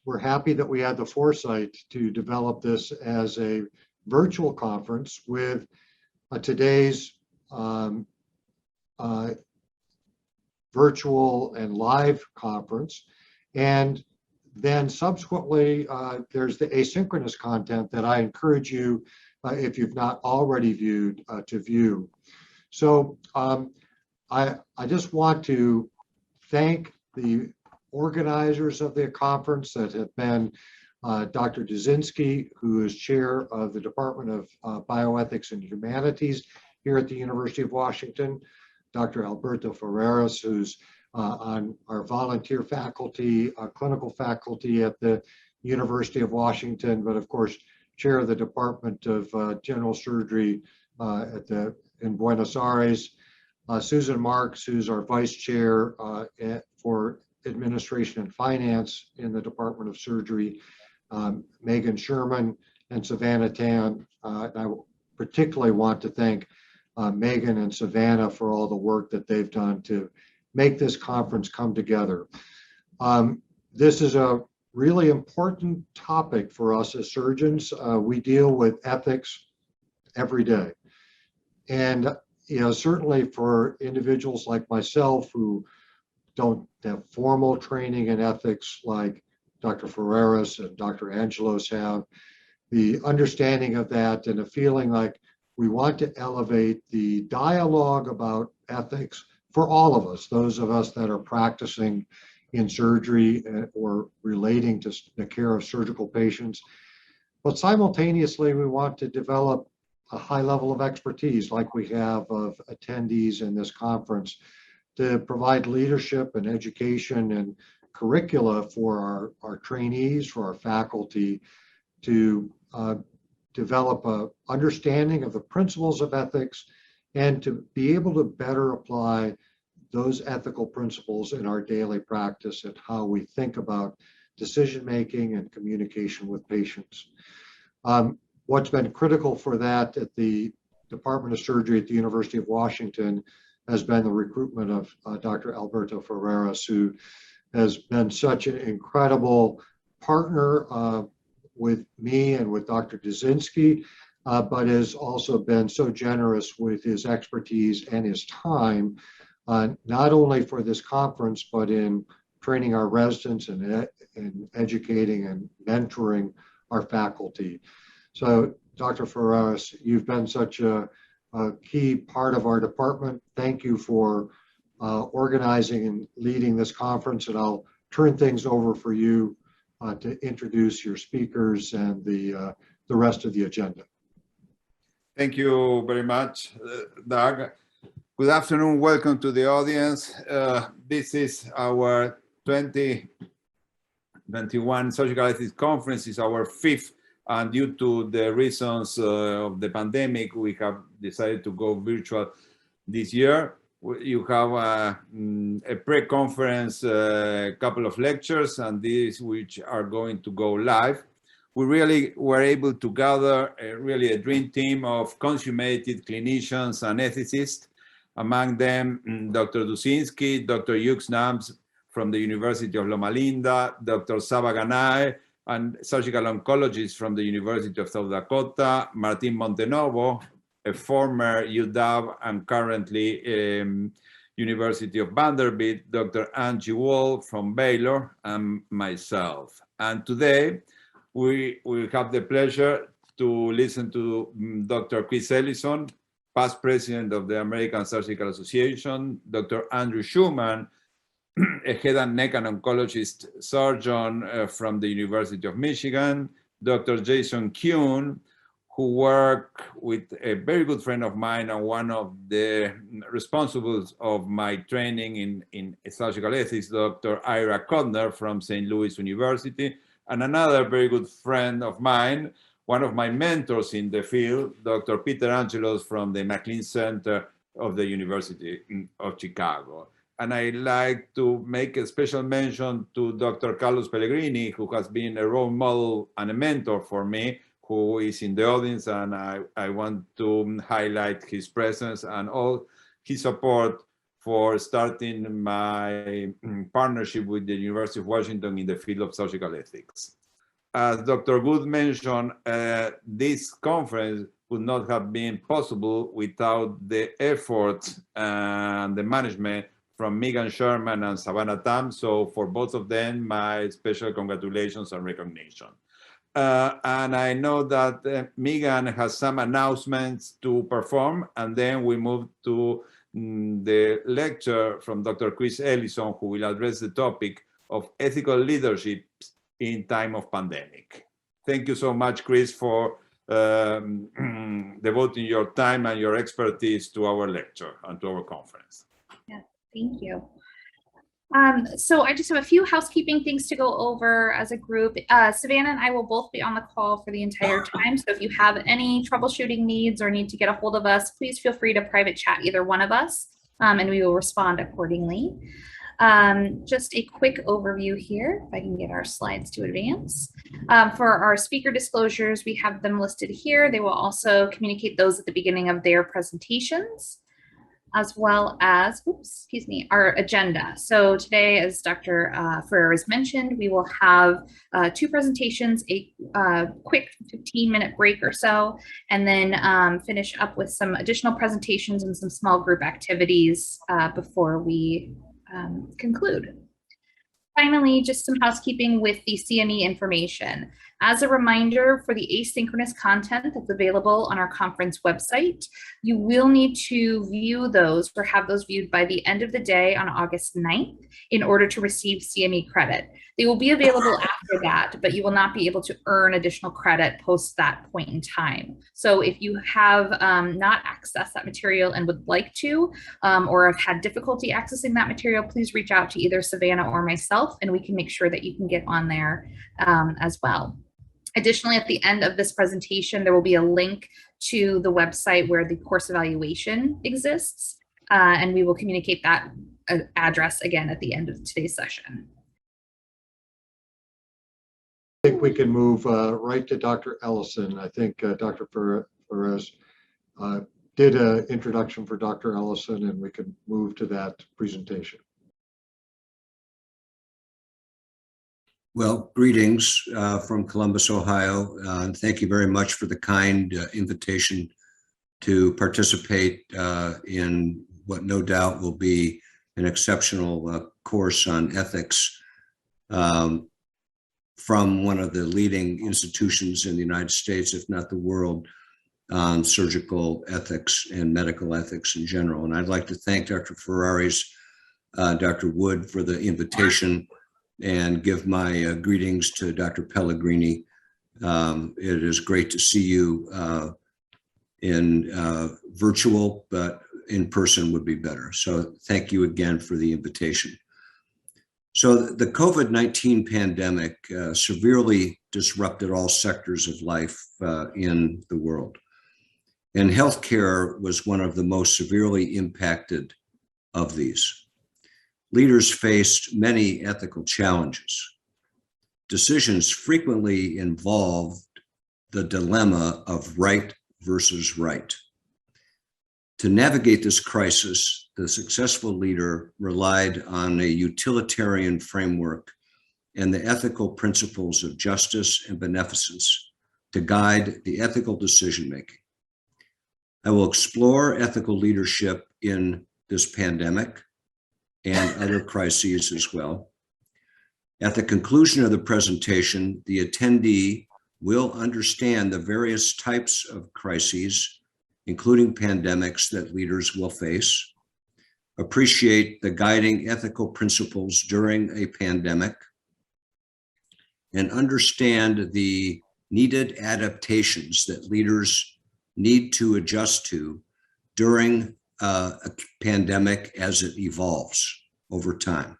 we're happy that we had the foresight to develop this as a virtual conference with today's virtual and live conference. And then subsequently, there's the asynchronous content that I encourage you, if you've not already viewed, to view. So I just want to thank the organizers of the conference that have been Dr. Dzinski, who is chair of the Department of Bioethics and Humanities here at the University of Washington, Dr. Alberto Ferreras, who's on our volunteer faculty, clinical faculty at the University of Washington, but of course, chair of the Department of General Surgery in Buenos Aires, Susan Marks, who's our vice chair for Administration and Finance in the Department of Surgery, Megan Schumann, and Savannah Tan. I particularly want to thank Megan and Savannah for all the work that they've done to make this conference come together. This is a really important topic for us as surgeons. We deal with ethics every day. And certainly for individuals like myself who don't have formal training in ethics like Dr. Ferreras and Dr. Angelos have, the understanding of that and a feeling like we want to elevate the dialogue about ethics for all of us, those of us that are practicing in surgery or relating to the care of surgical patients. But simultaneously, we want to develop a high level of expertise like we have of attendees in this conference to provide leadership and education and curricula for our trainees, for our faculty, to develop a understanding of the principles of ethics and to be able to better apply those ethical principles in our daily practice and how we think about decision-making and communication with patients. What's been critical for that at the Department of Surgery at the University of Washington has been the recruitment of Dr. Alberto Ferreras, who has been such an incredible partner with me and with Dr. Dzinski, but has also been so generous with his expertise and his time, not only for this conference, but in training our residents and educating and mentoring our faculty. So Dr. Ferreras, you've been such a key part of our department. Thank you for organizing and leading this conference, and I'll turn things over for you to introduce your speakers and the rest of the agenda. Thank you very much, Doug. Good afternoon, welcome to the audience. This is our 2021 Surgical Ethics Conference. It's our fifth, and due to the reasons of the pandemic, we have decided to go virtual this year. You have a pre-conference couple of lectures, and these which are going to go live. We really were able to gather really a dream team of consummated clinicians and ethicists. Among them, Dr. Dzinski, Dr. Hugh Nams from the University of Loma Linda, Dr. Saba Ganae, and surgical oncologist from the University of South Dakota, Martin Montenovo, a former UW and currently University of Vanderbilt, Dr. Angie Wall from Baylor, and myself. And today, we will have the pleasure to listen to Dr. Chris Ellison, past president of the American Surgical Association, Dr. Andrew Schumann, a head and neck and oncologist surgeon from the University of Michigan, Dr. Jason Kuhn, who worked with a very good friend of mine and one of the responsibles of my training in surgical ethics, Dr. Ira Kodner from St. Louis University, and another very good friend of mine, one of my mentors in the field, Dr. Peter Angelos from the McLean Center of the University of Chicago. And I'd like to make a special mention to Dr. Carlos Pellegrini, who has been a role model and a mentor for me, who is in the audience, and I want to highlight his presence and all his support for starting my partnership with the University of Washington in the field of surgical ethics. As Dr. Good mentioned, this conference would not have been possible without the effort and the management from Megan Sherman and Savannah Tam. So for both of them, my special congratulations and recognition. And I know that Megan has some announcements to perform, and then we move to the lecture from Dr. Chris Ellison, who will address the topic of ethical leadership in time of pandemic. Thank you so much, Chris, for devoting your time and your expertise to our lecture and to our conference. Yeah, thank you. So I just have a few housekeeping things to go over as a group. Savannah and I will both be on the call for the entire time. So if you have any troubleshooting needs or need to get a hold of us, please feel free to private chat either one of us, and we will respond accordingly. Just a quick overview here, if I can get our slides to advance. For our speaker disclosures, we have them listed here. They will also communicate those at the beginning of their presentations, as well as, our agenda. So today, as Dr. Ferrer has mentioned, we will have 2 presentations, a quick 15-minute break or so, and then finish up with some additional presentations and some small group activities before we conclude. Finally, just some housekeeping with the CME information. As a reminder, for the asynchronous content that's available on our conference website, you will need to view those or have those viewed by the end of the day on August 9th in order to receive CME credit. They will be available after that, but you will not be able to earn additional credit post that point in time. So if you have not accessed that material and would like to, or have had difficulty accessing that material, please reach out to either Savannah or myself, and we can make sure that you can get on there as well. Additionally, at the end of this presentation, there will be a link to the website where the course evaluation exists, and we will communicate that address again at the end of today's session. I think we can move right to Dr. Ellison. I think Dr. Perez did an introduction for Dr. Ellison, and we can move to that presentation. Well, greetings from Columbus, Ohio. Thank you very much for the kind invitation to participate in what no doubt will be an exceptional course on ethics from one of the leading institutions in the United States, if not the world, on surgical ethics and medical ethics in general. And I'd like to thank Dr. Ferraris, Dr. Wood for the invitation, and give my greetings to Dr. Pellegrini. It is great to see you in virtual, but in person would be better. So thank you again for the invitation. So the COVID-19 pandemic severely disrupted all sectors of life in the world. And healthcare was one of the most severely impacted of these. Leaders faced many ethical challenges. Decisions frequently involved the dilemma of right versus right. To navigate this crisis, the successful leader relied on a utilitarian framework and the ethical principles of justice and beneficence to guide the ethical decision-making. I will explore ethical leadership in this pandemic and other crises as well. At the conclusion of the presentation, the attendee will understand the various types of crises, including pandemics, that leaders will face, appreciate the guiding ethical principles during a pandemic, and understand the needed adaptations that leaders need to adjust to during a pandemic as it evolves over time.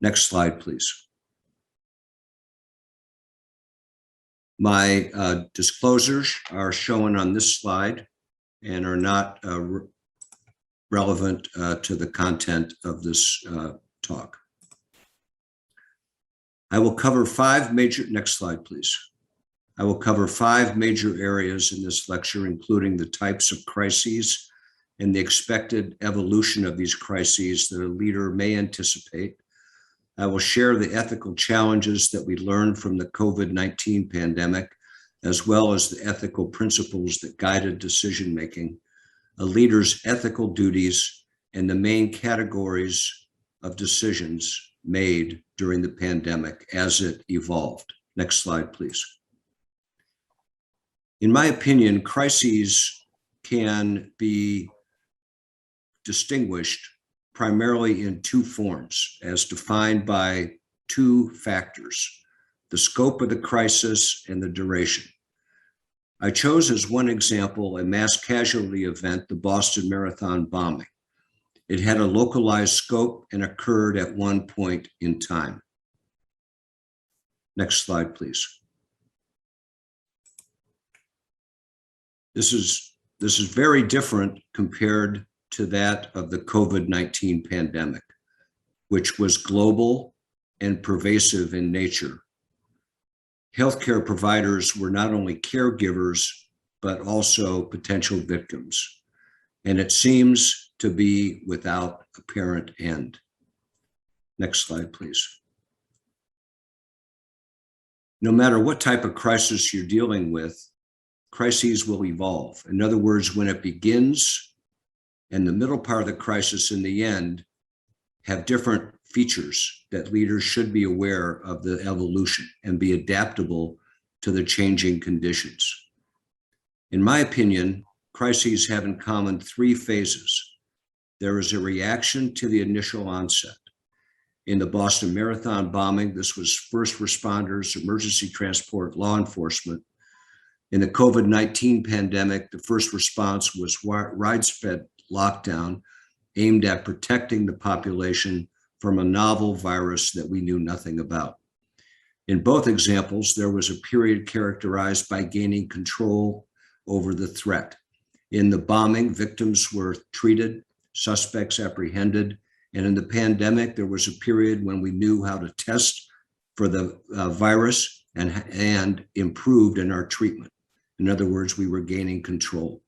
Next slide, please. My disclosures are shown on this slide and are not relevant to the content of this talk. I will cover next slide, please. I will cover 5 major areas in this lecture, including the types of crises and the expected evolution of these crises that a leader may anticipate. I will share the ethical challenges that we learned from the COVID-19 pandemic, as well as the ethical principles that guided decision-making, a leader's ethical duties, and the main categories of decisions made during the pandemic as it evolved. Next slide, please. In my opinion, crises can be distinguished primarily in two forms, as defined by two factors: the scope of the crisis and the duration. I chose as one example a mass casualty event, the Boston Marathon bombing. It had a localized scope and occurred at one point in time. Next slide, please. This is very different compared to that of the COVID-19 pandemic, which was global and pervasive in nature. Healthcare providers were not only caregivers, but also potential victims, and it seems to be without apparent end. Next slide, please. No matter what type of crisis you're dealing with, crises will evolve. In other words, when it begins and the middle part of the crisis and the end have different features that leaders should be aware of the evolution and be adaptable to the changing conditions. In my opinion, crises have in common three phases. There is a reaction to the initial onset. In the Boston Marathon bombing, this was first responders, emergency transport, law enforcement. In the COVID-19 pandemic, the first response was widespread lockdown aimed at protecting the population from a novel virus that we knew nothing about. In both examples, there was a period characterized by gaining control over the threat. In the bombing, victims were treated, suspects apprehended, and in the pandemic, there was a period when we knew how to test for the virus and improved in our treatment. In other words, we were gaining control.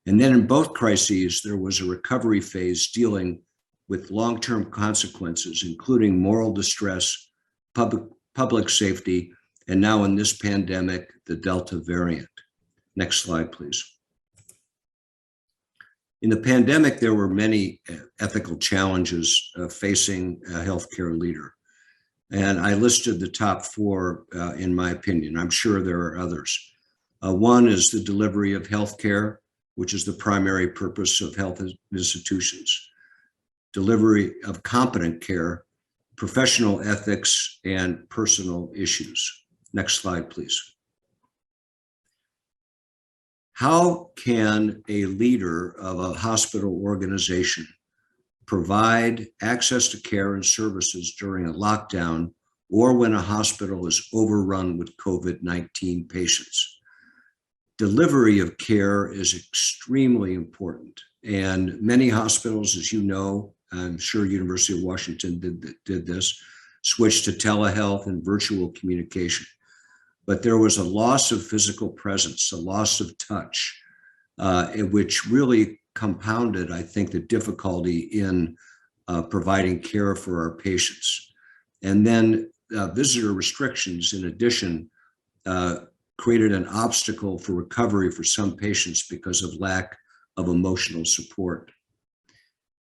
And then in both crises, there was a recovery phase dealing with long-term consequences, including moral distress, public safety, and now in this pandemic, the Delta variant. Next slide, please. In the pandemic, there were many ethical challenges facing a healthcare leader. And I listed the top four in my opinion. I'm sure there are others. One is the delivery of healthcare, which is the primary purpose of health institutions. Delivery of competent care, professional ethics, and personal issues. Next slide, please. How can a leader of a hospital organization provide access to care and services during a lockdown or when a hospital is overrun with COVID-19 patients? Delivery of care is extremely important. And many hospitals, as you know, I'm sure University of Washington did this, switched to telehealth and virtual communication. But there was a loss of physical presence, a loss of touch, which really compounded, I think, the difficulty in providing care for our patients. And then visitor restrictions, in addition, created an obstacle for recovery for some patients because of lack of emotional support.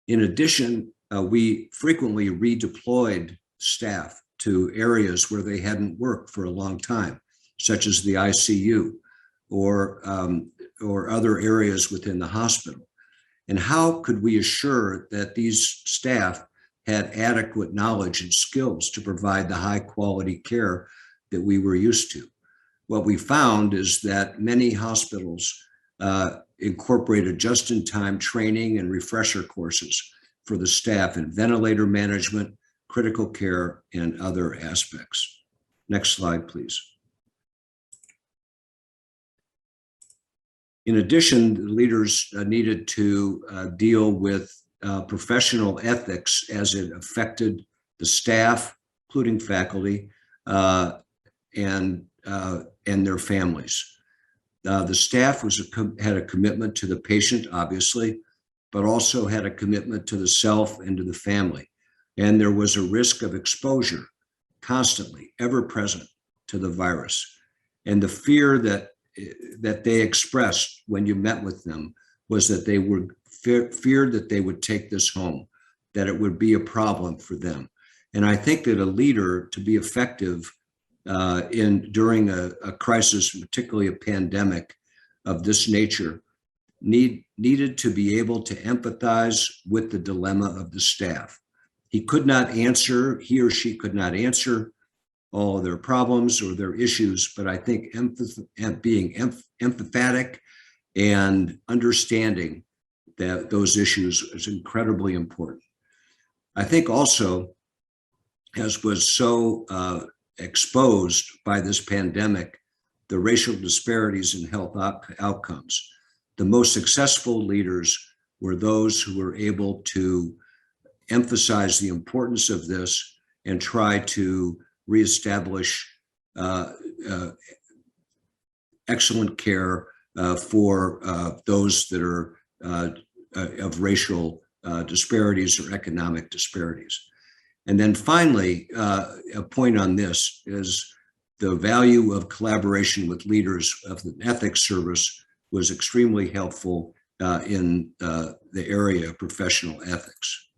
In addition, we frequently redeployed staff to areas where they hadn't worked for a long time, such as the ICU or other areas within the hospital. And how could we assure that these staff had adequate knowledge and skills to provide the high quality care that we were used to? What we found is that many hospitals incorporated just-in-time training and refresher courses for the staff in ventilator management, critical care, and other aspects. Next slide, please. In addition, the leaders needed to deal with professional ethics as it affected the staff, including faculty, and their families. The staff had a commitment to the patient, obviously, but also had a commitment to the self and to the family. And there was a risk of exposure constantly, ever present, to the virus. And the fear that they expressed when you met with them was that they were feared that they would take this home, that it would be a problem for them. And I think that a leader, to be effective during a crisis, particularly a pandemic of this nature, needed to be able to empathize with the dilemma of the staff. He or she could not answer all of their problems or their issues, but I think being empathetic and understanding that those issues is incredibly important. I think also, as was so exposed by this pandemic, the racial disparities in health outcomes. The most successful leaders were those who were able to emphasize the importance of this and try to reestablish excellent care for those that are of racial disparities or economic disparities. And then finally, a point on this is the value of collaboration with leaders of the ethics service was extremely helpful in the area of professional ethics.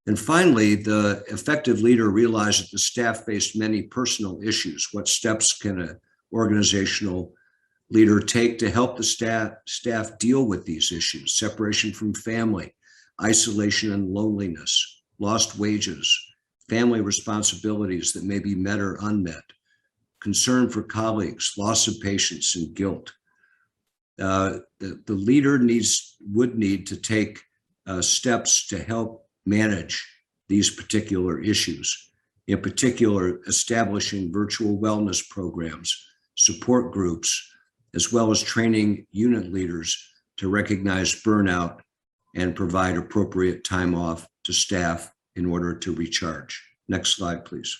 And finally, the effective leader realized that the staff faced many personal issues. What steps can an organizational leader take to help the staff deal with these issues? Separation from family, isolation and loneliness, lost wages, family responsibilities that may be met or unmet, concern for colleagues, loss of patience, and guilt. The leader would need to take steps to help manage these particular issues, in particular, establishing virtual wellness programs, support groups, as well as training unit leaders to recognize burnout and provide appropriate time off to staff in order to recharge. Next slide, please.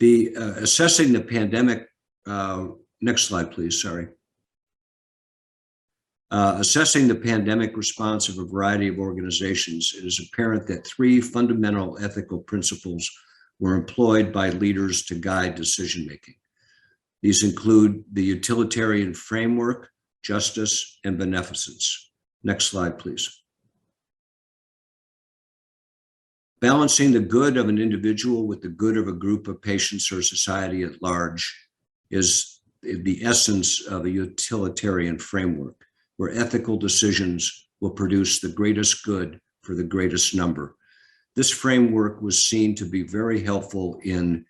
Assessing the pandemic, next slide, please, sorry. Assessing the pandemic response of a variety of organizations, it is apparent that three fundamental ethical principles were employed by leaders to guide decision-making. These include the utilitarian framework, justice, and beneficence. Next slide, please. Balancing the good of an individual with the good of a group of patients or society at large is the essence of a utilitarian framework, where ethical decisions will produce the greatest good for the greatest number. This framework was seen to be very helpful in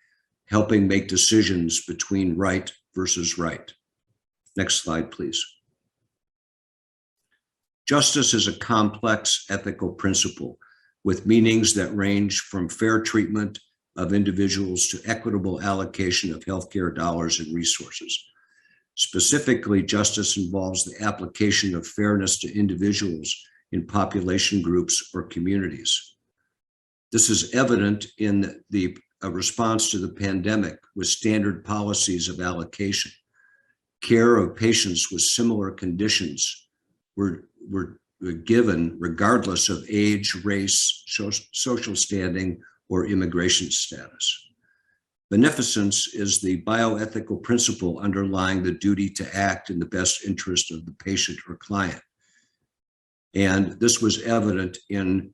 helping make decisions between right versus right. Next slide, please. Justice is a complex ethical principle with meanings that range from fair treatment of individuals to equitable allocation of healthcare dollars and resources. Specifically, justice involves the application of fairness to individuals in population groups or communities. This is evident in the response to the pandemic with standard policies of allocation. Care of patients with similar conditions were given regardless of age, race, social standing, or immigration status. Beneficence is the bioethical principle underlying the duty to act in the best interest of the patient or client. And this was evident in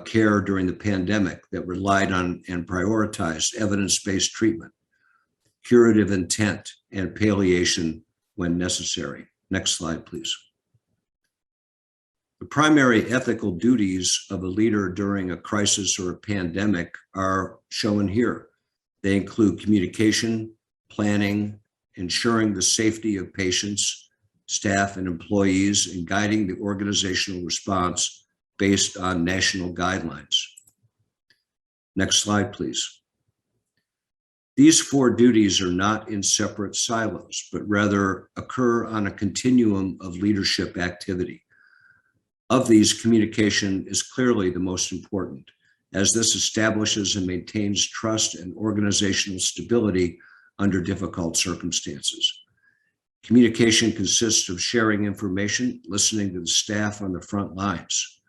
care during the pandemic that relied on and prioritized evidence-based treatment, curative intent, and palliation when necessary. Next slide, please. The primary ethical duties of a leader during a crisis or a pandemic are shown here. They include communication, planning, ensuring the safety of patients, staff, and employees, and guiding the organizational response based on national guidelines. Next slide, please. These four duties are not in separate silos, but rather occur on a continuum of leadership activity. Of these, communication is clearly the most important, as this establishes and maintains trust and organizational stability under difficult circumstances. Communication consists of sharing information, listening to the staff on the front lines.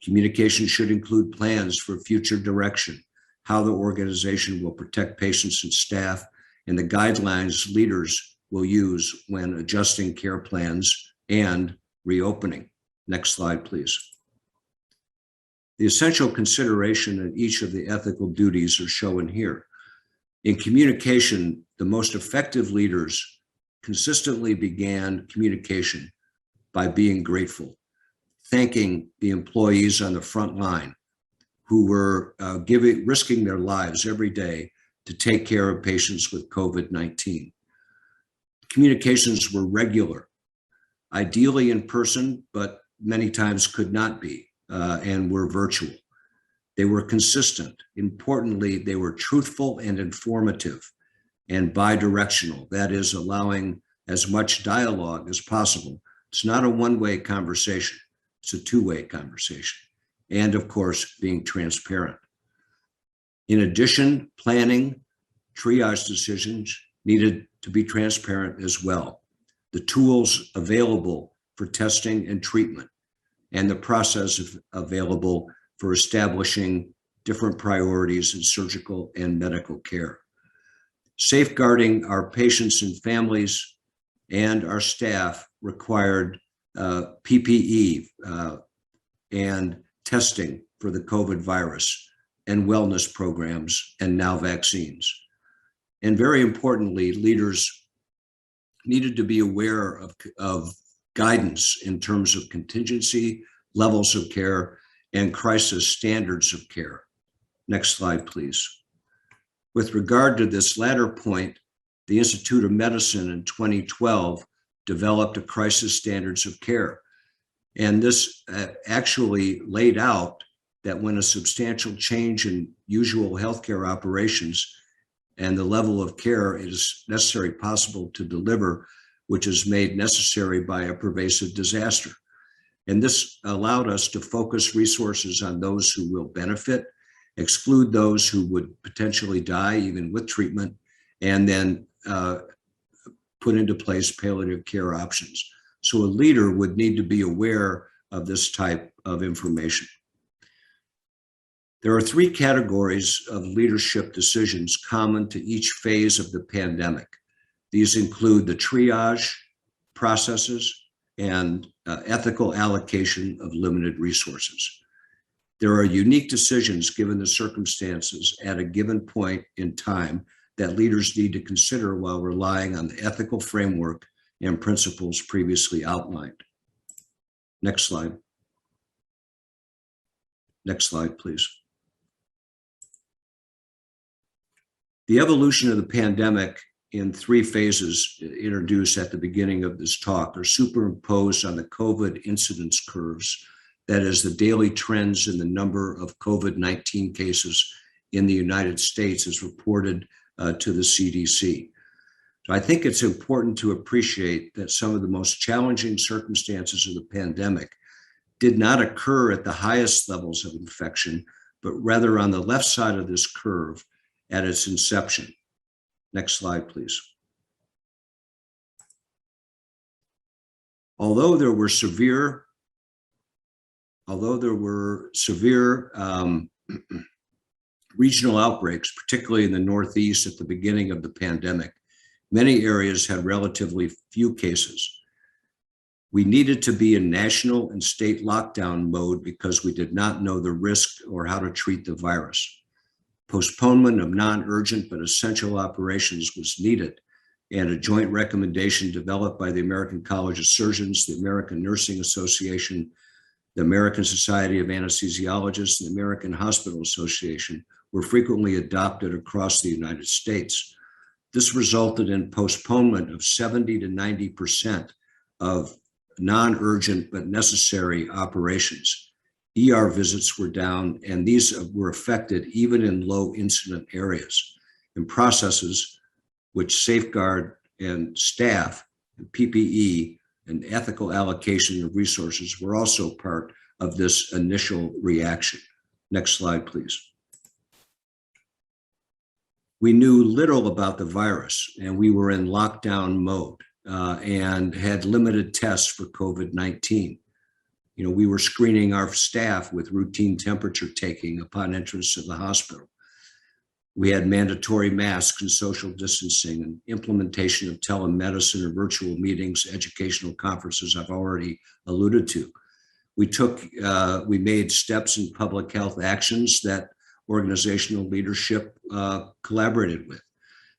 Communication should include plans for future direction, how the organization will protect patients and staff, and the guidelines leaders will use when adjusting care plans and reopening. Next slide, please. The essential consideration in each of the ethical duties are shown here. In communication, the most effective leaders consistently began communication by being grateful, thanking the employees on the front line who were risking their lives every day to take care of patients with COVID-19. Communications were regular, ideally in person, but many times could not be, and were virtual. They were consistent. Importantly, they were truthful and informative and bidirectional, that is, allowing as much dialogue as possible. It's not a one-way conversation, it's a two-way conversation. And of course, being transparent. In addition, planning, triage decisions needed to be transparent as well. The tools available for testing and treatment, and the process available for establishing different priorities in surgical and medical care. Safeguarding our patients and families and our staff required PPE and testing for the COVID virus and wellness programs and now vaccines. And very importantly, leaders needed to be aware of guidance in terms of contingency, levels of care, and crisis standards of care. Next slide, please. With regard to this latter point, the Institute of Medicine in 2012 developed a crisis standards of care. And this actually laid out that when a substantial change in usual healthcare operations and the level of care is necessary possible to deliver, which is made necessary by a pervasive disaster. And this allowed us to focus resources on those who will benefit, exclude those who would potentially die even with treatment, and then put into place palliative care options. So a leader would need to be aware of this type of information. There are three categories of leadership decisions common to each phase of the pandemic. These include the triage processes and ethical allocation of limited resources. There are unique decisions given the circumstances at a given point in time that leaders need to consider while relying on the ethical framework and principles previously outlined. Next slide. Next slide, please. The evolution of the pandemic in three phases introduced at the beginning of this talk are superimposed on the COVID incidence curves. That is, the daily trends in the number of COVID-19 cases in the United States as reported to the CDC. So I think it's important to appreciate that some of the most challenging circumstances of the pandemic did not occur at the highest levels of infection, but rather on the left side of this curve at its inception. Next slide, please. Although there were severe regional outbreaks, particularly in the Northeast at the beginning of the pandemic, many areas had relatively few cases. We needed to be in national and state lockdown mode because we did not know the risk or how to treat the virus. Postponement of non-urgent but essential operations was needed, and a joint recommendation developed by the American College of Surgeons, the American Nursing Association, the American Society of Anesthesiologists, and the American Hospital Association were frequently adopted across the United States. This resulted in postponement of 70 to 90% of non-urgent but necessary operations. ER visits were down, and these were affected even in low incident areas. And processes which safeguard and staff, and PPE, and ethical allocation of resources were also part of this initial reaction. Next slide, please. We knew little about the virus, and we were in lockdown mode. and had limited tests for COVID-19. You know, we were screening our staff with routine temperature taking upon entrance to the hospital. We had mandatory masks and social distancing and implementation of telemedicine or virtual meetings, educational conferences I've already alluded to. We made steps in public health actions that organizational leadership collaborated with.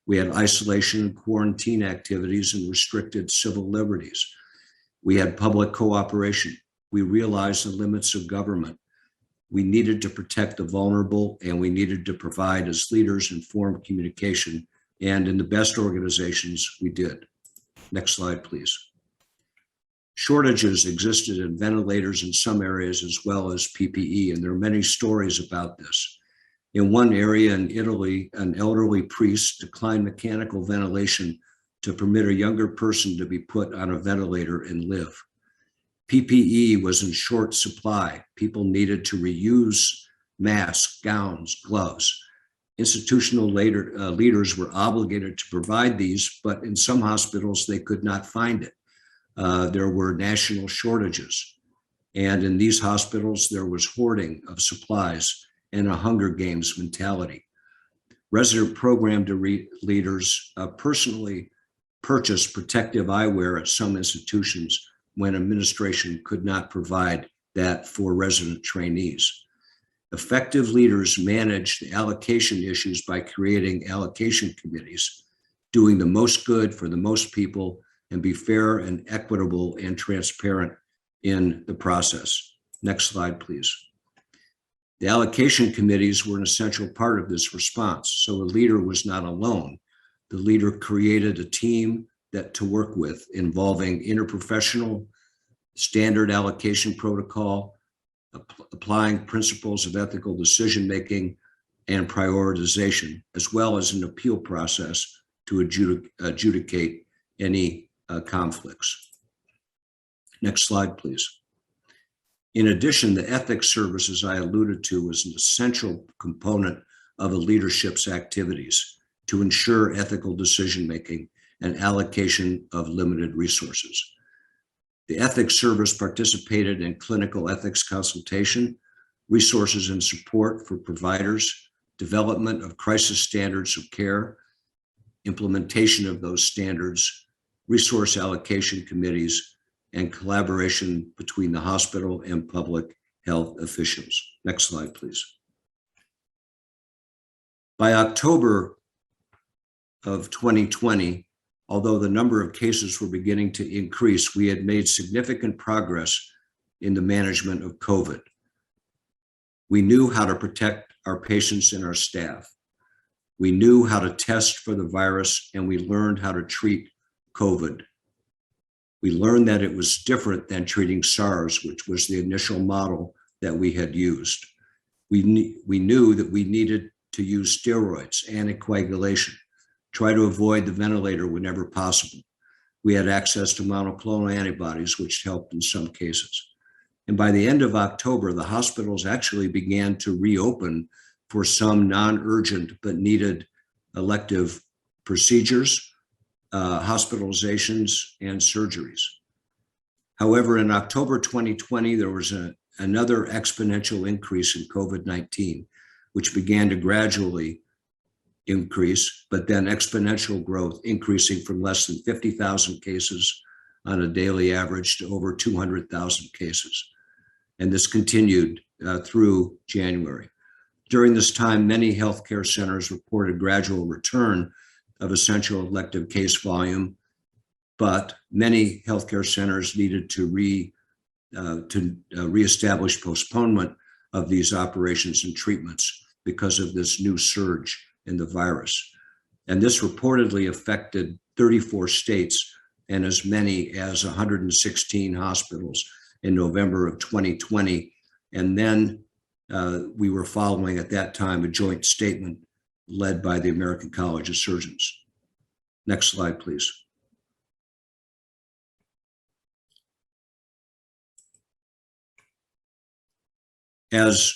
We had isolation and quarantine activities and restricted civil liberties. We had public cooperation. We realized the limits of government. We needed to protect the vulnerable, and we needed to provide as leaders informed communication. And in the best organizations, we did. Next slide, please. Shortages existed in ventilators in some areas as well as PPE, and there are many stories about this. In one area in Italy, an elderly priest declined mechanical ventilation to permit a younger person to be put on a ventilator and live. PPE was in short supply. People needed to reuse masks, gowns, gloves. Institutional leaders were obligated to provide these, but in some hospitals, they could not find it. There were national shortages. And in these hospitals, there was hoarding of supplies and a Hunger Games mentality. Resident program leaders personally purchased protective eyewear at some institutions when administration could not provide that for resident trainees. Effective leaders managed the allocation issues by creating allocation committees, doing the most good for the most people, and be fair and equitable and transparent in the process. Next slide, please. The allocation committees were an essential part of this response, so the leader was not alone. The leader created a team to work with, involving interprofessional, standard allocation protocol, applying principles of ethical decision-making and prioritization, as well as an appeal process to adjudicate any conflicts. Next slide, please. In addition, the ethics service, as I alluded to, was an essential component of a leadership's activities to ensure ethical decision-making and allocation of limited resources. The ethics service participated in clinical ethics consultation, resources and support for providers, development of crisis standards of care, implementation of those standards, resource allocation committees, and collaboration between the hospital and public health officials. Next slide, please. By October of 2020, although the number of cases were beginning to increase, we had made significant progress in the management of COVID. We knew how to protect our patients and our staff. We knew how to test for the virus, and we learned how to treat COVID. We learned that it was different than treating SARS, which was the initial model that we had used. We knew that we needed to use steroids, anticoagulation, try to avoid the ventilator whenever possible. We had access to monoclonal antibodies, which helped in some cases. And by the end of October, the hospitals actually began to reopen for some non-urgent but needed elective procedures, hospitalizations, and surgeries. However, in October 2020, there was another exponential increase in COVID-19, which began to gradually increase, but then exponential growth, increasing from less than 50,000 cases on a daily average to over 200,000 cases. And this continued through January. During this time, many healthcare centers reported gradual return of essential elective case volume, but many healthcare centers needed to reestablish postponement of these operations and treatments because of this new surge in the virus. And this reportedly affected 34 states and as many as 116 hospitals in November of 2020. And then we were following at that time a joint statement led by the American College of Surgeons. Next slide, please. As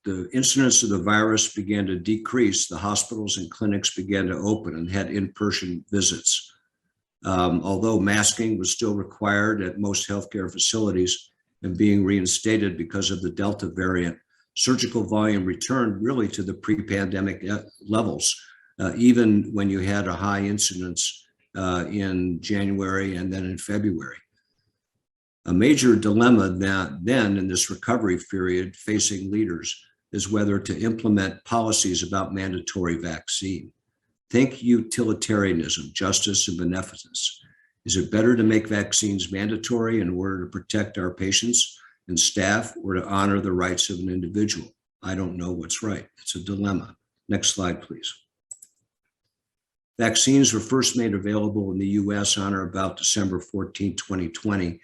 the incidence of the virus began to decrease, the hospitals and clinics began to open and had in-person visits. Although masking was still required at most healthcare facilities and being reinstated because of the Delta variant, surgical volume returned really to the pre-pandemic levels, even when you had a high incidence in January and then in February. A major dilemma then in this recovery period facing leaders is whether to implement policies about mandatory vaccine. Think utilitarianism, justice, and beneficence. Is it better to make vaccines mandatory in order to protect our patients and staff, or to honor the rights of an individual? I don't know what's right. It's a dilemma. Next slide, please. Vaccines were first made available in the US on or about December 14, 2020.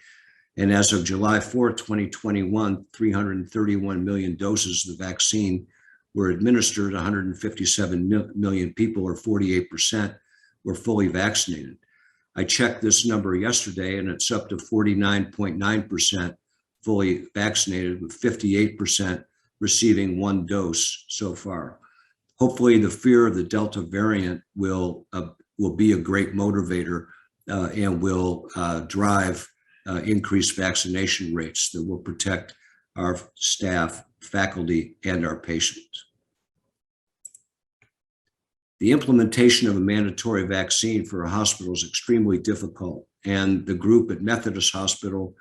And as of July 4, 2021, 331 million doses of the vaccine were administered. 157 million people, or 48%, were fully vaccinated. I checked this number yesterday, and it's up to 49.9% fully vaccinated, with 58% receiving one dose so far. Hopefully, the fear of the Delta variant will be a great motivator and will drive increased vaccination rates that will protect our staff, faculty, and our patients. The implementation of a mandatory vaccine for a hospital is extremely difficult, and the group at Methodist Hospital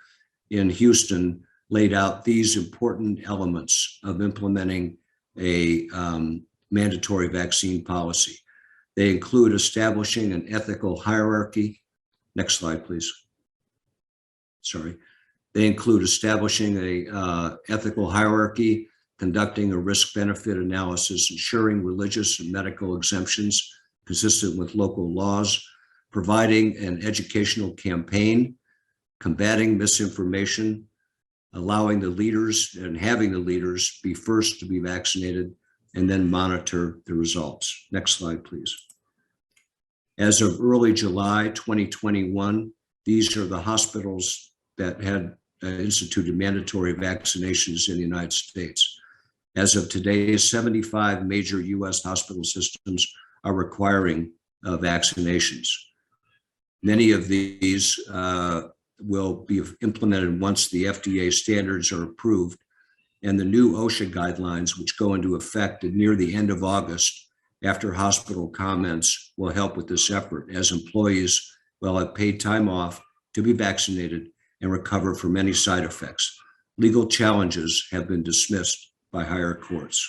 in Houston laid out these important elements of implementing a mandatory vaccine policy. They include establishing an ethical hierarchy. Next slide, please. Sorry. They include establishing a ethical hierarchy, conducting a risk-benefit analysis, ensuring religious and medical exemptions consistent with local laws, providing an educational campaign, combating misinformation, allowing the leaders and having the leaders be first to be vaccinated, and then monitor the results. Next slide, please. As of early July 2021, these are the hospitals that had instituted mandatory vaccinations in the United States. As of today, 75 major US hospital systems are requiring vaccinations. Many of these will be implemented once the FDA standards are approved, and the new OSHA guidelines, which go into effect near the end of August after hospital comments, will help with this effort, as employees will have paid time off to be vaccinated and recover from any side effects. Legal challenges have been dismissed by higher courts.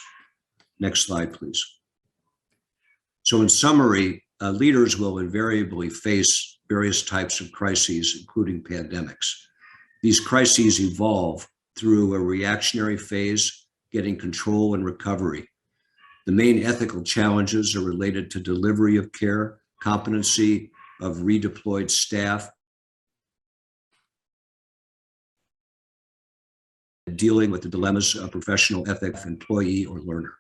Next slide, please. So in summary, leaders will invariably face various types of crises, including pandemics. These crises evolve through a reactionary phase, getting control and recovery. The main ethical challenges are related to delivery of care, competency of redeployed staff, dealing with the dilemmas of professional ethics, employee or learner.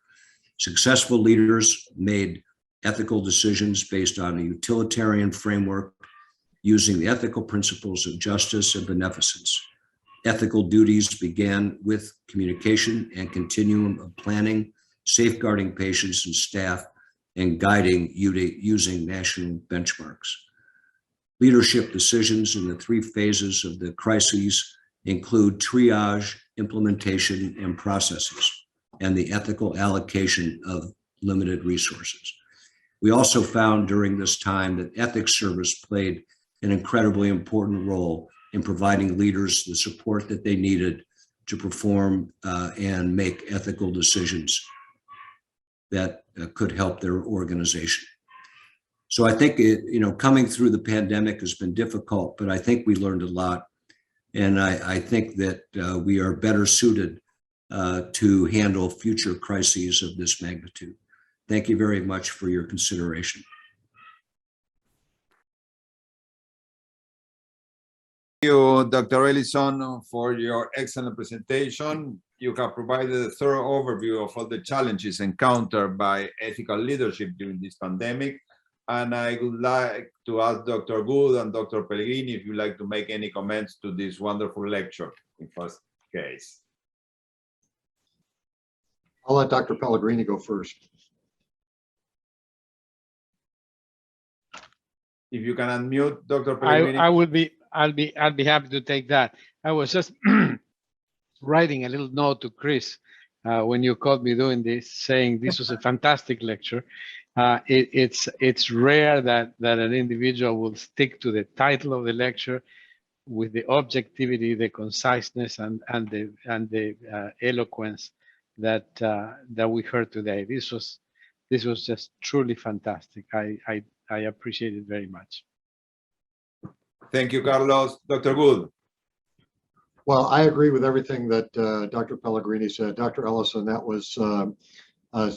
Successful leaders made ethical decisions based on a utilitarian framework using the ethical principles of justice and beneficence. Ethical duties began with communication and continuum of planning, safeguarding patients and staff, and guiding using national benchmarks. Leadership decisions in the three phases of the crises include triage, implementation, and processes, and the ethical allocation of limited resources. We also found during this time that ethics service played an incredibly important role in providing leaders the support that they needed to perform and make ethical decisions that could help their organization. So I think coming through the pandemic has been difficult, but I think we learned a lot. And I think that we are better suited to handle future crises of this magnitude. Thank you very much for your consideration. Thank you, Dr. Ellison, for your excellent presentation. You have provided a thorough overview of all the challenges encountered by ethical leadership during this pandemic. And I would like to ask Dr. Good and Dr. Pellegrini if you'd like to make any comments to this wonderful lecture in first case. I'll let Dr. Pellegrini go first. If you can unmute, Dr. Pellegrini. I'll be happy to take that. I was just writing a little note to Chris when you called me doing this, saying this was a fantastic lecture. It's rare that an individual will stick to the title of the lecture with the objectivity, the conciseness, and the eloquence that we heard today. This was just truly fantastic. I appreciate it very much. Thank you, Carlos. Dr. Good. Well, I agree with everything that Dr. Pellegrini said. Dr. Ellison, that was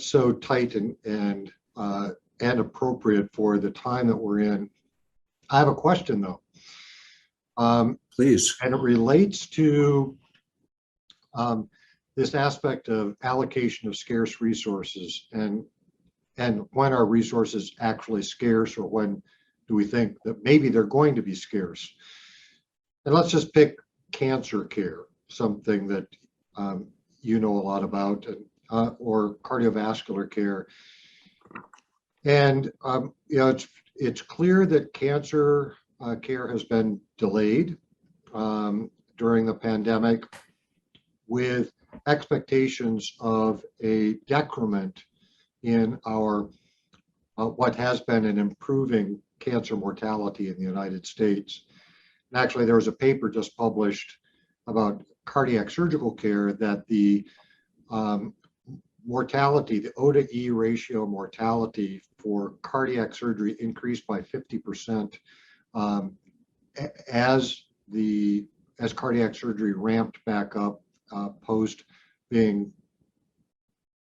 so tight and appropriate for the time that we're in. I have a question though. Please. And it relates to this aspect of allocation of scarce resources and when are resources actually scarce, or when do we think that maybe they're going to be scarce? And let's just pick cancer care, something that you know a lot about, or cardiovascular care. And you know, it's clear that cancer care has been delayed during the pandemic, with expectations of a decrement in our what has been an improving cancer mortality in the United States. And actually, there was a paper just published about cardiac surgical care that the mortality, the O to E ratio mortality for cardiac surgery increased by 50% as cardiac surgery ramped back up post being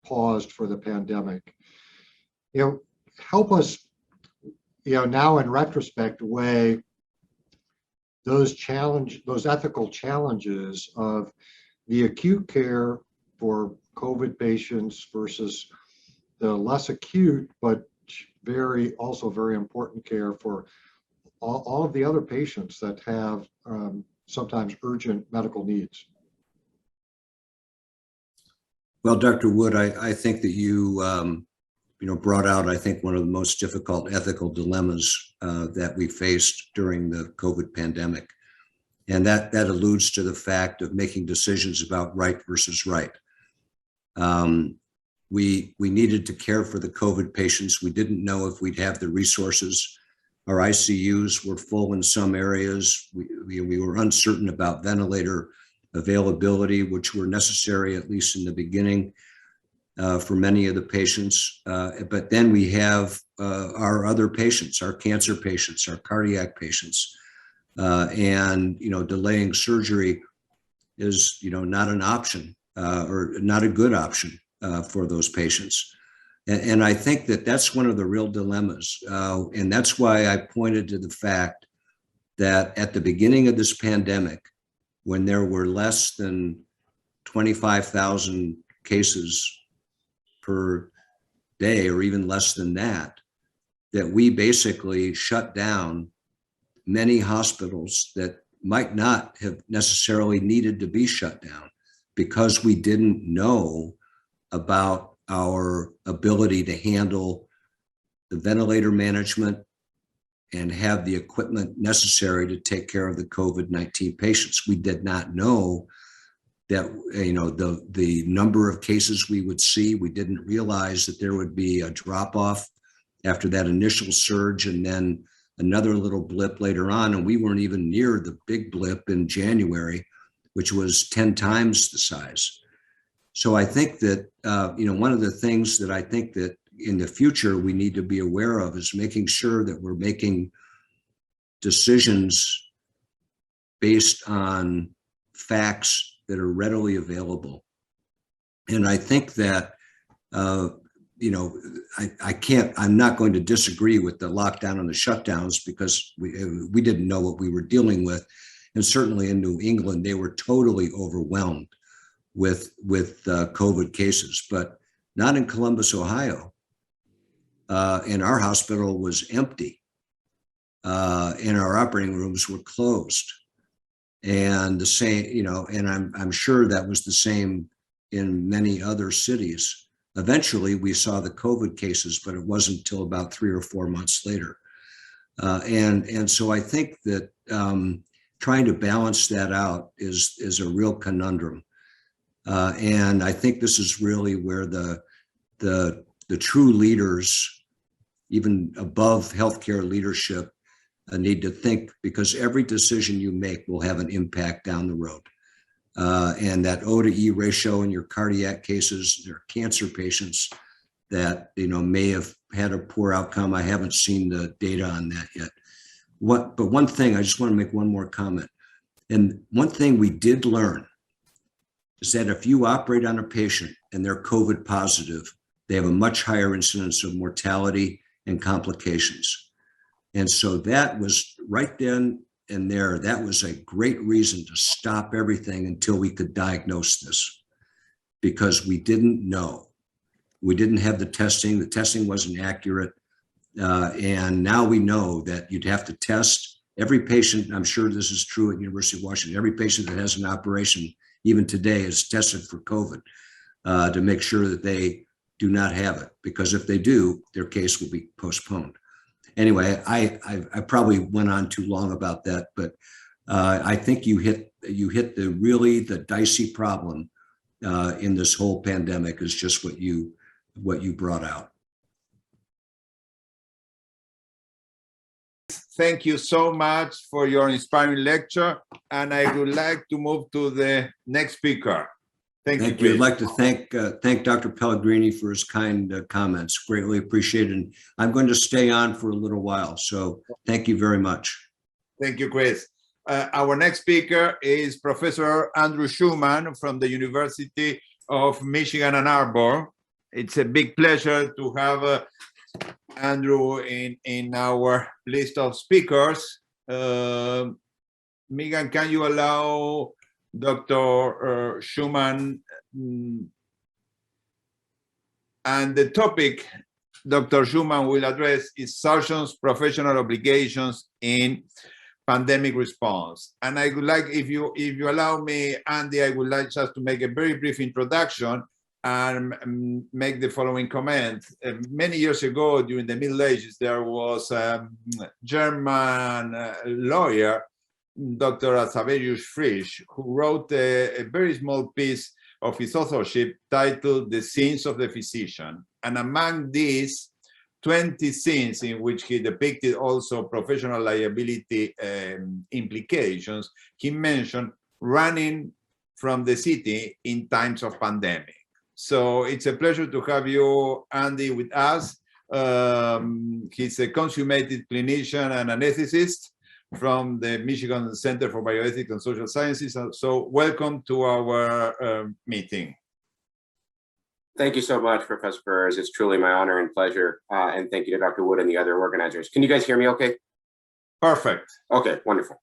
paused for the pandemic. You know, help us, you know, now in retrospect, weigh those ethical challenges of the acute care for COVID patients versus the less acute, but also very important care for all of the other patients that have sometimes urgent medical needs. Well, Dr. Wood, I think that you brought out, I think, one of the most difficult ethical dilemmas that we faced during the COVID pandemic. And that alludes to the fact of making decisions about right versus right. We needed to care for the COVID patients. We didn't know if we'd have the resources. Our ICUs were full in some areas. We were uncertain about ventilator availability, which were necessary, at least in the beginning, for many of the patients. But then we have our other patients, our cancer patients, our cardiac patients. And, delaying surgery is, not an option or not a good option for those patients. And I think that that's one of the real dilemmas. And that's why I pointed to the fact that at the beginning of this pandemic, when there were less than 25,000 cases per day, or even less than that we basically shut down many hospitals that might not have necessarily needed to be shut down, because we didn't know about our ability to handle the ventilator management and have the equipment necessary to take care of the COVID-19 patients. We did not know that, the number of cases we would see. We didn't realize that there would be a drop off after that initial surge and then another little blip later on. And we weren't even near the big blip in January, which was 10 times the size. So I think that, one of the things that I think that in the future we need to be aware of is making sure that we're making decisions based on facts that are readily available. And I think that, I'm not going to disagree with the lockdown and the shutdowns, because we didn't know what we were dealing with. And certainly in New England, they were totally overwhelmed with COVID cases, but not in Columbus, Ohio. And our hospital was empty, and our operating rooms were closed. And the same, and I'm sure that was the same in many other cities. Eventually, we saw the COVID cases, but it wasn't until about 3 or 4 months later. And so I think that trying to balance that out is a real conundrum. And I think this is really where the true leaders, even above healthcare leadership, need to think, because every decision you make will have an impact down the road. And that O to E ratio in your cardiac cases, there are cancer patients that may have had a poor outcome. I haven't seen the data on that yet. But one thing, I just want to make one more comment. And one thing we did learn is that if you operate on a patient and they're COVID positive, they have a much higher incidence of mortality and complications. And so that was right then and there, that was a great reason to stop everything until we could diagnose this, because we didn't know. We didn't have the testing wasn't accurate. And now we know that you'd have to test every patient. I'm sure this is true at University of Washington. Every patient that has an operation, even today, is tested for COVID to make sure that they do not have it, because if they do, their case will be postponed. Anyway, I probably went on too long about that, but I think you hit the dicey problem in this whole pandemic, is just what you brought out. Thank you so much for your inspiring lecture, and I would like to move to the next speaker. Thank you. I'd like to thank Dr. Pellegrini for his kind comments. Greatly appreciated. And I'm going to stay on for a little while. So thank you very much. Thank you, Chris. Our next speaker is Professor Andrew Schuman from the University of Michigan, Ann Arbor. It's a big pleasure to have Andrew in our list of speakers. Megan, can you allow Dr. Schuman, and the topic Dr. Schuman will address is surgeons' professional obligations in pandemic response. And I would like, if you allow me, Andy, I would like just to make a very brief introduction and make the following comment. Many years ago, during the Middle Ages, there was a German lawyer, Dr. Asaverius Frisch, who wrote a very small piece of his authorship titled The Sins of the Physician. And among these 20 sins in which he depicted also professional liability implications, he mentioned running from the city in times of pandemic. So it's a pleasure to have you, Andy, with us. He's a consummated clinician and anesthetist from the Michigan Center for Bioethics and Social Sciences. So welcome to our meeting. Thank you so much, Professor Perez. It's truly my honor and pleasure. And thank you to Dr. Wood and the other organizers. Can you guys hear me okay? Perfect. Okay, wonderful.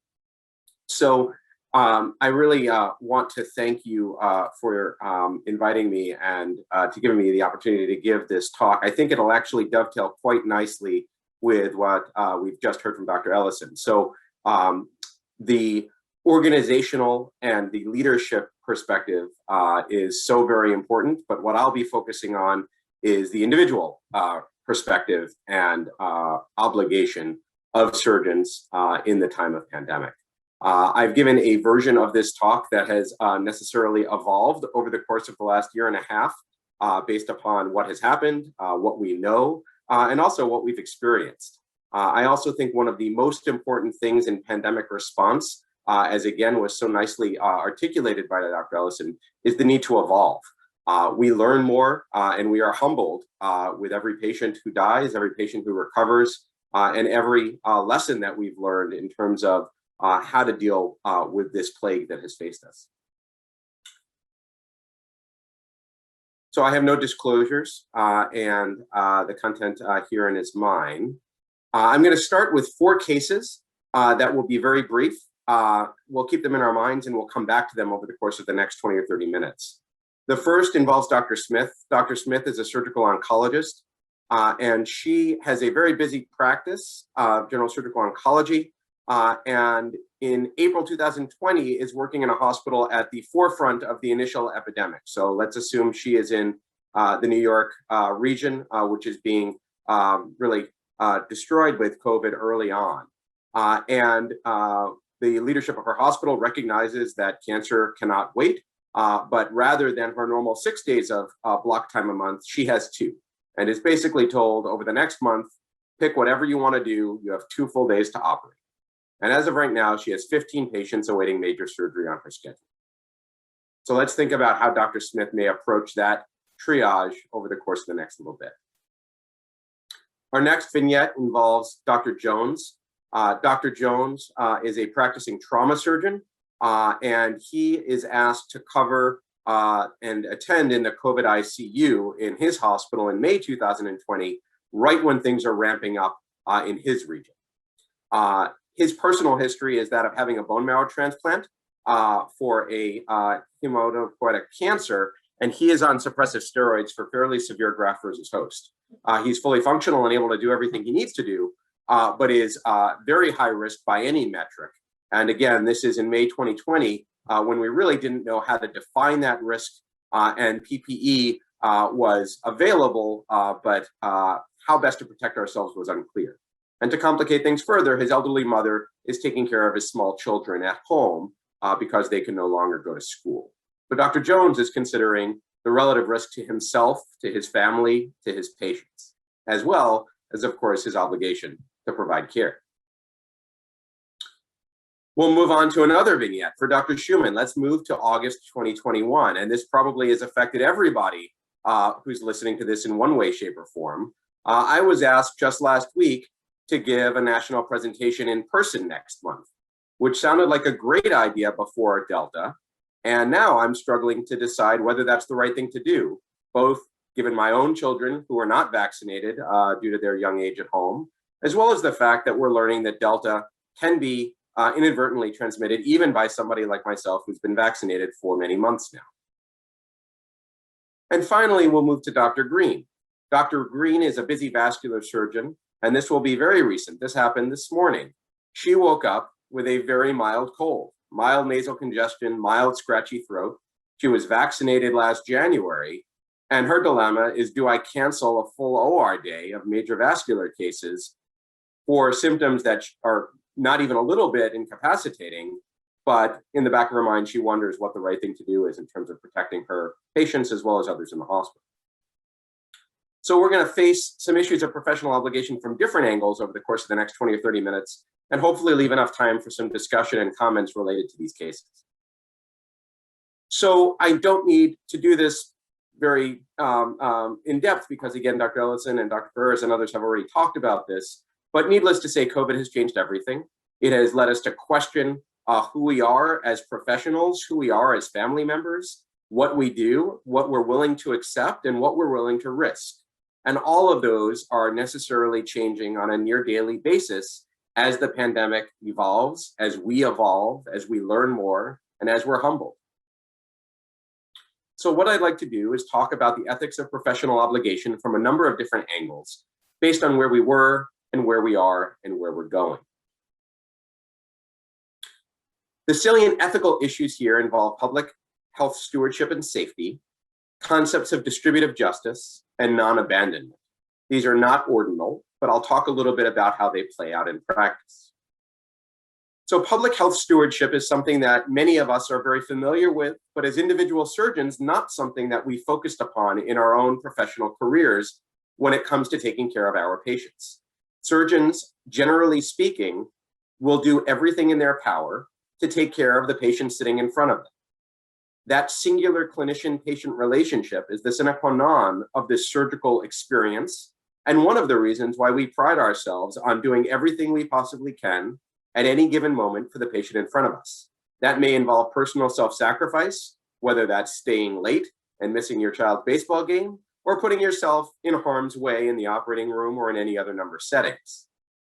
So I really want to thank you for inviting me and to giving me the opportunity to give this talk. I think it'll actually dovetail quite nicely with what we've just heard from Dr. Ellison. So the organizational and the leadership perspective is so very important, but what I'll be focusing on is the individual perspective and obligation of surgeons in the time of pandemic. I've given a version of this talk that has necessarily evolved over the course of the last year and a half based upon what has happened, what we know, and also what we've experienced. I also think one of the most important things in pandemic response, as again was so nicely articulated by Dr. Ellison, is the need to evolve. We learn more and we are humbled with every patient who dies, every patient who recovers, and every lesson that we've learned in terms of how to deal with this plague that has faced us. So I have no disclosures and the content herein is mine. I'm going to start with 4 cases that will be very brief. We'll keep them in our minds and we'll come back to them over the course of the next 20 or 30 minutes. The first involves Dr. Smith. Dr. Smith is a surgical oncologist and she has a very busy practice of general surgical oncology. And in April 2020 is working in a hospital at the forefront of the initial epidemic. So let's assume she is in the New York region, which is being really destroyed with COVID early on. The leadership of her hospital recognizes that cancer cannot wait, but rather than her normal 6 days of block time a month, she has 2, and is basically told over the next month, pick whatever you want to do. You have 2 full days to operate. And as of right now, she has 15 patients awaiting major surgery on her schedule. So let's think about how Dr. Smith may approach that triage over the course of the next little bit. Our next vignette involves Dr. Jones. Dr. Jones is a practicing trauma surgeon, and he is asked to cover and attend in the COVID ICU in his hospital in May 2020, right when things are ramping up in his region. His personal history is that of having a bone marrow transplant for a hematopoietic cancer, and he is on suppressive steroids for fairly severe graft versus host. He's fully functional and able to do everything he needs to do, but is very high risk by any metric. And again, this is in May 2020, when we really didn't know how to define that risk, and PPE was available, but how best to protect ourselves was unclear. And to complicate things further, his elderly mother is taking care of his small children at home because they can no longer go to school. But Dr. Jones is considering the relative risk to himself, to his family, to his patients, as well as, of course, his obligation to provide care. We'll move on to another vignette for Dr. Schuman. Let's move to August 2021. And this probably has affected everybody who's listening to this in one way, shape, or form. I was asked just last week to give a national presentation in person next month, which sounded like a great idea before Delta. And now I'm struggling to decide whether that's the right thing to do, both given my own children who are not vaccinated due to their young age at home, as well as the fact that we're learning that Delta can be inadvertently transmitted even by somebody like myself who's been vaccinated for many months now. And finally, we'll move to Dr. Greene. Dr. Greene is a busy vascular surgeon, and this will be very recent. This happened this morning. She woke up with a very mild cold, mild nasal congestion, mild scratchy throat. She was vaccinated last January, and her dilemma is, do I cancel a full OR day of major vascular cases for symptoms that are not even a little bit incapacitating, but in the back of her mind, she wonders what the right thing to do is in terms of protecting her patients as well as others in the hospital. So we're going to face some issues of professional obligation from different angles over the course of the next 20 or 30 minutes, and hopefully leave enough time for some discussion and comments related to these cases. So I don't need to do this very in depth because, again, Dr. Ellison and Dr. Ferris and others have already talked about this, but needless to say, COVID has changed everything. It has led us to question who we are as professionals, who we are as family members, what we do, what we're willing to accept, and what we're willing to risk. And all of those are necessarily changing on a near daily basis as the pandemic evolves, as we evolve, as we learn more, and as we're humbled. So what I'd like to do is talk about the ethics of professional obligation from a number of different angles, based on where we were and where we are and where we're going. The salient ethical issues here involve public health stewardship and safety, concepts of distributive justice, and non-abandonment. These are not ordinal, but I'll talk a little bit about how they play out in practice. So public health stewardship is something that many of us are very familiar with, but as individual surgeons, not something that we focused upon in our own professional careers when it comes to taking care of our patients. Surgeons, generally speaking, will do everything in their power to take care of the patient sitting in front of them. That singular clinician-patient relationship is the sine qua non of this surgical experience, and one of the reasons why we pride ourselves on doing everything we possibly can at any given moment for the patient in front of us. That may involve personal self-sacrifice, whether that's staying late and missing your child's baseball game, or putting yourself in harm's way in the operating room or in any other number of settings.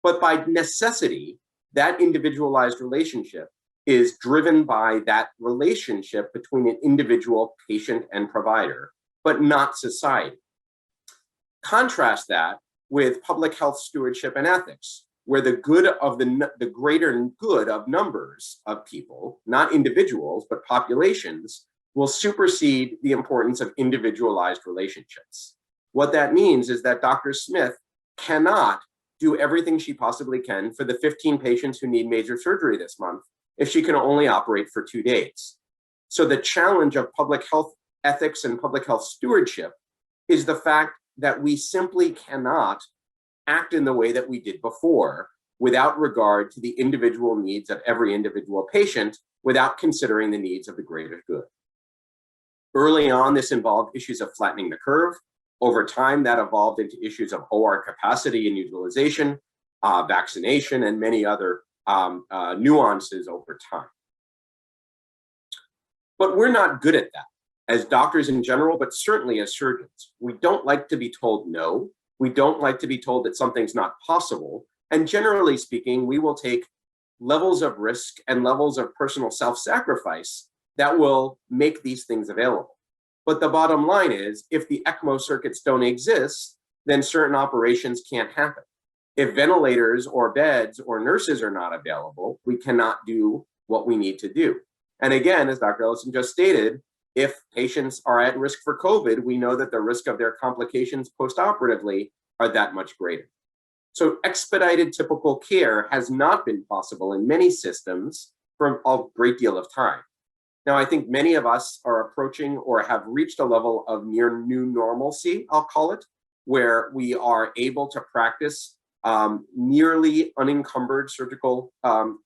But by necessity, that individualized relationship is driven by that relationship between an individual patient and provider, but not society. Contrast that with public health stewardship and ethics, where the good of the greater good of numbers of people, not individuals, but populations, will supersede the importance of individualized relationships. What that means is that Dr. Smith cannot do everything she possibly can for the 15 patients who need major surgery this month if she can only operate for 2 days. So the challenge of public health ethics and public health stewardship is the fact that we simply cannot act in the way that we did before without regard to the individual needs of every individual patient, without considering the needs of the greater good. Early on, this involved issues of flattening the curve. Over time, that evolved into issues of OR capacity and utilization, vaccination, and many other nuances over time. But we're not good at that as doctors in general, but certainly as surgeons. We don't like to be told no. We don't like to be told that something's not possible. And generally speaking, we will take levels of risk and levels of personal self-sacrifice that will make these things available. But the bottom line is, if the ECMO circuits don't exist, then certain operations can't happen. If ventilators or beds or nurses are not available, we cannot do what we need to do. And again, as Dr. Ellison just stated, if patients are at risk for COVID, we know that the risk of their complications postoperatively are that much greater. So expedited typical care has not been possible in many systems for a great deal of time. Now, I think many of us are approaching or have reached a level of near new normalcy, I'll call it, where we are able to practice nearly unencumbered surgical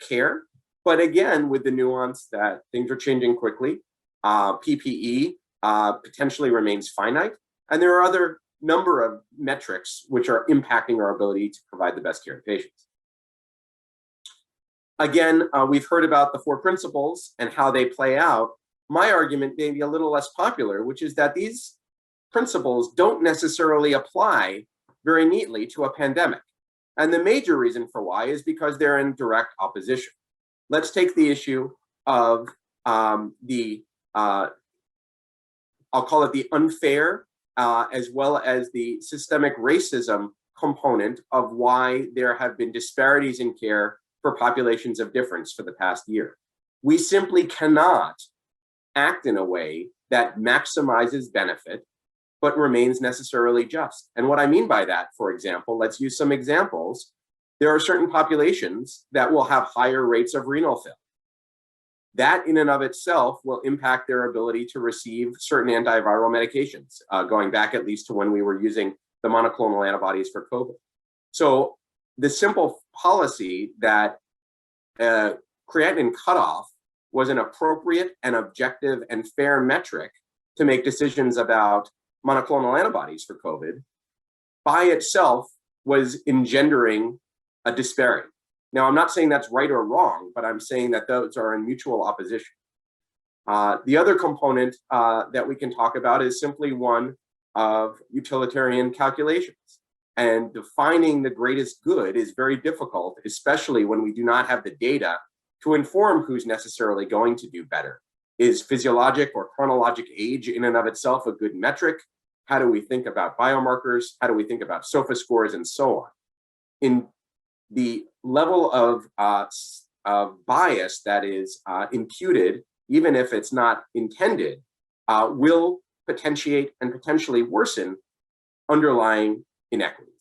care. But again, with the nuance that things are changing quickly, PPE potentially remains finite, and there are other number of metrics which are impacting our ability to provide the best care to patients. Again, we've heard about the 4 principles and how they play out. My argument may be a little less popular, which is that these principles don't necessarily apply very neatly to a pandemic. And the major reason for why is because they're in direct opposition. Let's take the issue of I'll call it the unfair, as well as the systemic racism component of why there have been disparities in care for populations of difference for the past year. We simply cannot act in a way that maximizes benefit, but remains necessarily just. And what I mean by that, for example, let's use some examples. There are certain populations that will have higher rates of renal failure. That in and of itself will impact their ability to receive certain antiviral medications, going back at least to when we were using the monoclonal antibodies for COVID. So the simple policy that creatinine cutoff was an appropriate and objective and fair metric to make decisions about monoclonal antibodies for COVID by itself was engendering a disparity. Now, I'm not saying that's right or wrong, but I'm saying that those are in mutual opposition. The other component that we can talk about is simply one of utilitarian calculations. And defining the greatest good is very difficult, especially when we do not have the data to inform who's necessarily going to do better. Is physiologic or chronologic age in and of itself a good metric? How do we think about biomarkers? How do we think about SOFA scores and so on? In the level of bias that is imputed, even if it's not intended, will potentiate and potentially worsen underlying inequities.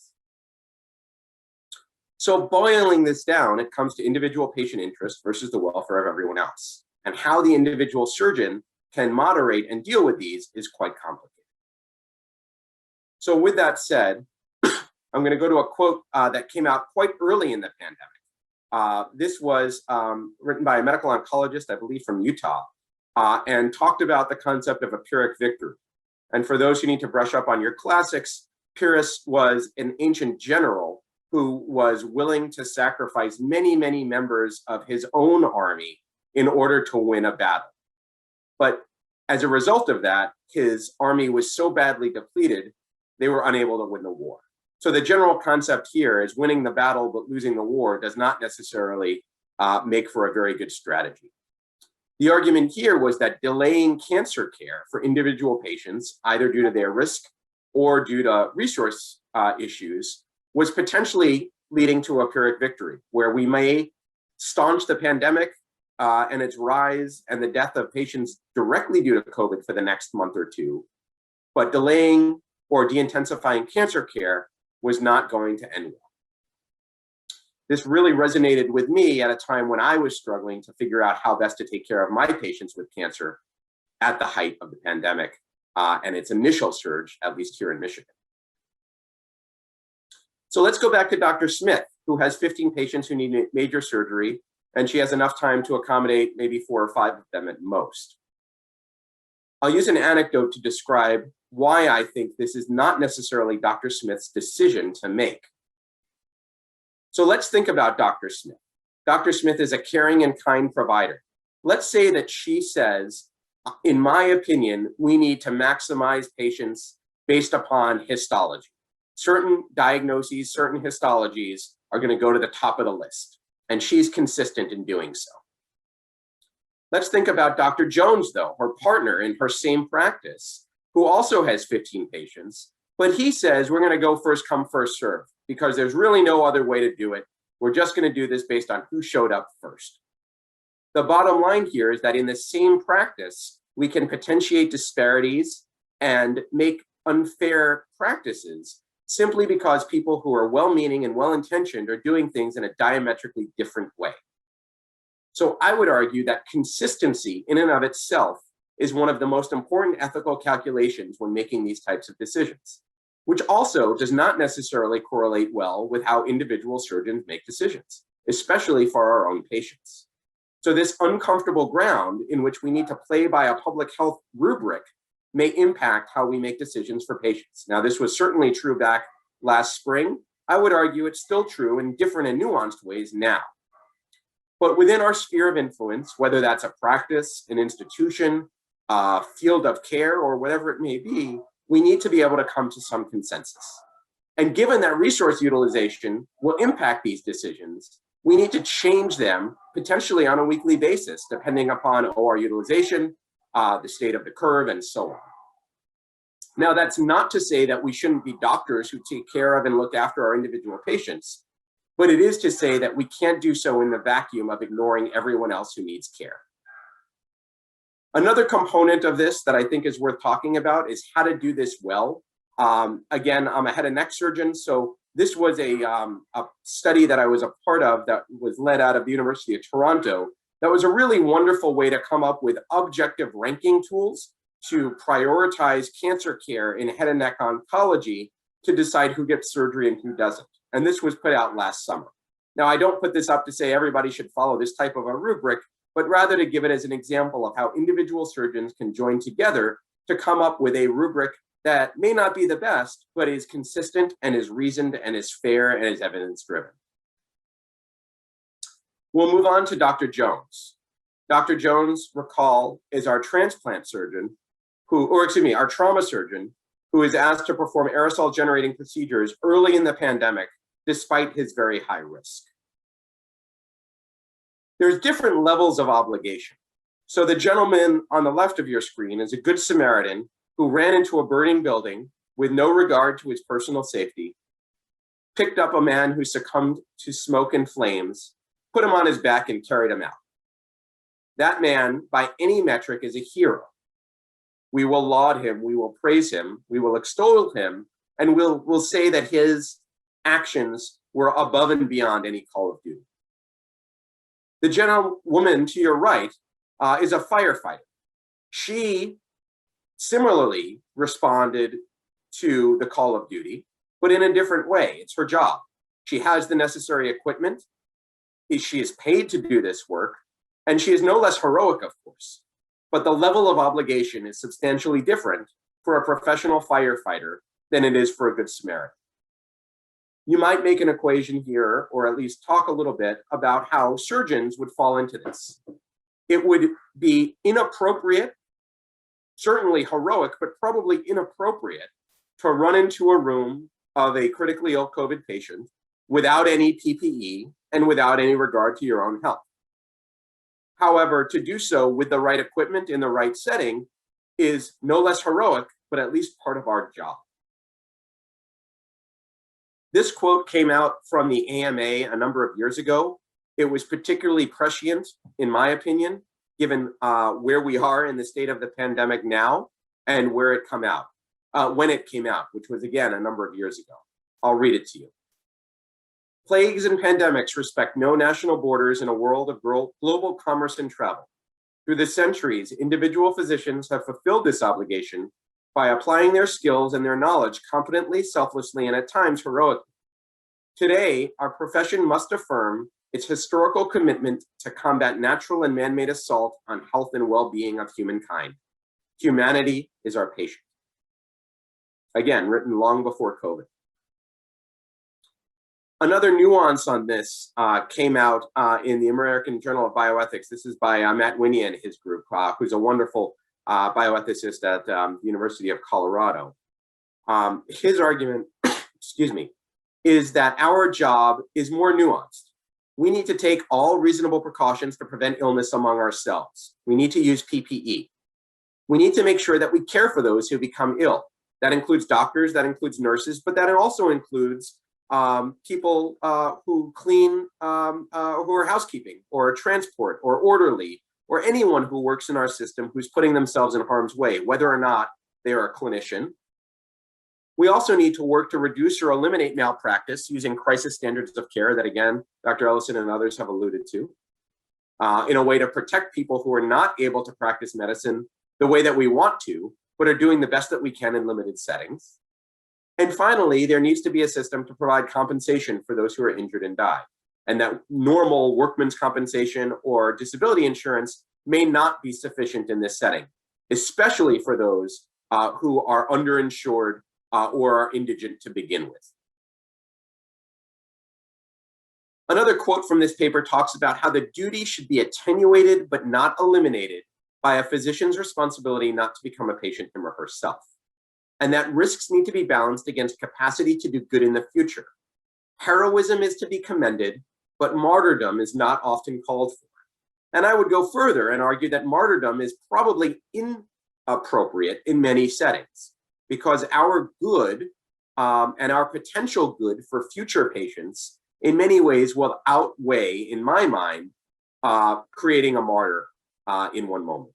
So boiling this down, it comes to individual patient interest versus the welfare of everyone else. And how the individual surgeon can moderate and deal with these is quite complicated. So with that said, I'm going to go to a quote that came out quite early in the pandemic. This was written by a medical oncologist, I believe from Utah, and talked about the concept of a Purex Victory. And for those who need to brush up on your classics, Purex was an ancient general who was willing to sacrifice many, many members of his own army in order to win a battle. But as a result of that, his army was so badly depleted, they were unable to win the war. So the general concept here is winning the battle but losing the war does not necessarily make for a very good strategy. The argument here was that delaying cancer care for individual patients, either due to their risk or due to resource issues, was potentially leading to a Pyrrhic victory, where we may staunch the pandemic and its rise and the death of patients directly due to COVID for the next month or two, but delaying or de-intensifying cancer care was not going to end well. This really resonated with me at a time when I was struggling to figure out how best to take care of my patients with cancer at the height of the pandemic and its initial surge, at least here in Michigan. So let's go back to Dr. Smith, who has 15 patients who need major surgery, and she has enough time to accommodate maybe 4 or 5 of them at most. I'll use an anecdote to describe why I think this is not necessarily Dr. Smith's decision to make. So let's think about Dr. Smith. Dr. Smith is a caring and kind provider. Let's say that she says, in my opinion, we need to maximize patients based upon histology. Certain diagnoses, certain histologies are going to go to the top of the list, and she's consistent in doing so. Let's think about Dr. Jones, though, her partner in her same practice, who also has 15 patients, but he says we're going to go first come, first serve, because there's really no other way to do it. We're just going to do this based on who showed up first. The bottom line here is that in the same practice, we can potentiate disparities and make unfair practices simply because people who are well-meaning and well-intentioned are doing things in a diametrically different way. So I would argue that consistency in and of itself is one of the most important ethical calculations when making these types of decisions, which also does not necessarily correlate well with how individual surgeons make decisions, especially for our own patients. So this uncomfortable ground in which we need to play by a public health rubric may impact how we make decisions for patients. Now, this was certainly true back last spring. I would argue it's still true in different and nuanced ways now. But within our sphere of influence, whether that's a practice, an institution, a field of care, or whatever it may be, we need to be able to come to some consensus. And given that resource utilization will impact these decisions, we need to change them potentially on a weekly basis, depending upon OR utilization, the state of the curve, and so on. Now, that's not to say that we shouldn't be doctors who take care of and look after our individual patients, but it is to say that we can't do so in the vacuum of ignoring everyone else who needs care. Another component of this that I think is worth talking about is how to do this well. Again, I'm a head and neck surgeon, so this was a study that I was a part of that was led out of the University of Toronto. That was a really wonderful way to come up with objective ranking tools to prioritize cancer care in head and neck oncology to decide who gets surgery and who doesn't. And this was put out last summer. Now, I don't put this up to say everybody should follow this type of a rubric, but rather to give it as an example of how individual surgeons can join together to come up with a rubric that may not be the best, but is consistent and is reasoned and is fair and is evidence-driven. We'll move on to Dr. Jones. Dr. Jones, recall, is our transplant surgeon our trauma surgeon who is asked to perform aerosol-generating procedures early in the pandemic, despite his very high risk. There's different levels of obligation. So the gentleman on the left of your screen is a good Samaritan who ran into a burning building with no regard to his personal safety, picked up a man who succumbed to smoke and flames, put him on his back and carried him out. That man, by any metric, is a hero. We will laud him, we will praise him, we will extol him, and we'll say that his actions were above and beyond any call of duty. The gentlewoman to your right is a firefighter. She similarly responded to the call of duty, but in a different way. It's her job. She has the necessary equipment. She is paid to do this work, and she is no less heroic, of course. But the level of obligation is substantially different for a professional firefighter than it is for a good Samaritan. You might make an equation here, or at least talk a little bit about how surgeons would fall into this. It would be inappropriate, certainly heroic, but probably inappropriate to run into a room of a critically ill COVID patient without any PPE and without any regard to your own health. However, to do so with the right equipment in the right setting is no less heroic, but at least part of our job. This quote came out from the AMA a number of years ago. It was particularly prescient, in my opinion, given where we are in the state of the pandemic now and where it came out, when it came out, which was, again, a number of years ago. I'll read it to you. Plagues and pandemics respect no national borders in a world of global commerce and travel. Through the centuries, individual physicians have fulfilled this obligation by applying their skills and their knowledge competently, selflessly, and at times heroically. Today, our profession must affirm its historical commitment to combat natural and man-made assault on health and well-being of humankind. Humanity is our patient. Again, written long before COVID. Another nuance on this came out in the American Journal of Bioethics. This is by Matt Winnie and his group, who's a wonderful bioethicist at the University of Colorado. His argument, excuse me, is that our job is more nuanced. We need to take all reasonable precautions to prevent illness among ourselves. We need to use PPE. We need to make sure that we care for those who become ill. That includes doctors, that includes nurses, but that also includes people who clean, who are housekeeping or transport or orderly, or anyone who works in our system who's putting themselves in harm's way, whether or not they are a clinician. We also need to work to reduce or eliminate malpractice using crisis standards of care that, again, Dr. Ellison and others have alluded to, in a way to protect people who are not able to practice medicine the way that we want to, but are doing the best that we can in limited settings. And finally, there needs to be a system to provide compensation for those who are injured and die, and that normal workman's compensation or disability insurance may not be sufficient in this setting, especially for those who are underinsured or are indigent to begin with. Another quote from this paper talks about how the duty should be attenuated but not eliminated by a physician's responsibility not to become a patient him or herself, and that risks need to be balanced against capacity to do good in the future. Heroism is to be commended, but martyrdom is not often called for. And I would go further and argue that martyrdom is probably inappropriate in many settings, because our good and our potential good for future patients in many ways will outweigh, in my mind, creating a martyr in one moment.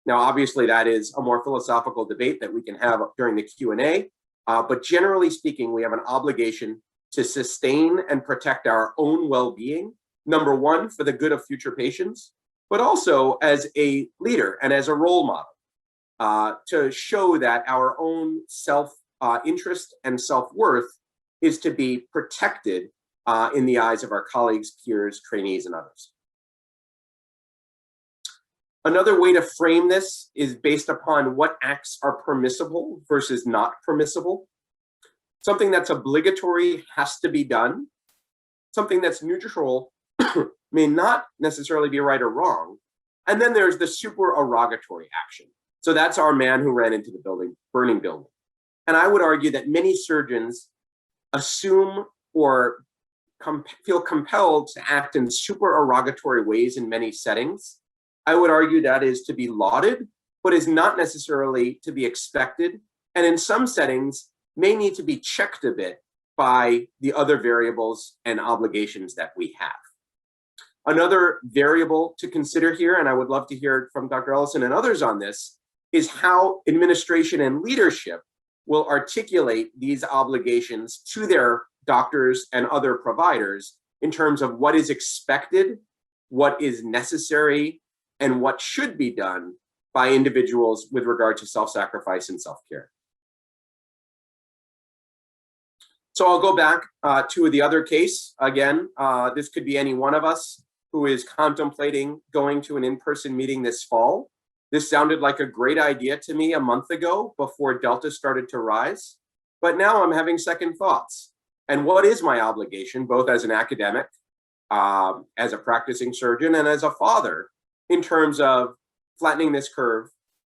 Now, obviously, that is a more philosophical debate that we can have during the Q&A, but generally speaking, we have an obligation to sustain and protect our own well-being, number one, for the good of future patients, but also as a leader and as a role model, to show that our own self-interest and self-worth is to be protected in the eyes of our colleagues, peers, trainees, and others. Another way to frame this is based upon what acts are permissible versus not permissible. Something that's obligatory has to be done. Something that's neutral may not necessarily be right or wrong. And then there's the supererogatory action. So that's our man who ran into the building, burning building. And I would argue that many surgeons assume or feel compelled to act in supererogatory ways in many settings. I would argue that is to be lauded, but is not necessarily to be expected. And in some settings may need to be checked a bit by the other variables and obligations that we have. Another variable to consider here, and I would love to hear from Dr. Ellison and others on this, is how administration and leadership will articulate these obligations to their doctors and other providers in terms of what is expected, what is necessary, and what should be done by individuals with regard to self-sacrifice and self-care. So I'll go back to the other case. Again, this could be any one of us who is contemplating going to an in-person meeting this fall. This sounded like a great idea to me a month ago before Delta started to rise, but now I'm having second thoughts. And what is my obligation, both as an academic, as a practicing surgeon, and as a father, in terms of flattening this curve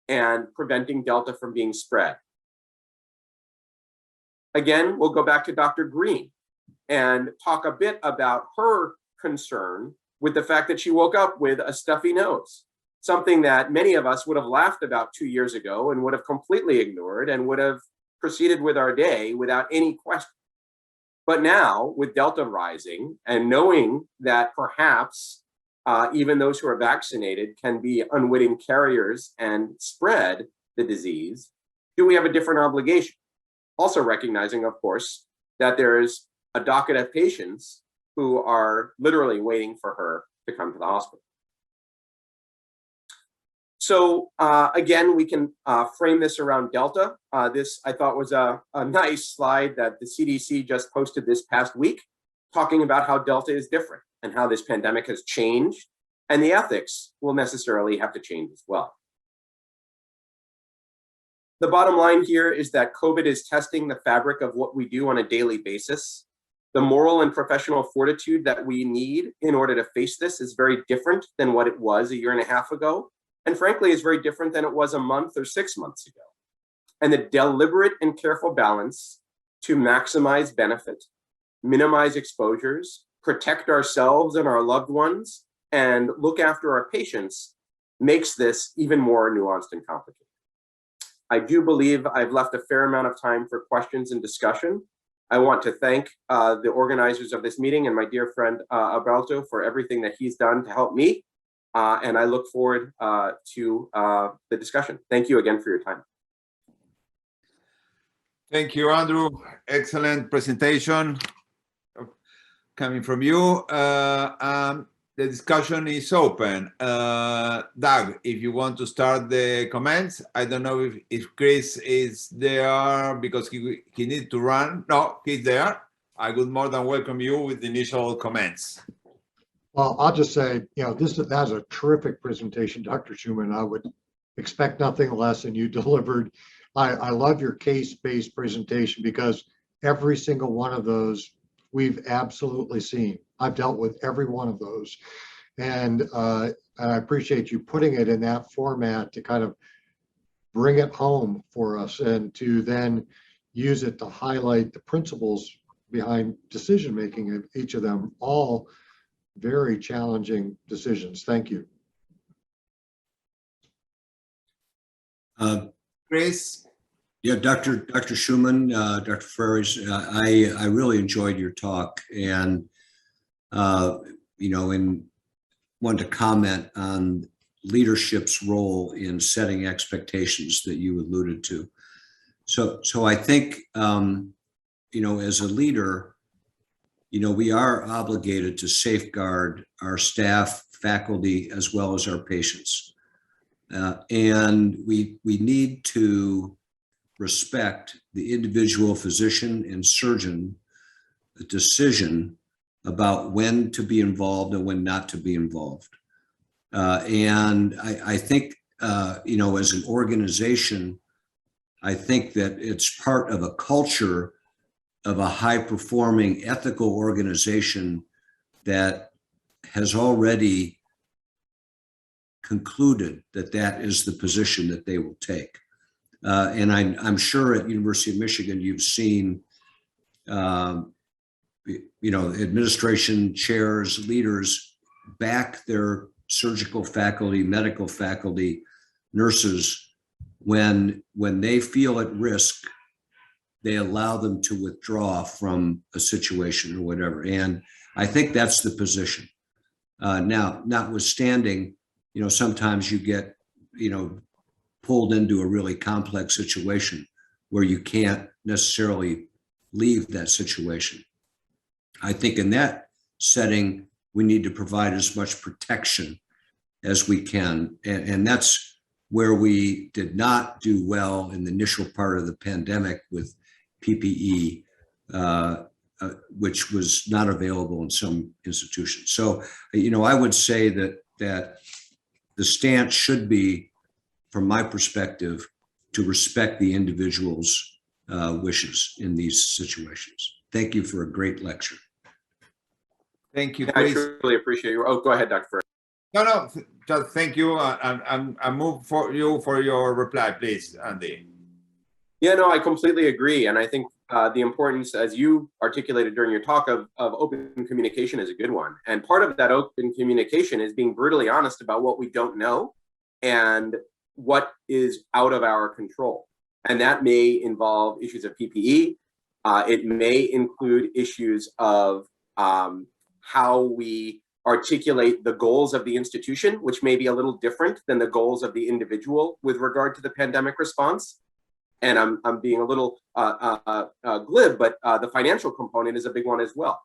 and preventing Delta from being spread? Again, we'll go back to Dr. Greene and talk a bit about her concern with the fact that she woke up with a stuffy nose, something that many of us would have laughed about 2 years ago and would have completely ignored and would have proceeded with our day without any question. But now, with Delta rising and knowing that perhaps even those who are vaccinated can be unwitting carriers and spread the disease, do we have a different obligation? Also recognizing, of course, that there is a docket of patients who are literally waiting for her to come to the hospital. So again, we can frame this around Delta. This I thought was a nice slide that the CDC just posted this past week, talking about how Delta is different and how this pandemic has changed, and the ethics will necessarily have to change as well. The bottom line here is that COVID is testing the fabric of what we do on a daily basis. The moral and professional fortitude that we need in order to face this is very different than what it was a year and a half ago. And frankly, is very different than it was a month or 6 months ago. And the deliberate and careful balance to maximize benefit, minimize exposures, protect ourselves and our loved ones, and look after our patients makes this even more nuanced and complicated. I do believe I've left a fair amount of time for questions and discussion. I want to thank the organizers of this meeting and my dear friend Alberto for everything that he's done to help me. And I look forward to the discussion. Thank you again for your time. Thank you, Andrew. Excellent presentation coming from you. The discussion is open. Doug, if you want to start the comments, I don't know if Chris is there because he needs to run. No, he's there. I would more than welcome you with the initial comments. Well, I'll just say, that's a terrific presentation, Dr. Schuman. I would expect nothing less, and you delivered. I love your case-based presentation because every single one of those we've absolutely seen. I've dealt with every one of those. And I appreciate you putting it in that format to kind of bring it home for us and to then use it to highlight the principles behind decision-making of each of them, all very challenging decisions. Thank you. Chris? Yeah, Dr. Schuman, Dr. Ferris, I really enjoyed your talk, and and wanted to comment on leadership's role in setting expectations that you alluded to. So I think as a leader, we are obligated to safeguard our staff, faculty, as well as our patients. And we need to respect the individual physician and surgeon decision about when to be involved and when not to be involved. And I think, as an organization, I think that it's part of a culture of a high-performing ethical organization that has already concluded that that is the position that they will take. And I'm sure at University of Michigan, you've seen, administration chairs, leaders back their surgical faculty, medical faculty, nurses, when they feel at risk, they allow them to withdraw from a situation or whatever. And I think that's the position. Now, notwithstanding, sometimes you get, pulled into a really complex situation where you can't necessarily leave that situation. I think in that setting, we need to provide as much protection as we can. And that's where we did not do well in the initial part of the pandemic with PPE, which was not available in some institutions. So, I would say that the stance should be, from my perspective, to respect the individual's wishes in these situations. Thank you for a great lecture. Thank you, I Chris. truly appreciate you. Oh, go ahead, Dr. Ferris. No, just thank you. I move for your reply, please, Andy. Yeah, no, I completely agree. And I think the importance, as you articulated during your talk, of open communication is a good one. And part of that open communication is being brutally honest about what we don't know and what is out of our control. And that may involve issues of PPE. It may include issues of how we articulate the goals of the institution, which may be a little different than the goals of the individual with regard to the pandemic response. And I'm being a little glib, but the financial component is a big one as well.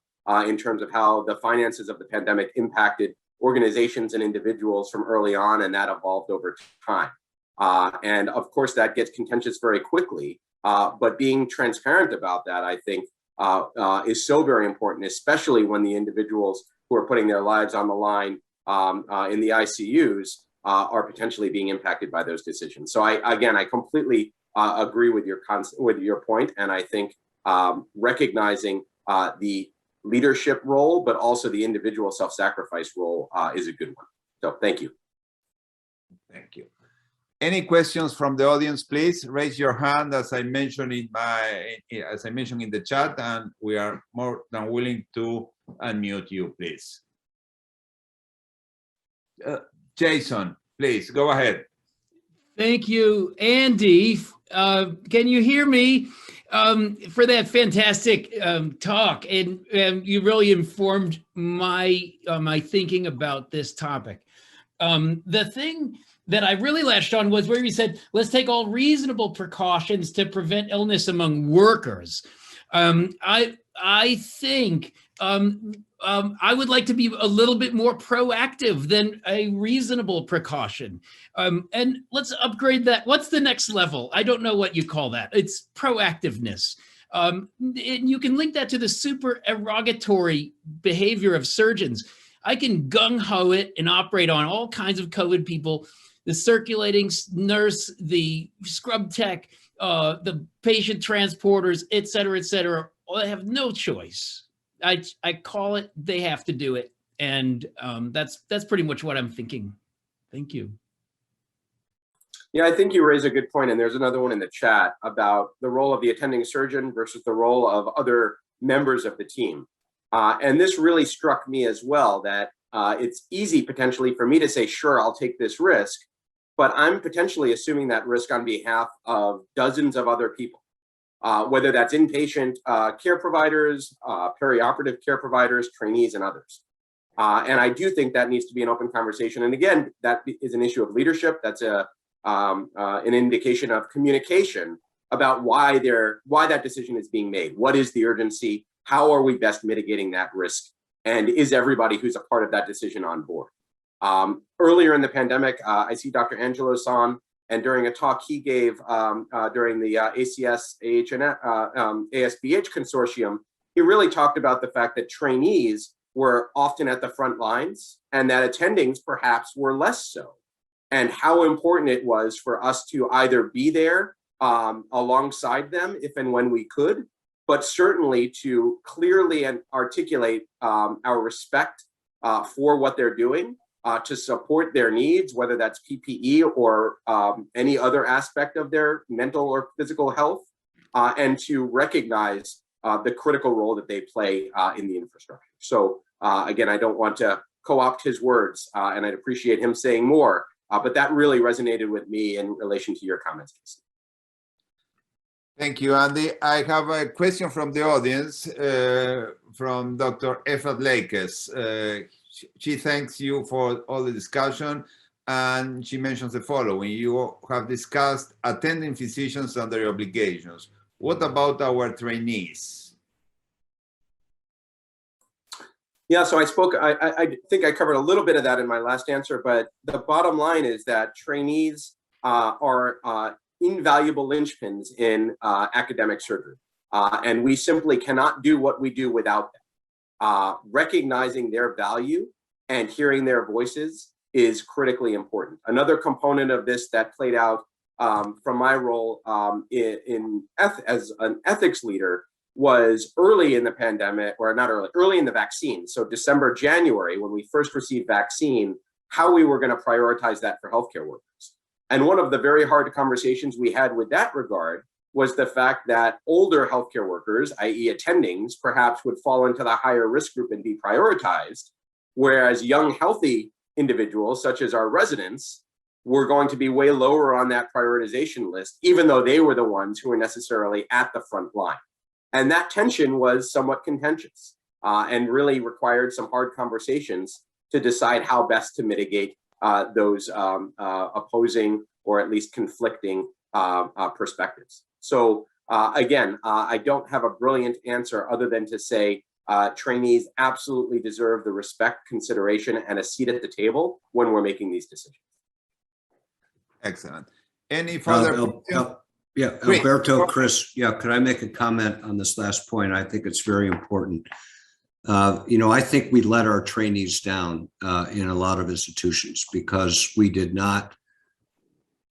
in terms of how the finances of the pandemic impacted organizations and individuals from early on, and that evolved over time. And of course, that gets contentious very quickly. But being transparent about that, I think, is so very important, especially when the individuals who are putting their lives on the line in the ICUs are potentially being impacted by those decisions. So I completely agree with your point, and I think recognizing the leadership role, but also the individual self-sacrifice role is a good one. So thank you. Thank you. Any questions from the audience, please raise your hand as I mentioned in the chat, and we are more than willing to unmute you, please. Jason, please go ahead. Thank you, Andy. Can you hear me? For that fantastic talk, and you really informed my my thinking about this topic. The thing that I really latched on was where you said, let's take all reasonable precautions to prevent illness among workers. I think I would like to be a little bit more proactive than a reasonable precaution. And let's upgrade that. What's the next level? I don't know what you call that. It's proactiveness. And you can link that to the supererogatory behavior of surgeons. I can gung-ho it and operate on all kinds of COVID people, the circulating nurse, the scrub tech, the patient transporters, et cetera, well, they have no choice. I call it, they have to do it. And that's pretty much what I'm thinking. Thank you. Yeah, I think you raise a good point, and there's another one in the chat about the role of the attending surgeon versus the role of other members of the team. And this really struck me as well, that it's easy potentially for me to say, sure, I'll take this risk, but I'm potentially assuming that risk on behalf of dozens of other people, whether that's inpatient care providers, perioperative care providers, trainees, and others. And I do think that needs to be an open conversation. And again, that is an issue of leadership. That's an indication of communication about why that decision is being made. What is the urgency? How are we best mitigating that risk? And is everybody who's a part of that decision on board? Earlier in the pandemic, I see Dr. Angelo San, and during a talk he gave during the ASBH consortium, he really talked about the fact that trainees were often at the front lines and that attendings perhaps were less so, and how important it was for us to either be there alongside them if and when we could, but certainly to clearly articulate our respect for what they're doing, to support their needs, whether that's PPE or any other aspect of their mental or physical health, and to recognize the critical role that they play in the infrastructure. So again, I don't want to co-opt his words, and I'd appreciate him saying more, but that really resonated with me in relation to your comments, Casey. Thank you, Andy. I have a question from the audience from Dr. Efrat Lakes. She thanks you for all the discussion, and she mentions the following. You have discussed attending physicians and their obligations. What about our trainees? Yeah, so I think I covered a little bit of that in my last answer, but the bottom line is that trainees are invaluable linchpins in academic surgery. And we simply cannot do what we do without them. Recognizing their value and hearing their voices is critically important. Another component of this that played out from my role as an ethics leader was early in the pandemic, or not early, early in the vaccine. So December, January, when we first received vaccine, how we were going to prioritize that for healthcare workers. And one of the very hard conversations we had with that regard was the fact that older healthcare workers, i.e. attendings, perhaps would fall into the higher risk group and be prioritized, whereas young, healthy individuals, such as our residents, were going to be way lower on that prioritization list, even though they were the ones who were necessarily at the front line. And that tension was somewhat contentious and really required some hard conversations to decide how best to mitigate those opposing or at least conflicting perspectives. So again, I don't have a brilliant answer other than to say trainees absolutely deserve the respect, consideration, and a seat at the table when we're making these decisions. Excellent. Any further? Yeah, Great. Alberto, Chris, yeah, could I make a comment on this last point? I think it's very important. I think we let our trainees down in a lot of institutions because we did not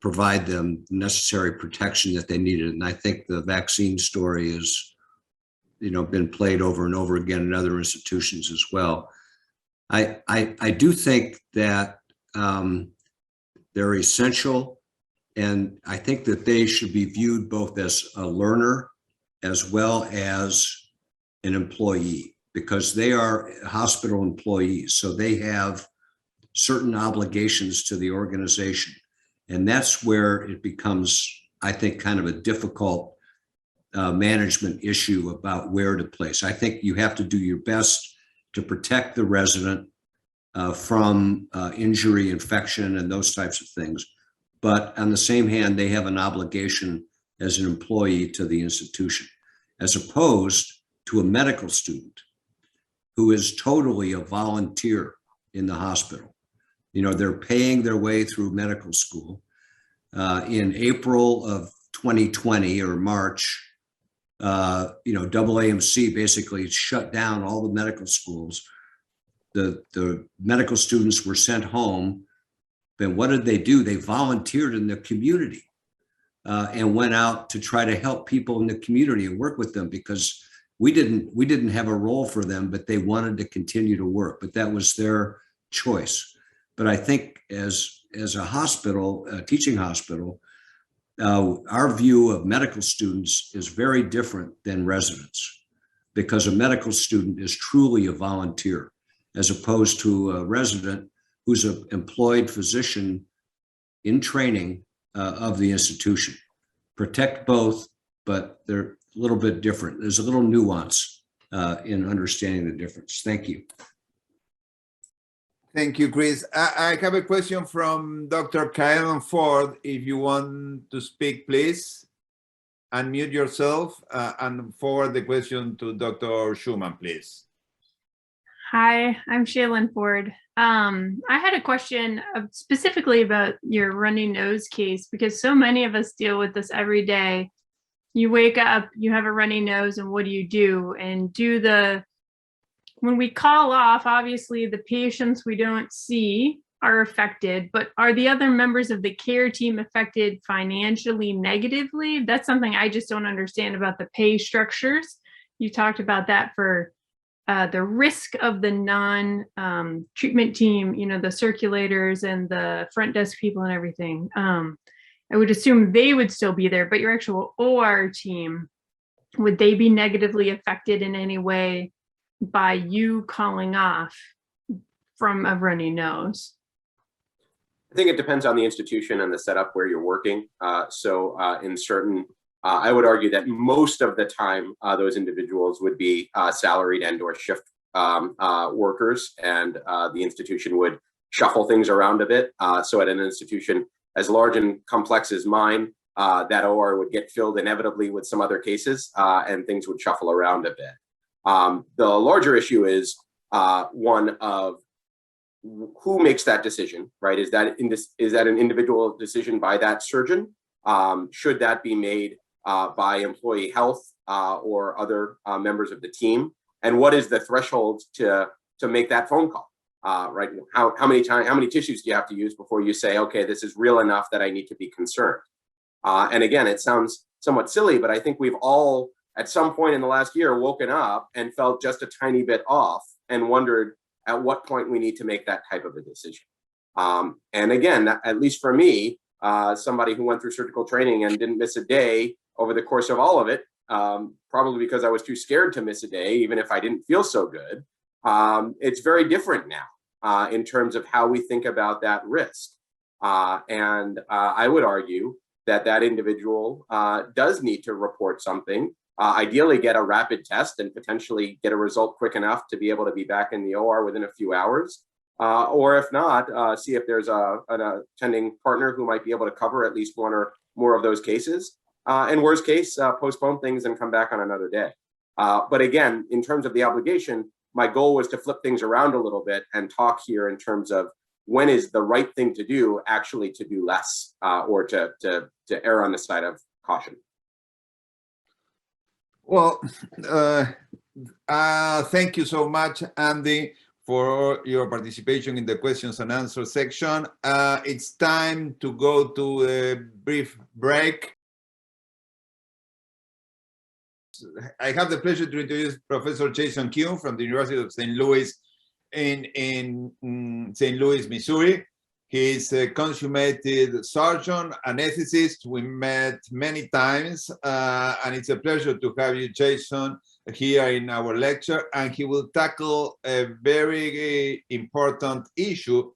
provide them the necessary protection that they needed. And I think the vaccine story has, been played over and over again in other institutions as well. I do think that they're essential, and I think that they should be viewed both as a learner as well as an employee, because they are hospital employees. So they have certain obligations to the organization. And that's where it becomes, I think, kind of a difficult management issue about where to place. I think you have to do your best to protect the resident from injury, infection, and those types of things. But on the same hand, they have an obligation as an employee to the institution, as opposed to a medical student who is totally a volunteer in the hospital. They're paying their way through medical school. In April of 2020 or March, AAMC basically shut down all the medical schools. The medical students were sent home. Then what did they do? They volunteered in the community and went out to try to help people in the community and work with them, because we didn't have a role for them, but they wanted to continue to work. But that was their choice. But I think as a hospital, a teaching hospital, our view of medical students is very different than residents, because a medical student is truly a volunteer, as opposed to a resident who's an employed physician in training of the institution. Protect both, but they're a little bit different. There's a little nuance in understanding the difference. Thank you. Thank you, Chris. I have a question from Dr. Karen Ford. If you want to speak, please unmute yourself and forward the question to Dr. Schumann, please. Hi, I'm Shaylin Ford. I had a question specifically about your runny nose case, because so many of us deal with this every day. You wake up, you have a runny nose, and what do? And when we call off, obviously the patients we don't see are affected, but are the other members of the care team affected financially negatively? That's something I just don't understand about the pay structures. You talked about that for the risk of the non-treatment team, the circulators and the front desk people and everything. I would assume they would still be there, but your actual OR team, would they be negatively affected in any way by you calling off from a runny nose? I think it depends on the institution and the setup where you're working. In certain, I would argue that most of the time, those individuals would be salaried and/or shift workers, and the institution would shuffle things around a bit. So at an institution as large and complex as mine, that OR would get filled inevitably with some other cases, and things would shuffle around a bit. The larger issue is one of who makes that decision, right? Is that an individual decision by that surgeon? Should that be made by employee health or other members of the team? And what is the threshold to make that phone call? Right? How many tissues do you have to use before you say, okay, this is real enough that I need to be concerned? And again, it sounds somewhat silly, but I think we've all, at some point in the last year, woken up and felt just a tiny bit off and wondered at what point we need to make that type of a decision. And again, at least for me, somebody who went through surgical training and didn't miss a day over the course of all of it, probably because I was too scared to miss a day, even if I didn't feel so good. It's very different now in terms of how we think about that risk. And I would argue that individual does need to report something, ideally get a rapid test and potentially get a result quick enough to be able to be back in the OR within a few hours. Or if not, see if there's an attending partner who might be able to cover at least one or more of those cases. And worst case, postpone things and come back on another day. But again, in terms of the obligation, my goal was to flip things around a little bit and talk here in terms of when is the right thing to do actually to do less or to err on the side of caution. Well, thank you so much, Andy, for your participation in the questions and answers section. It's time to go to a brief break. I have the pleasure to introduce Professor Jason Kuhn from the University of St. Louis in St. Louis, Missouri. He's a consummated surgeon, anesthetist. We met many times, and it's a pleasure to have you, Jason, here in our lecture. And he will tackle a very important issue,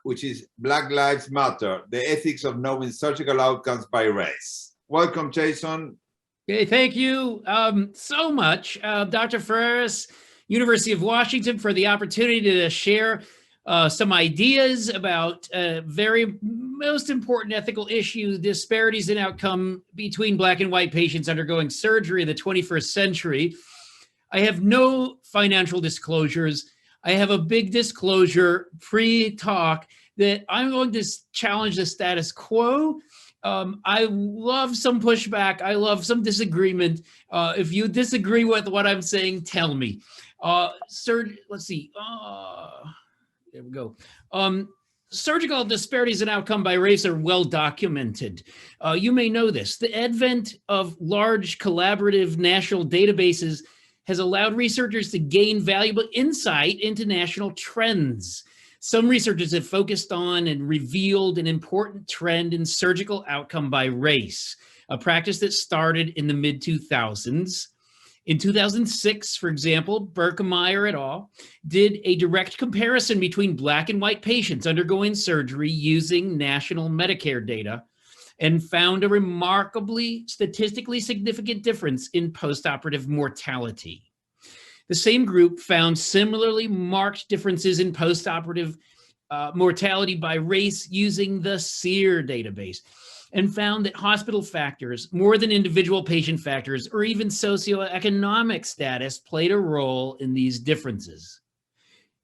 which is Black Lives Matter, the ethics of knowing surgical outcomes by race. Welcome, Jason. Okay, thank you so much, Dr. Ferris, University of Washington, for the opportunity to share some ideas about a very most important ethical issue, disparities in outcome between Black and white patients undergoing surgery in the 21st century. I have no financial disclosures. I have a big disclosure pre-talk that I'm going to challenge the status quo. I love some pushback. I love some disagreement. If you disagree with what I'm saying, tell me. Let's see. There we go. Surgical disparities in outcome by race are well documented. You may know this. The advent of large collaborative national databases has allowed researchers to gain valuable insight into national trends. Some researchers have focused on and revealed an important trend in surgical outcome by race, a practice that started in the mid-2000s. In 2006, for example, Berkemeyer et al. Did a direct comparison between Black and white patients undergoing surgery using national Medicare data and found a remarkably statistically significant difference in postoperative mortality. The same group found similarly marked differences in postoperative mortality by race using the SEER database, and found that hospital factors, more than individual patient factors or even socioeconomic status, played a role in these differences.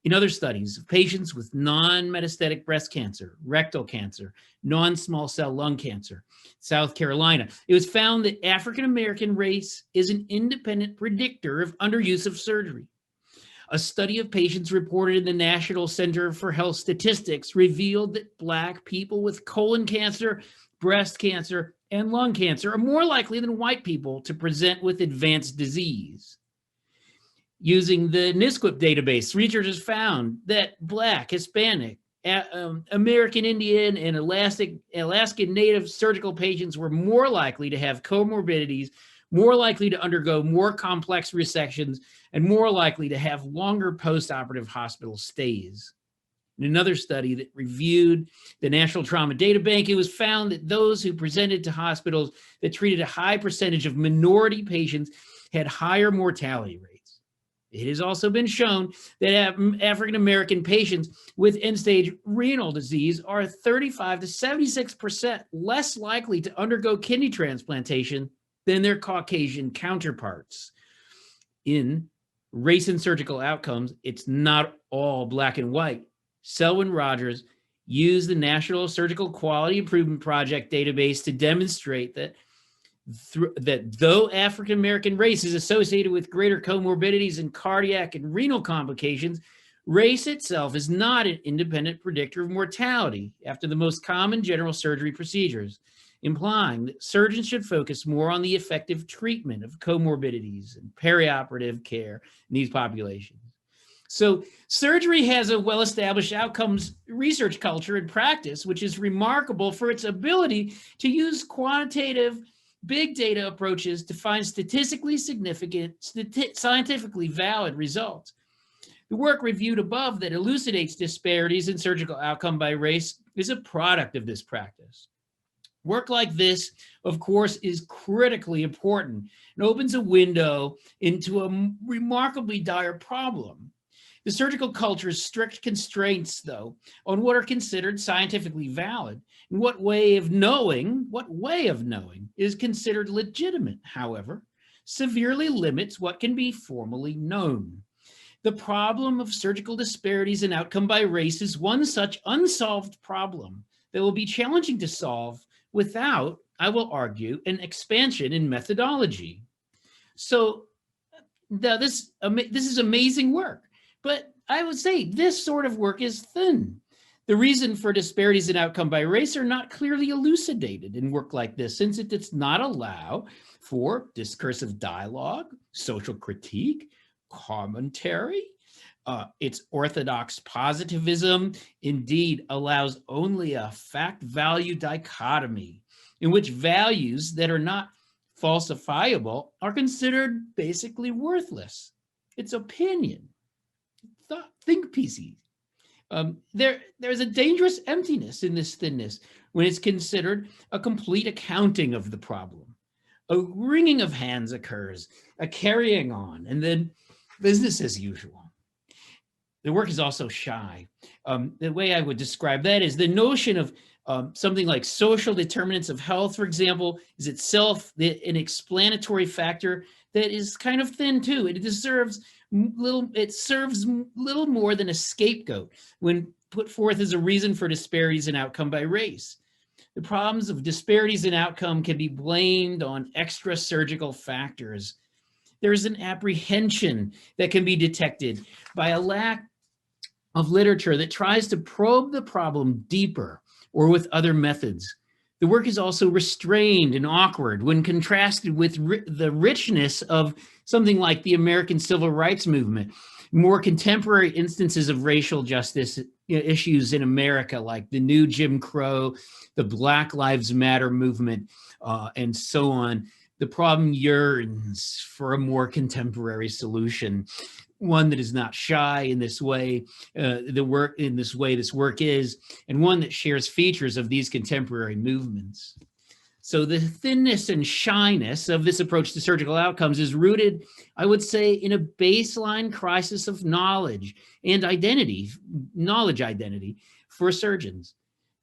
In other studies of patients with non-metastatic breast cancer, rectal cancer, non-small cell lung cancer, South Carolina, it was found that African-American race is an independent predictor of underuse of surgery. A study of patients reported in the National Center for Health Statistics revealed that Black people with colon cancer, breast cancer, and lung cancer are more likely than white people to present with advanced disease. Using the NSQIP database, researchers found that Black, Hispanic, American Indian, and Alaskan Native surgical patients were more likely to have comorbidities, more likely to undergo more complex resections, and more likely to have longer postoperative hospital stays. In another study that reviewed the National Trauma Data Bank, it was found that those who presented to hospitals that treated a high percentage of minority patients had higher mortality rates. It has also been shown that African-American patients with end-stage renal disease are 35 to 76% less likely to undergo kidney transplantation than their Caucasian counterparts. In race and surgical outcomes, it's not all Black and white. Selwyn Rogers used the National Surgical Quality Improvement Project database to demonstrate that though African-American race is associated with greater comorbidities and cardiac and renal complications, race itself is not an independent predictor of mortality after the most common general surgery procedures, implying that surgeons should focus more on the effective treatment of comorbidities and perioperative care in these populations. So surgery has a well-established outcomes research culture and practice, which is remarkable for its ability to use quantitative big data approaches to find statistically significant, scientifically valid results. The work reviewed above that elucidates disparities in surgical outcome by race is a product of this practice. Work like this, of course, is critically important and opens a window into a remarkably dire problem. The surgical culture's strict constraints, though, on what are considered scientifically valid and what way of knowing is considered legitimate, however, severely limits what can be formally known. The problem of surgical disparities in outcome by race is one such unsolved problem that will be challenging to solve without, I will argue, an expansion in methodology. So this is amazing work, but I would say this sort of work is thin. The reason for disparities in outcome by race are not clearly elucidated in work like this, since it does not allow for discursive dialogue, social critique, commentary. Its orthodox positivism indeed allows only a fact-value dichotomy in which values that are not falsifiable are considered basically worthless. It's opinion, think pieces. There's a dangerous emptiness in this thinness when it's considered a complete accounting of the problem. A wringing of hands occurs, a carrying on, and then business as usual. The work is also shy. The way I would describe that is the notion of something like social determinants of health, for example, is itself an explanatory factor that is kind of thin too. It serves little more than a scapegoat when put forth as a reason for disparities in outcome by race. The problems of disparities in outcome can be blamed on extra surgical factors. There is an apprehension that can be detected by a lack of literature that tries to probe the problem deeper or with other methods. The work is also restrained and awkward when contrasted with the richness of something like the American Civil Rights Movement, more contemporary instances of racial justice issues in America, like the new Jim Crow, the Black Lives Matter movement, and so on. The problem yearns for a more contemporary solution, one that is not shy in this way, this work is, and one that shares features of these contemporary movements. So the thinness and shyness of this approach to surgical outcomes is rooted, I would say, in a baseline crisis of knowledge and identity, knowledge identity for surgeons.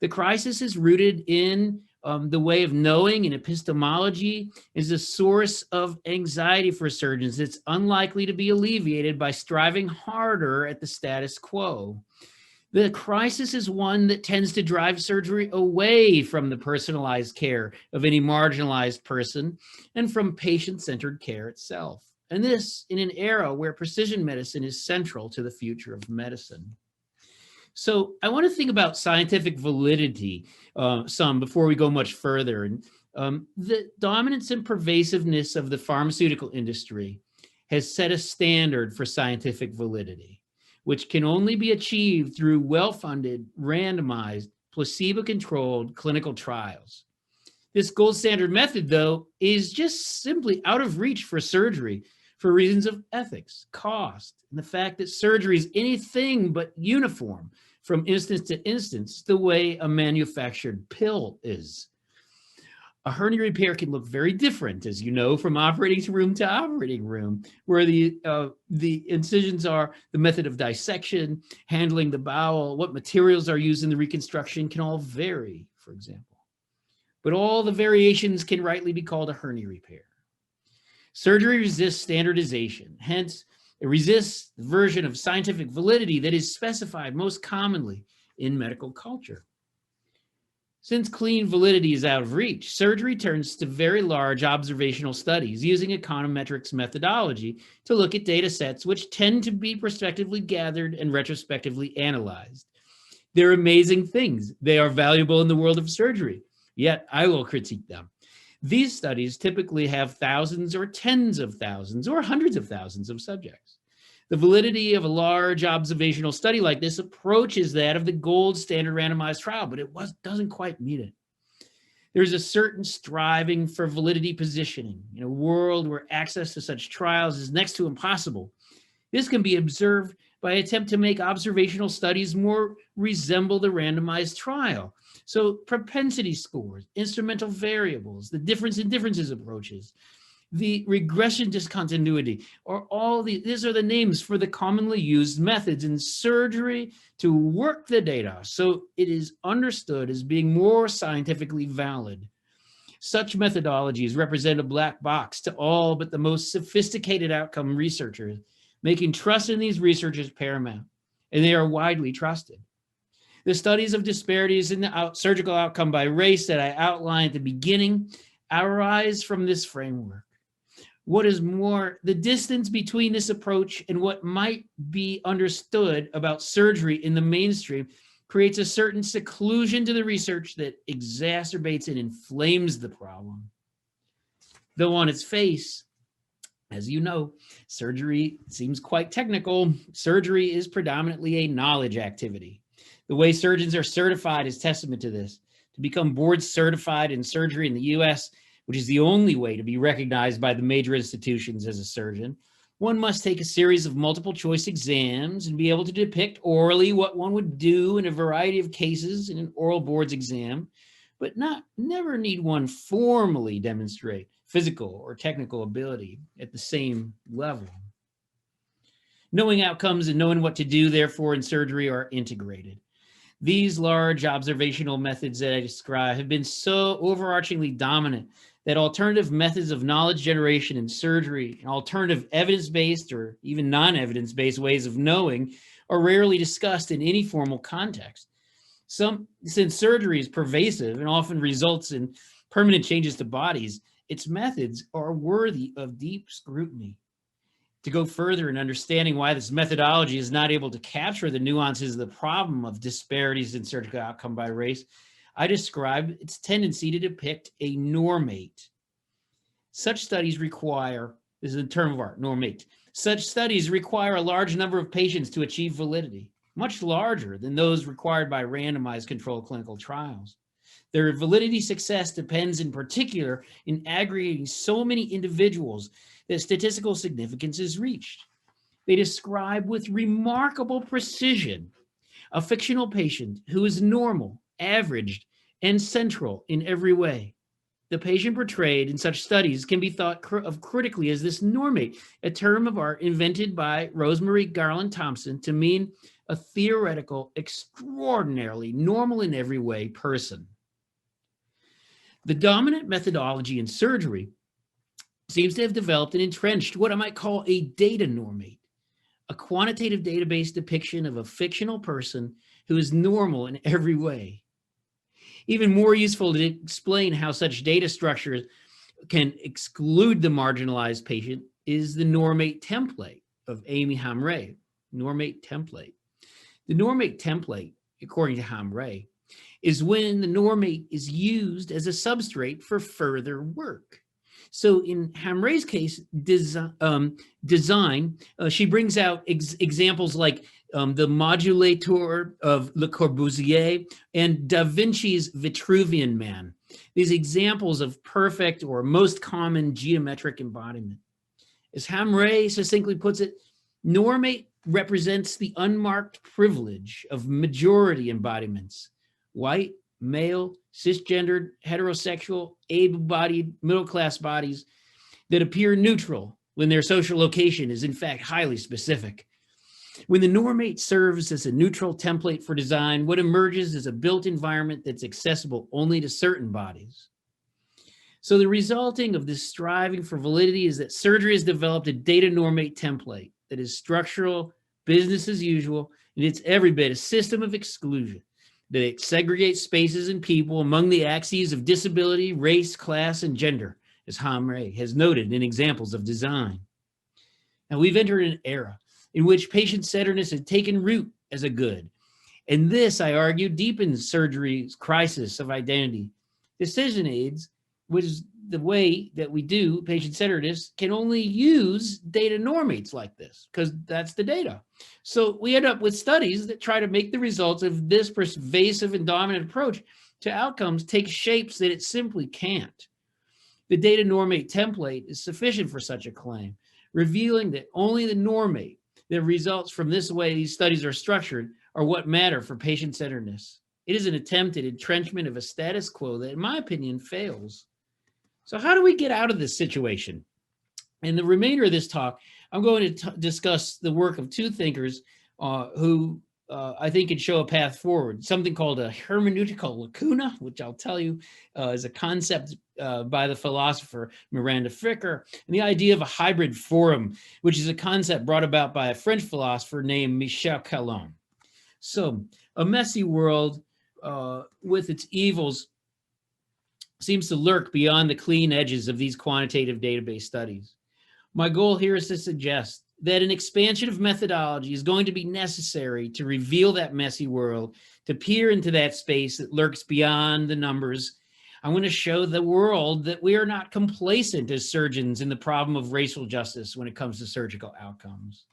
The crisis is rooted in the way of knowing, and epistemology is a source of anxiety for surgeons that's unlikely to be alleviated by striving harder at the status quo. The crisis is one that tends to drive surgery away from the personalized care of any marginalized person and from patient-centered care itself. And this in an era where precision medicine is central to the future of medicine. So I want to think about scientific validity some before we go much further. And the dominance and pervasiveness of the pharmaceutical industry has set a standard for scientific validity, which can only be achieved through well-funded, randomized, placebo-controlled clinical trials. This gold standard method, though, is just simply out of reach for surgery for reasons of ethics, cost, and the fact that surgery is anything but uniform from instance to instance, the way a manufactured pill is. A hernia repair can look very different, as you know, from operating room to operating room, where the incisions are, the method of dissection, handling the bowel, what materials are used in the reconstruction can all vary, for example. But all the variations can rightly be called a hernia repair. Surgery resists standardization, hence it resists the version of scientific validity that is specified most commonly in medical culture. Since clean validity is out of reach, surgery turns to very large observational studies using econometrics methodology to look at data sets which tend to be prospectively gathered and retrospectively analyzed. They're amazing things. They are valuable in the world of surgery, yet I will critique them. These studies typically have thousands or tens of thousands or hundreds of thousands of subjects. The validity of a large observational study like this approaches that of the gold standard randomized trial, but it doesn't quite meet it. There's a certain striving for validity positioning in a world where access to such trials is next to impossible. This can be observed by attempt to make observational studies more resemble the randomized trial. So propensity scores, instrumental variables, the difference in differences approaches, the regression discontinuity, or all these are the names for the commonly used methods in surgery to work the data so it is understood as being more scientifically valid. Such methodologies represent a black box to all but the most sophisticated outcome researchers, making trust in these researchers paramount, and they are widely trusted. The studies of disparities in the surgical outcome by race that I outlined at the beginning arise from this framework. What is more, the distance between this approach and what might be understood about surgery in the mainstream creates a certain seclusion to the research that exacerbates and inflames the problem. Though on its face, as you know, surgery seems quite technical. Surgery is predominantly a knowledge activity. The way surgeons are certified is testament to this. To become board certified in surgery in the US, which is the only way to be recognized by the major institutions as a surgeon, one must take a series of multiple choice exams and be able to depict orally what one would do in a variety of cases in an oral boards exam, but never need one formally demonstrate physical or technical ability at the same level. Knowing outcomes and knowing what to do, therefore, in surgery are integrated. These large observational methods that I describe have been so overarchingly dominant that alternative methods of knowledge generation in surgery and alternative evidence-based or even non-evidence-based ways of knowing are rarely discussed in any formal context. Since surgery is pervasive and often results in permanent changes to bodies, its methods are worthy of deep scrutiny. To go further in understanding why this methodology is not able to capture the nuances of the problem of disparities in surgical outcome by race, I describe its tendency to depict a normate. Such studies require, this is a term of art, normate. Such studies require a large number of patients to achieve validity, much larger than those required by randomized controlled clinical trials. Their validity success depends in particular in aggregating so many individuals that statistical significance is reached. They describe with remarkable precision a fictional patient who is normal, averaged, and central in every way. The patient portrayed in such studies can be thought of critically as this normate, a term of art invented by Rosemary Garland Thompson to mean a theoretical, extraordinarily normal in every way person. The dominant methodology in surgery seems to have developed and entrenched what I might call a data normate, a quantitative database depiction of a fictional person who is normal in every way. Even more useful to explain how such data structures can exclude the marginalized patient is the normate template of Amy Hamre. Normate template. The normate template, according to Hamre, is when the normate is used as a substrate for further work. So in Hamre's case, design, she brings out examples like the modulator of Le Corbusier and Da Vinci's Vitruvian Man. These examples of perfect or most common geometric embodiment. As Hamre succinctly puts it, normate represents the unmarked privilege of majority embodiments. White, male, cisgendered, heterosexual, able-bodied, middle-class bodies that appear neutral when their social location is in fact highly specific. When the normate serves as a neutral template for design, what emerges is a built environment that's accessible only to certain bodies. So the resulting of this striving for validity is that surgery has developed a data normate template that is structural, business as usual, and it's every bit a system of exclusion that segregates spaces and people among the axes of disability, race, class, and gender, as Hamre has noted in examples of design. Now we've entered an era in which patient-centeredness has taken root as a good. And this, I argue, deepens surgery's crisis of identity. Decision aids, which is the way that we do patient-centeredness, can only use data normates like this, because that's the data. So we end up with studies that try to make the results of this pervasive and dominant approach to outcomes take shapes that it simply can't. The data normate template is sufficient for such a claim, revealing that only the normate that results from this way these studies are structured are what matter for patient-centeredness. It is an attempt at entrenchment of a status quo that, in my opinion, fails. So how do we get out of this situation? In the remainder of this talk, I'm going to discuss the work of two thinkers who I think can show a path forward. Something called a hermeneutical lacuna, which I'll tell you is a concept by the philosopher Miranda Fricker, and the idea of a hybrid forum, which is a concept brought about by a French philosopher named Michel Calon. So a messy world with its evils seems to lurk beyond the clean edges of these quantitative database studies. My goal here is to suggest that an expansion of methodology is going to be necessary to reveal that messy world, to peer into that space that lurks beyond the numbers. I want to show the world that we are not complacent as surgeons in the problem of racial justice when it comes to surgical outcomes.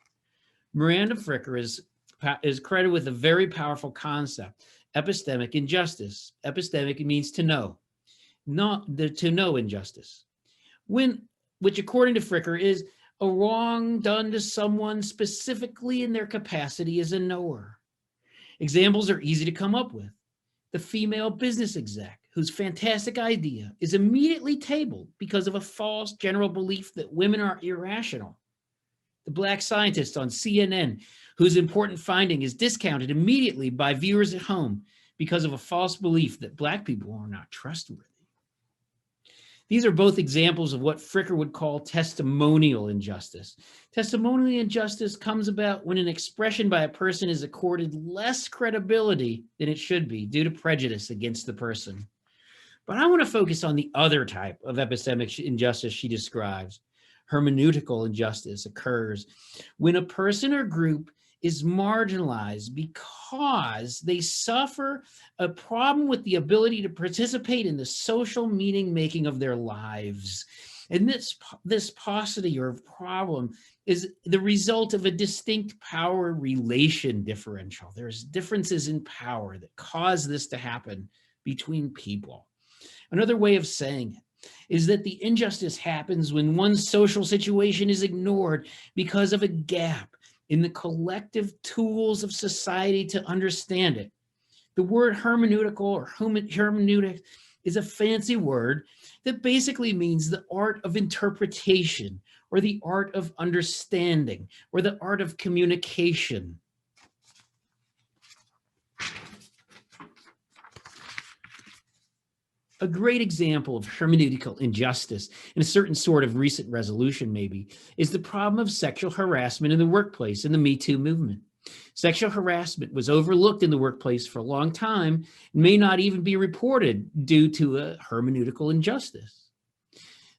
Miranda Fricker is credited with a very powerful concept, epistemic injustice. Epistemic means to know, to know injustice. Which according to Fricker is a wrong done to someone specifically in their capacity as a knower. Examples are easy to come up with. The female business exec whose fantastic idea is immediately tabled because of a false general belief that women are irrational. The Black scientist on CNN whose important finding is discounted immediately by viewers at home because of a false belief that Black people are not trustworthy. These are both examples of what Fricker would call testimonial injustice. Testimonial injustice comes about when an expression by a person is accorded less credibility than it should be due to prejudice against the person. But I want to focus on the other type of epistemic injustice she describes. Hermeneutical injustice occurs when a person or group is marginalized because they suffer a problem with the ability to participate in the social meaning making of their lives. And this paucity or problem is the result of a distinct power relation differential. There's differences in power that cause this to happen between people. Another way of saying it is that the injustice happens when one social situation is ignored because of a gap in the collective tools of society to understand it. The word hermeneutical or hermeneutic is a fancy word that basically means the art of interpretation or the art of understanding or the art of communication. A great example of hermeneutical injustice in a certain sort of recent resolution maybe is the problem of sexual harassment in the workplace in the Me Too movement. Sexual harassment was overlooked in the workplace for a long time and may not even be reported due to a hermeneutical injustice.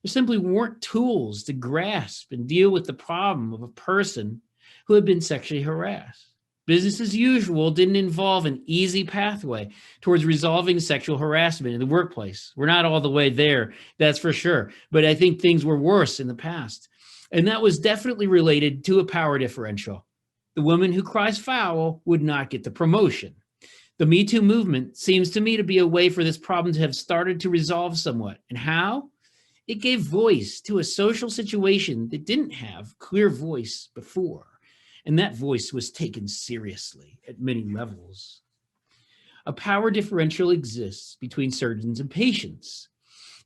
There simply weren't tools to grasp and deal with the problem of a person who had been sexually harassed. Business as usual didn't involve an easy pathway towards resolving sexual harassment in the workplace. We're not all the way there, that's for sure. But I think things were worse in the past. And that was definitely related to a power differential. The woman who cries foul would not get the promotion. The Me Too movement seems to me to be a way for this problem to have started to resolve somewhat. And how? It gave voice to a social situation that didn't have clear voice before. And that voice was taken seriously at many levels. A power differential exists between surgeons and patients.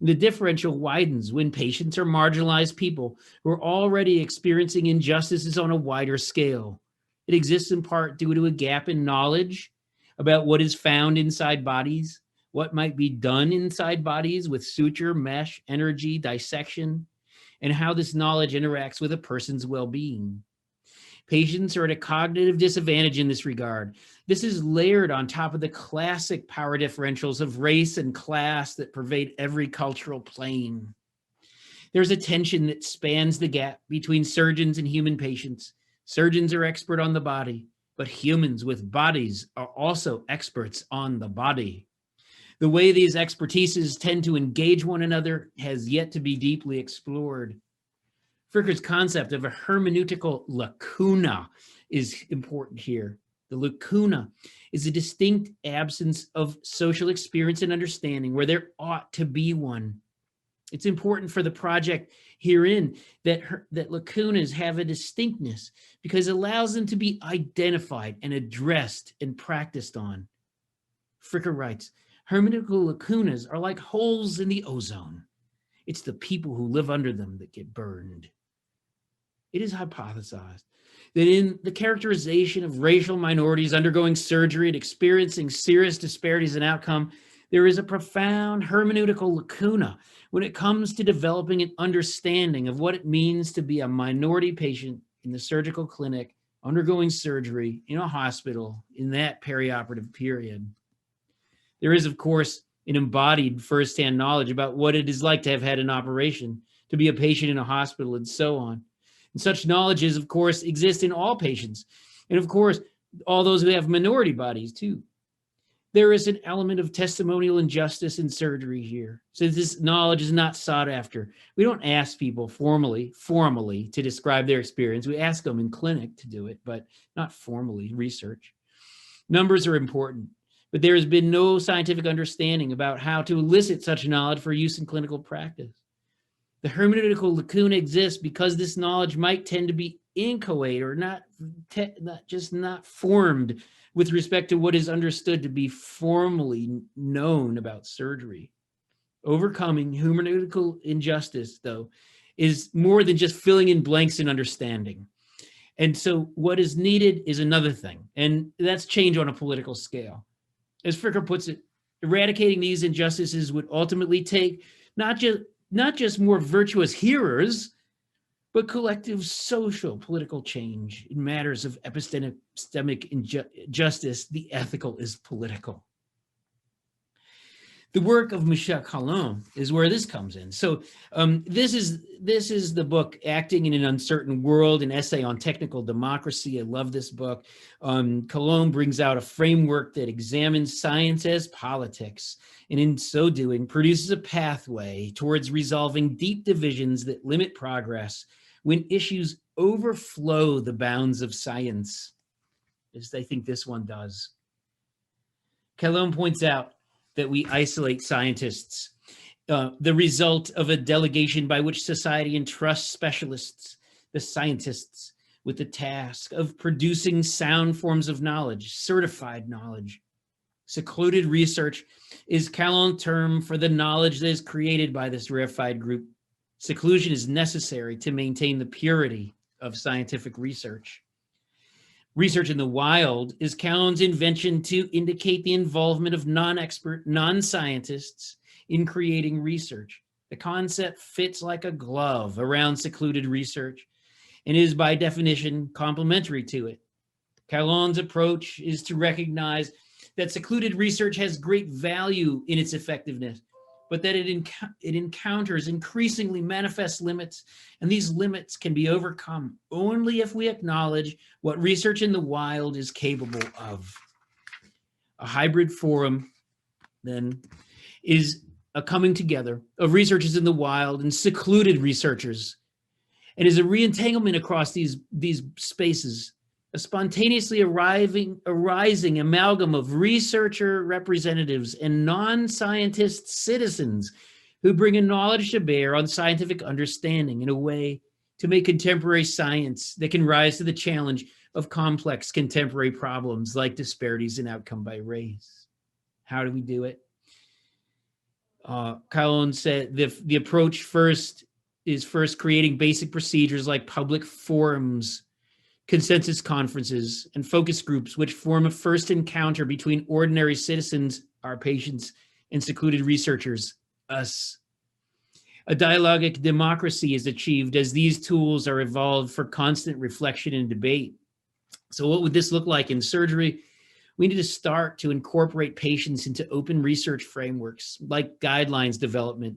The differential widens when patients are marginalized people who are already experiencing injustices on a wider scale. It exists in part due to a gap in knowledge about what is found inside bodies, what might be done inside bodies with suture, mesh, energy, dissection, and how this knowledge interacts with a person's well-being. Patients are at a cognitive disadvantage in this regard. This is layered on top of the classic power differentials of race and class that pervade every cultural plane. There's a tension that spans the gap between surgeons and human patients. Surgeons are expert on the body, but humans with bodies are also experts on the body. The way these expertises tend to engage one another has yet to be deeply explored. Fricker's concept of a hermeneutical lacuna is important here. The lacuna is a distinct absence of social experience and understanding where there ought to be one. It's important for the project herein that lacunas have a distinctness because it allows them to be identified and addressed and practiced on. Fricker writes, hermeneutical lacunas are like holes in the ozone. It's the people who live under them that get burned. it is hypothesized that in the characterization of racial minorities undergoing surgery and experiencing serious disparities in outcome, there is a profound hermeneutical lacuna when it comes to developing an understanding of what it means to be a minority patient in the surgical clinic undergoing surgery in a hospital in that perioperative period. There is, of course, an embodied firsthand knowledge about what it is like to have had an operation, to be a patient in a hospital, and so on. And such knowledges, of course, exist in all patients, and of course, all those who have minority bodies too. There is an element of testimonial injustice in surgery here, since this knowledge is not sought after. We don't ask people formally to describe their experience. We ask them in clinic to do it, but not formally research. Numbers are important, but there has been no scientific understanding about how to elicit such knowledge for use in clinical practice. The hermeneutical lacuna exists because this knowledge might tend to be inchoate or not formed with respect to what is understood to be formally known about surgery. Overcoming hermeneutical injustice, though, is more than just filling in blanks in understanding. And so what is needed is another thing, and that's change on a political scale. As Fricker puts it, eradicating these injustices would ultimately take not just more virtuous hearers, but collective social political change in matters of epistemic justice. The ethical is political. The work of Michel Calon is where this comes in. So this is the book, Acting in an Uncertain World, an essay on technical democracy. I love this book. Calon brings out a framework that examines science as politics, and in so doing produces a pathway towards resolving deep divisions that limit progress when issues overflow the bounds of science, as I think this one does. Calon points out that we isolate scientists, the result of a delegation by which society entrusts specialists, the scientists, with the task of producing sound forms of knowledge, certified knowledge. Secluded research is Calon's term for the knowledge that is created by this rarefied group. Seclusion is necessary to maintain the purity of scientific research. Research in the wild is Calon's invention to indicate the involvement of non-expert, non-scientists in creating research. The concept fits like a glove around secluded research and is by definition complementary to it. Calon's approach is to recognize that secluded research has great value in its effectiveness, but that it encounters increasingly manifest limits, and these limits can be overcome only if we acknowledge what research in the wild is capable of. A hybrid forum, then, is a coming together of researchers in the wild and secluded researchers, and is a re-entanglement across these spaces, a spontaneously arising amalgam of researcher representatives and non-scientist citizens who bring a knowledge to bear on scientific understanding in a way to make contemporary science that can rise to the challenge of complex contemporary problems like disparities in outcome by race. How do we do it? Calon said the approach is first creating basic procedures like public forums, consensus conferences, and focus groups, which form a first encounter between ordinary citizens, our patients, and secluded researchers, us. A dialogic democracy is achieved as these tools are evolved for constant reflection and debate. So what would this look like in surgery? We need to start to incorporate patients into open research frameworks like guidelines development.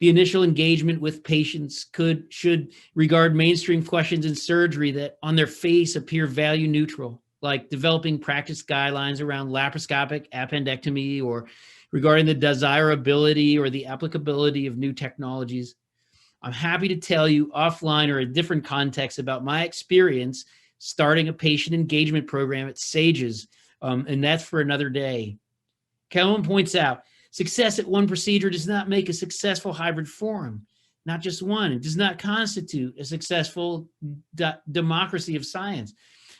The initial engagement with patients should regard mainstream questions in surgery that on their face appear value neutral, like developing practice guidelines around laparoscopic appendectomy or regarding the desirability or the applicability of new technologies. I'm happy to tell you offline or a different context about my experience starting a patient engagement program at SAGES, and that's for another day. Calon points out, success at one procedure does not make a successful hybrid forum, not just one. It does not constitute a successful democracy of science.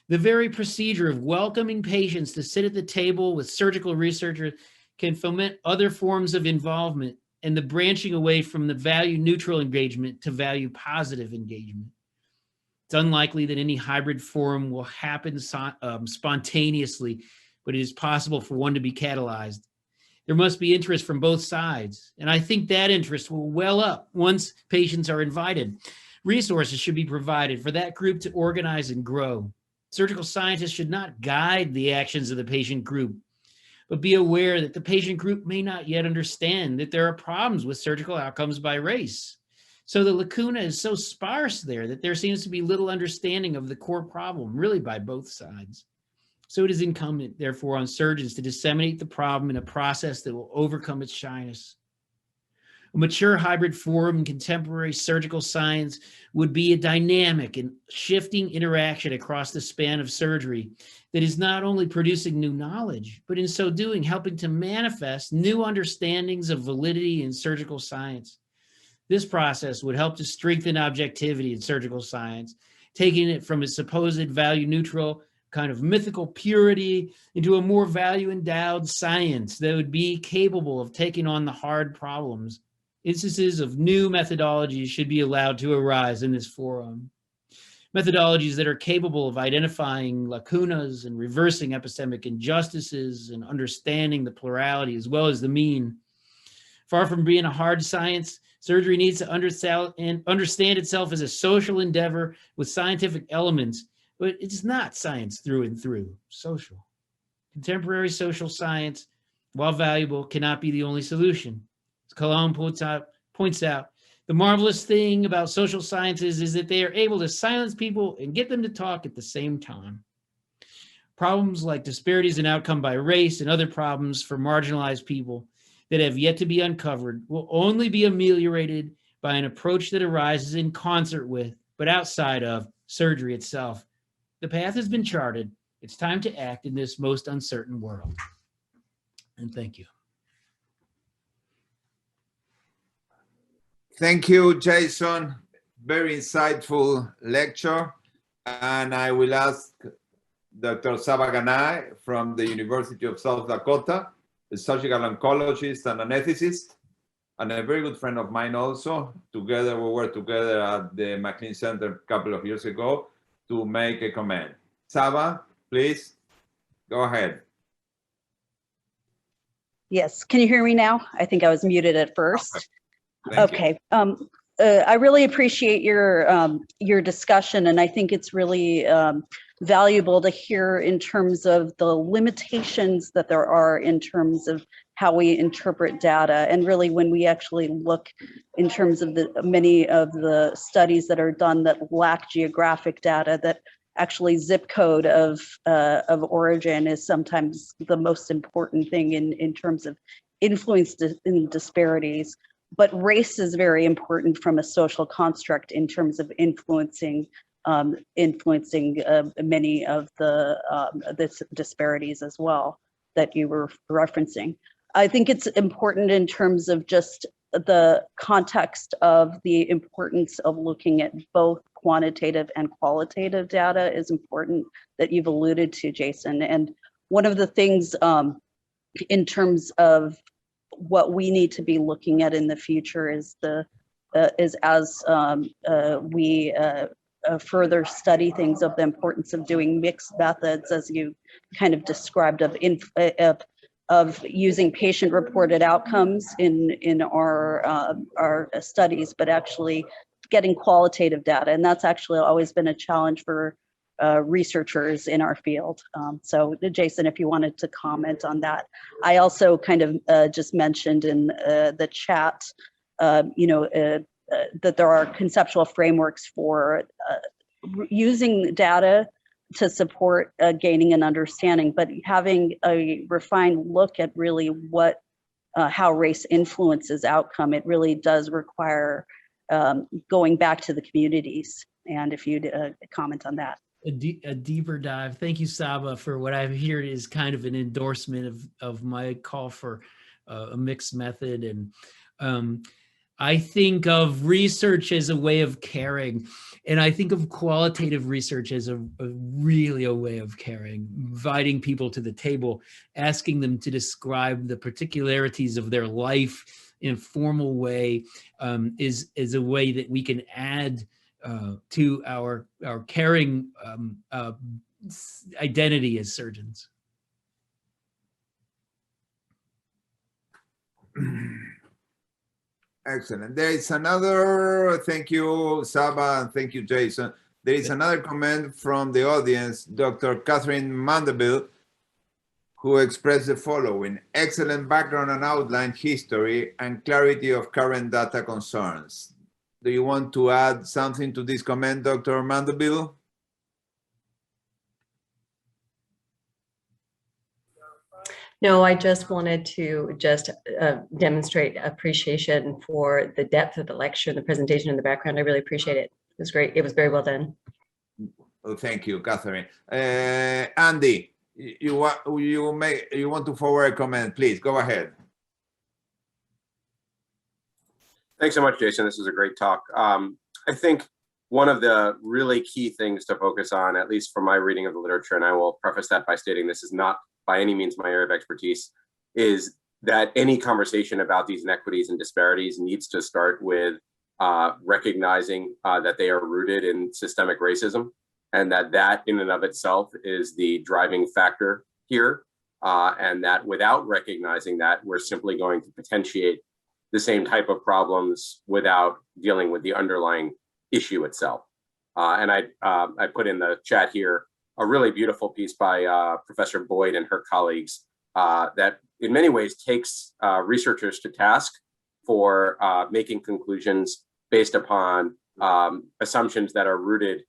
The very procedure of welcoming patients to sit at the table with surgical researchers can foment other forms of involvement and the branching away from the value neutral engagement to value positive engagement. It's unlikely that any hybrid forum will happen spontaneously, but it is possible for one to be catalyzed. There must be interest from both sides, and I think that interest will well up once patients are invited. Resources should be provided for that group to organize and grow. Surgical scientists should not guide the actions of the patient group, but be aware that the patient group may not yet understand that there are problems with surgical outcomes by race. So the lacuna is so sparse there that there seems to be little understanding of the core problem, really by both sides. So it is incumbent, therefore, on surgeons to disseminate the problem in a process that will overcome its shyness. A mature hybrid forum in contemporary surgical science would be a dynamic and shifting interaction across the span of surgery that is not only producing new knowledge, but in so doing, helping to manifest new understandings of validity in surgical science. This process would help to strengthen objectivity in surgical science, taking it from its supposed value neutral kind of mythical purity into a more value endowed science that would be capable of taking on the hard problems. Instances of new methodologies should be allowed to arise in this forum. Methodologies that are capable of identifying lacunas and reversing epistemic injustices and understanding the plurality as well as the mean. Far from being a hard science, surgery needs to understand itself as a social endeavor with scientific elements, but it's not science through and through, social. Contemporary social science, while valuable, cannot be the only solution. As Cologne points out, the marvelous thing about social sciences is that they are able to silence people and get them to talk at the same time. Problems like disparities in outcome by race and other problems for marginalized people that have yet to be uncovered will only be ameliorated by an approach that arises in concert with, but outside of, surgery itself. The path has been charted. It's time to act in this most uncertain world. And thank you. Thank you, Jason. Very insightful lecture. And I will ask Dr. Saba Ganai from the University of South Dakota, a surgical oncologist and anesthetist, and a very good friend of mine also. Together, we were together at the McLean Center a couple of years ago to make a comment. Saba, please, go ahead. Yes, can you hear me now? I think I was muted at first. Thank Okay. I really appreciate your discussion, and I think it's really valuable to hear in terms of the limitations that there are in terms of how we interpret data. And really, when we actually look in terms of the many of the studies that are done that lack geographic data, that actually zip code of origin is sometimes the most important thing in terms of influence in disparities. But race is very important from a social construct in terms of influencing many of the disparities as well that you were referencing. I think it's important in terms of just the context of the importance of looking at both quantitative and qualitative data is important that you've alluded to, Jason. And one of the things in terms of what we need to be looking at in the future is as we further study things of the importance of doing mixed methods, as you kind of described, of using patient-reported outcomes in our studies, but actually getting qualitative data, and that's actually always been a challenge for researchers in our field. So Jason, if you wanted to comment on that. I also kind of just mentioned in the chat, that there are conceptual frameworks for using data to support gaining an understanding, but having a refined look at really how race influences outcome, it really does require going back to the communities. And if you'd comment on that. A deeper dive. Thank you, Saba, for what I've heard is kind of an endorsement of my call for a mixed method. And I think of research as a way of caring, and I think of qualitative research as really a way of caring, inviting people to the table, asking them to describe the particularities of their life in a formal way is a way that we can add to our caring identity as surgeons. Excellent. There is another, thank you, Saba, and thank you, Jason. There is another comment from the audience, Dr. Catherine Mandeville, who expressed the following: excellent background and outline history and clarity of current data concerns. Do you want to add something to this comment, Dr. Mandeville? No, I just wanted to demonstrate appreciation for the depth of the lecture, the presentation, and the background. I really appreciate it. It was great. It was very well done. Oh, thank you, Catherine. Andy, you want to forward a comment? Please go ahead. Thanks so much, Jason. This was a great talk. I think one of the really key things to focus on, at least from my reading of the literature, and I will preface that by stating this is not by any means my area of expertise, is that any conversation about these inequities and disparities needs to start with recognizing that they are rooted in systemic racism, and that in and of itself is the driving factor here, and that without recognizing that, we're simply going to potentiate the same type of problems without dealing with the underlying issue itself. And I put in the chat here a really beautiful piece by Professor Boyd and her colleagues that in many ways takes researchers to task for making conclusions based upon assumptions that are rooted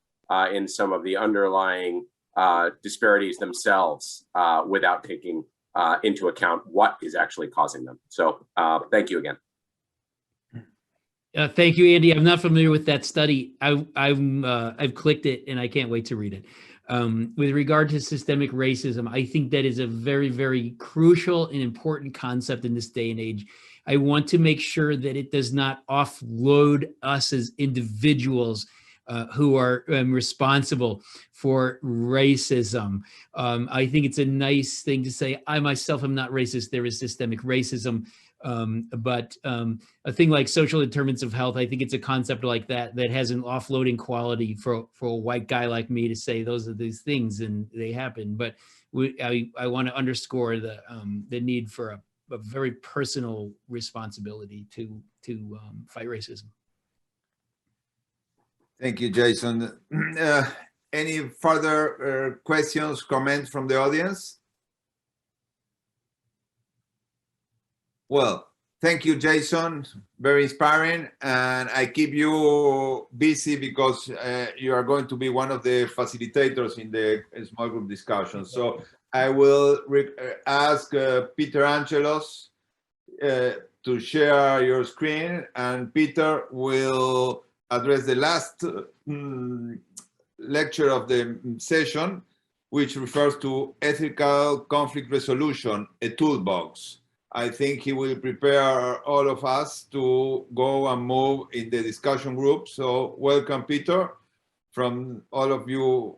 in some of the underlying disparities themselves without taking into account what is actually causing them. So thank you again. Thank you, Andy. I'm not familiar with that study. I've clicked it and I can't wait to read it. With regard to systemic racism, I think that is a very, very crucial and important concept in this day and age. I want to make sure that it does not offload us as individuals who are responsible for racism. I think it's a nice thing to say, I myself am not racist, there is systemic racism. But a thing like social determinants of health, I think it's a concept like that that has an offloading quality for a white guy like me to say those are these things and they happen. But I want to underscore the need for a very personal responsibility to fight racism. Thank you, Jason. Any further questions, comments from the audience? Well, thank you, Jason. Very inspiring. And I keep you busy because you are going to be one of the facilitators in the small group discussion. So I will ask Peter Angelos to share your screen, and Peter will address the last lecture of the session, which refers to ethical conflict resolution, a toolbox. I think he will prepare all of us to go and move in the discussion group. So welcome, Peter. From all of you,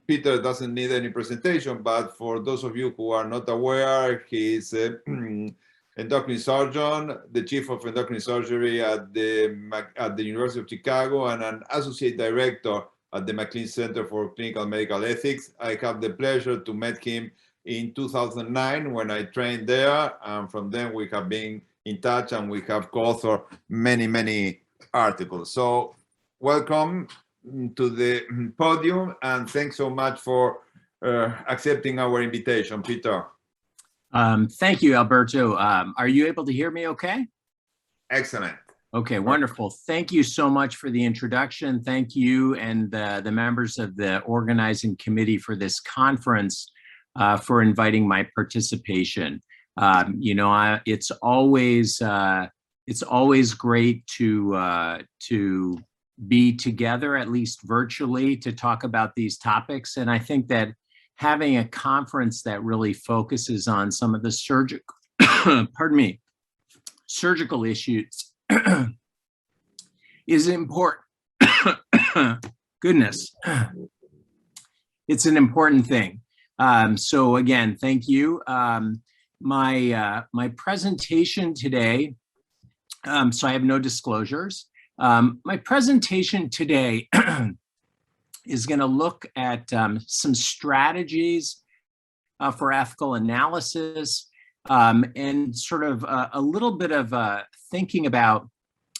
Peter doesn't need any presentation, but for those of you who are not aware, he is an endocrine surgeon, the chief of endocrine surgery at the University of Chicago, and an associate director at the McLean Center for Clinical Medical Ethics. I have the pleasure to meet him in 2009 when I trained there, and from then we have been in touch and we have co-authored many articles. So welcome to the podium, and thanks so much for accepting our invitation, Peter. Thank you, Alberto. Are you able to hear me okay? Excellent. Okay, wonderful. Thank you so much for the introduction. Thank you and the members of the organizing committee for this conference for inviting my participation. You know, it's always great to be together, at least virtually, to talk about these topics. And I think that having a conference that really focuses on some of the surgical issues is important. Goodness, it's an important thing. So again, thank you. My presentation today, so I have no disclosures. My presentation today is going to look at some strategies for ethical analysis and sort of a little bit of thinking about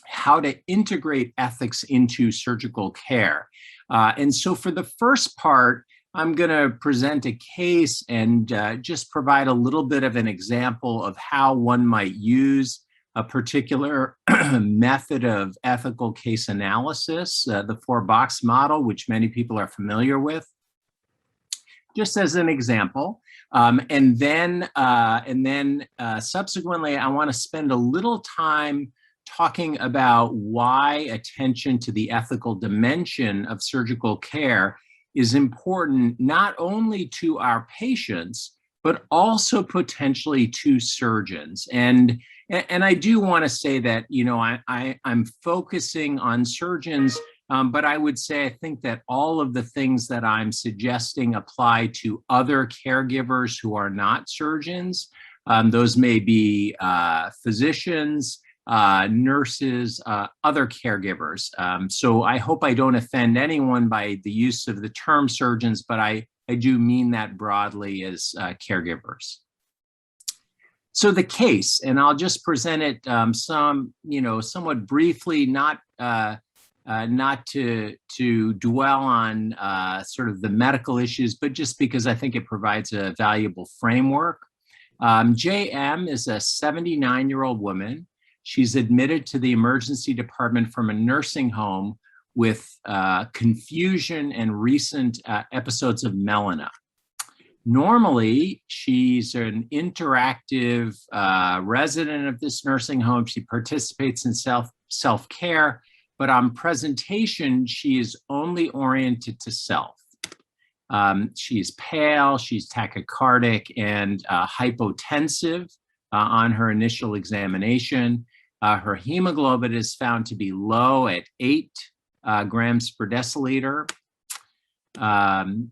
how to integrate ethics into surgical care. And so for the first part, I'm going to present a case and just provide a little bit of an example of how one might use a particular method of ethical case analysis, the 4-box model, which many people are familiar with, just as an example. And then subsequently, I want to spend a little time talking about why attention to the ethical dimension of surgical care is important not only to our patients, but also potentially to surgeons. And I do want to say that, you know, I'm focusing on surgeons, but I would say I think that all of the things that I'm suggesting apply to other caregivers who are not surgeons. Those may be physicians, nurses, other caregivers. So I hope I don't offend anyone by the use of the term surgeons, but I do mean that broadly as caregivers. So the case, and I'll just present it somewhat briefly, not to dwell on sort of the medical issues, but just because I think it provides a valuable framework. JM is a 79-year-old woman. She's admitted to the emergency department from a nursing home with confusion and recent episodes of melanoma. Normally, she's an interactive resident of this nursing home. She participates in self-care, but on presentation, she is only oriented to self. She's pale, she's tachycardic and hypotensive on her initial examination. Her hemoglobin is found to be low at 8 grams per deciliter.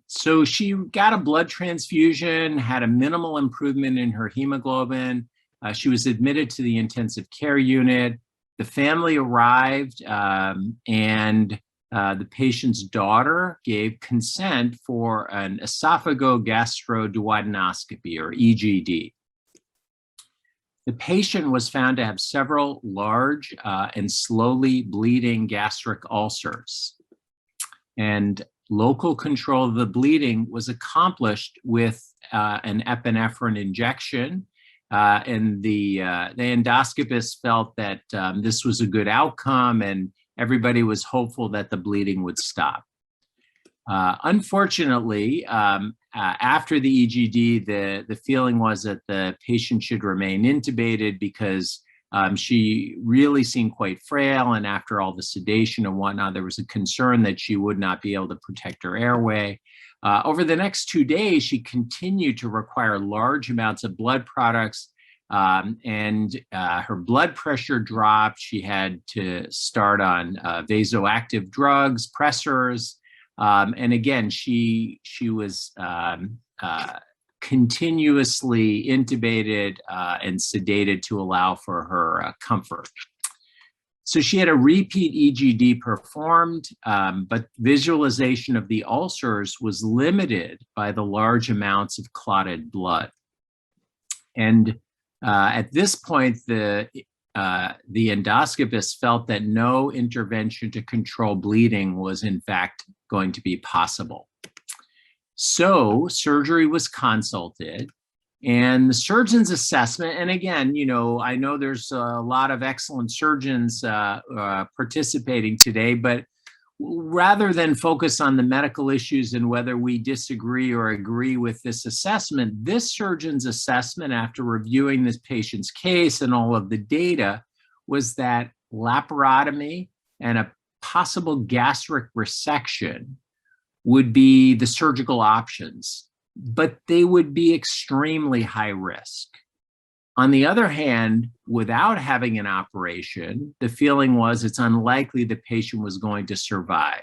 So she got a blood transfusion, had a minimal improvement in her hemoglobin. She was admitted to the intensive care unit. The family arrived and the patient's daughter gave consent for an esophagogastroduodenoscopy, or EGD. The patient was found to have several large and slowly bleeding gastric ulcers. And local control of the bleeding was accomplished with an epinephrine injection. And the endoscopist felt that this was a good outcome, and everybody was hopeful that the bleeding would stop. Unfortunately, after the EGD, the feeling was that the patient should remain intubated because she really seemed quite frail, and after all the sedation and whatnot, there was a concern that she would not be able to protect her airway. Over the next 2 days, she continued to require large amounts of blood products, and her blood pressure dropped. She had to start on vasoactive drugs, pressors, and again, she was continuously intubated and sedated to allow for her comfort. So she had a repeat EGD performed, but visualization of the ulcers was limited by the large amounts of clotted blood. And at this point, the endoscopist felt that no intervention to control bleeding was in fact going to be possible. So surgery was consulted, and the surgeon's assessment, and again, you know, I know there's a lot of excellent surgeons participating today, but rather than focus on the medical issues and whether we disagree or agree with this assessment, this surgeon's assessment after reviewing this patient's case and all of the data was that laparotomy and a possible gastric resection would be the surgical options, but they would be extremely high risk. On the other hand, without having an operation, the feeling was it's unlikely the patient was going to survive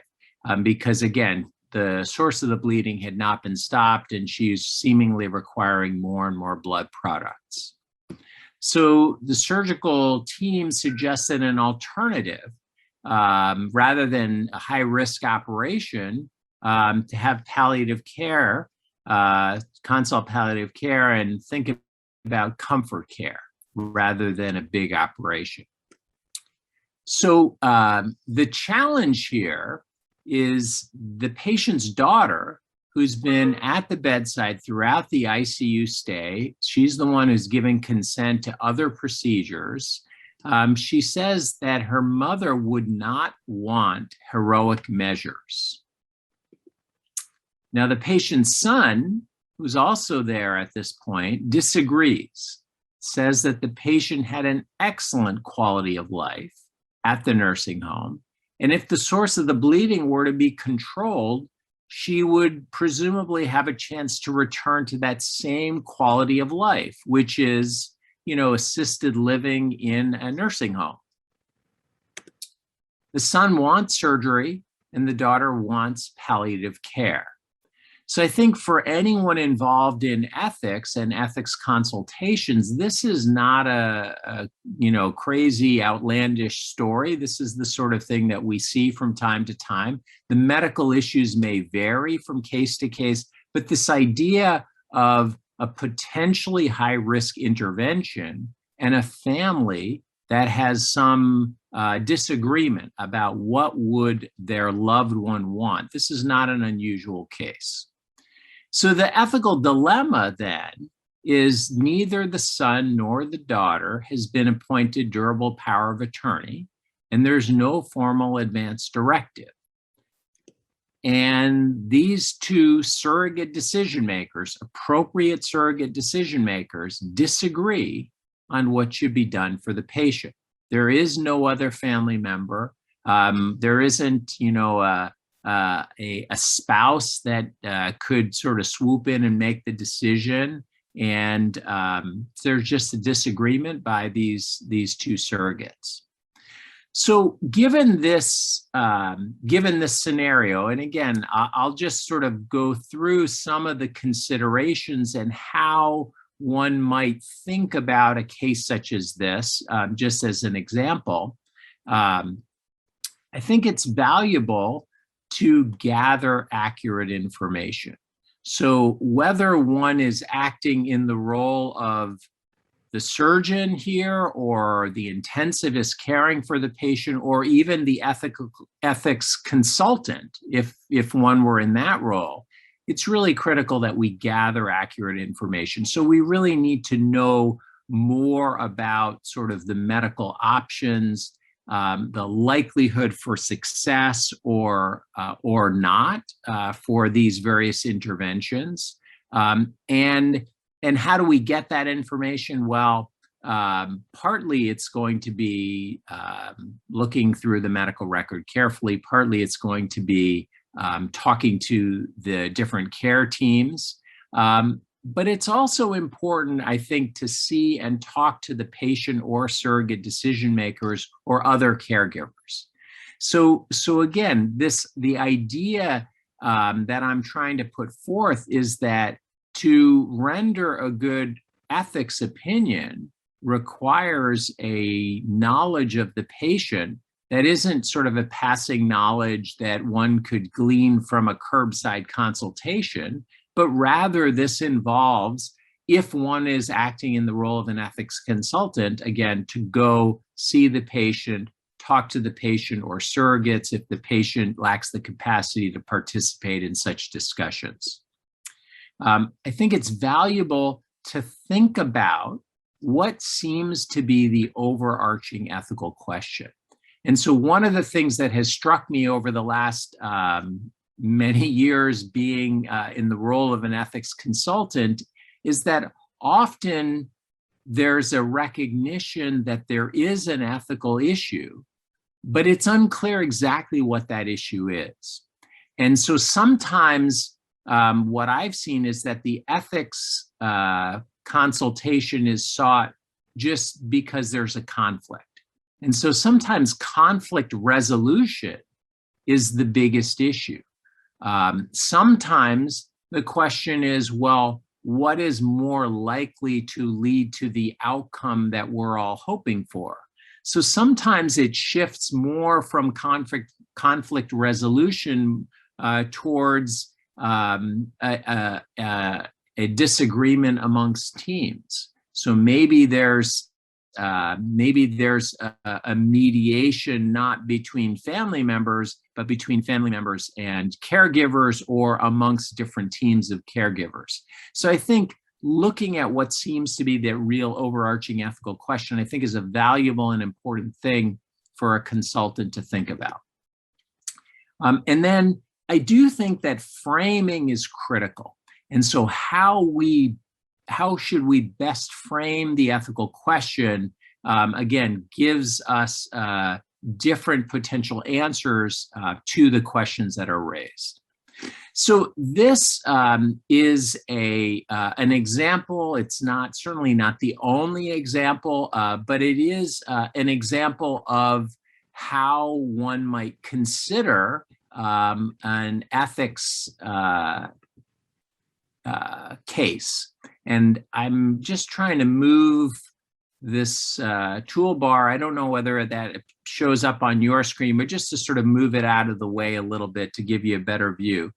because, again, the source of the bleeding had not been stopped and she's seemingly requiring more and more blood products. So the surgical team suggested an alternative, rather than a high-risk operation, to have palliative care, consult palliative care, and think about comfort care rather than a big operation. So the challenge here is the patient's daughter, who's been at the bedside throughout the ICU stay. She's the one who's giving consent to other procedures. She says that her mother would not want heroic measures. Now, the patient's son, who's also there at this point, disagrees, says that the patient had an excellent quality of life at the nursing home. And if the source of the bleeding were to be controlled, she would presumably have a chance to return to that same quality of life, which is, assisted living in a nursing home. The son wants surgery and the daughter wants palliative care. So I think for anyone involved in ethics and ethics consultations, this is not a crazy, outlandish story. This is the sort of thing that we see from time to time. The medical issues may vary from case to case, but this idea of a potentially high-risk intervention and a family that has some disagreement about what would their loved one want, this is not an unusual case. So the ethical dilemma then is neither the son nor the daughter has been appointed durable power of attorney, and there's no formal advance directive. And these two surrogate decision makers, appropriate surrogate decision makers, disagree on what should be done for the patient. There is no other family member. There isn't, a spouse that could sort of swoop in and make the decision. And there's just a disagreement by these two surrogates. So given this scenario, and again, I'll just sort of go through some of the considerations and how one might think about a case such as this, just as an example. I think it's valuable to gather accurate information. So whether one is acting in the role of the surgeon here or the intensivist caring for the patient or even the ethics consultant, if one were in that role, it's really critical that we gather accurate information. So we really need to know more about sort of the medical options, the likelihood for success or not for these various interventions. And how do we get that information? Well, partly it's going to be looking through the medical record carefully. Partly it's going to be talking to the different care teams. But it's also important, I think, to see and talk to the patient or surrogate decision makers or other caregivers. So again, the idea that I'm trying to put forth is that to render a good ethics opinion requires a knowledge of the patient that isn't sort of a passing knowledge that one could glean from a curbside consultation, but rather this involves, if one is acting in the role of an ethics consultant, again, to go see the patient, talk to the patient or surrogates if the patient lacks the capacity to participate in such discussions. I think it's valuable to think about what seems to be the overarching ethical question. And so one of the things that has struck me over the last many years being in the role of an ethics consultant is that often there's a recognition that there is an ethical issue, but it's unclear exactly what that issue is. And so sometimes what I've seen is that the ethics consultation is sought just because there's a conflict. And so sometimes conflict resolution is the biggest issue. Sometimes the question is, well, what is more likely to lead to the outcome that we're all hoping for? So sometimes it shifts more from conflict resolution towards a disagreement amongst teams. So maybe there's a mediation not between family members, but between family members and caregivers, or amongst different teams of caregivers. So I think looking at what seems to be the real overarching ethical question, I think, is a valuable and important thing for a consultant to think about. And then I do think that framing is critical. And so how should we best frame the ethical question, again, gives us different potential answers to the questions that are raised. So this is an example. It's certainly not the only example, but it is an example of how one might consider an ethics case. And I'm just trying to move this toolbar. I don't know whether that shows up on your screen, but just to sort of move it out of the way a little bit to give you a better view.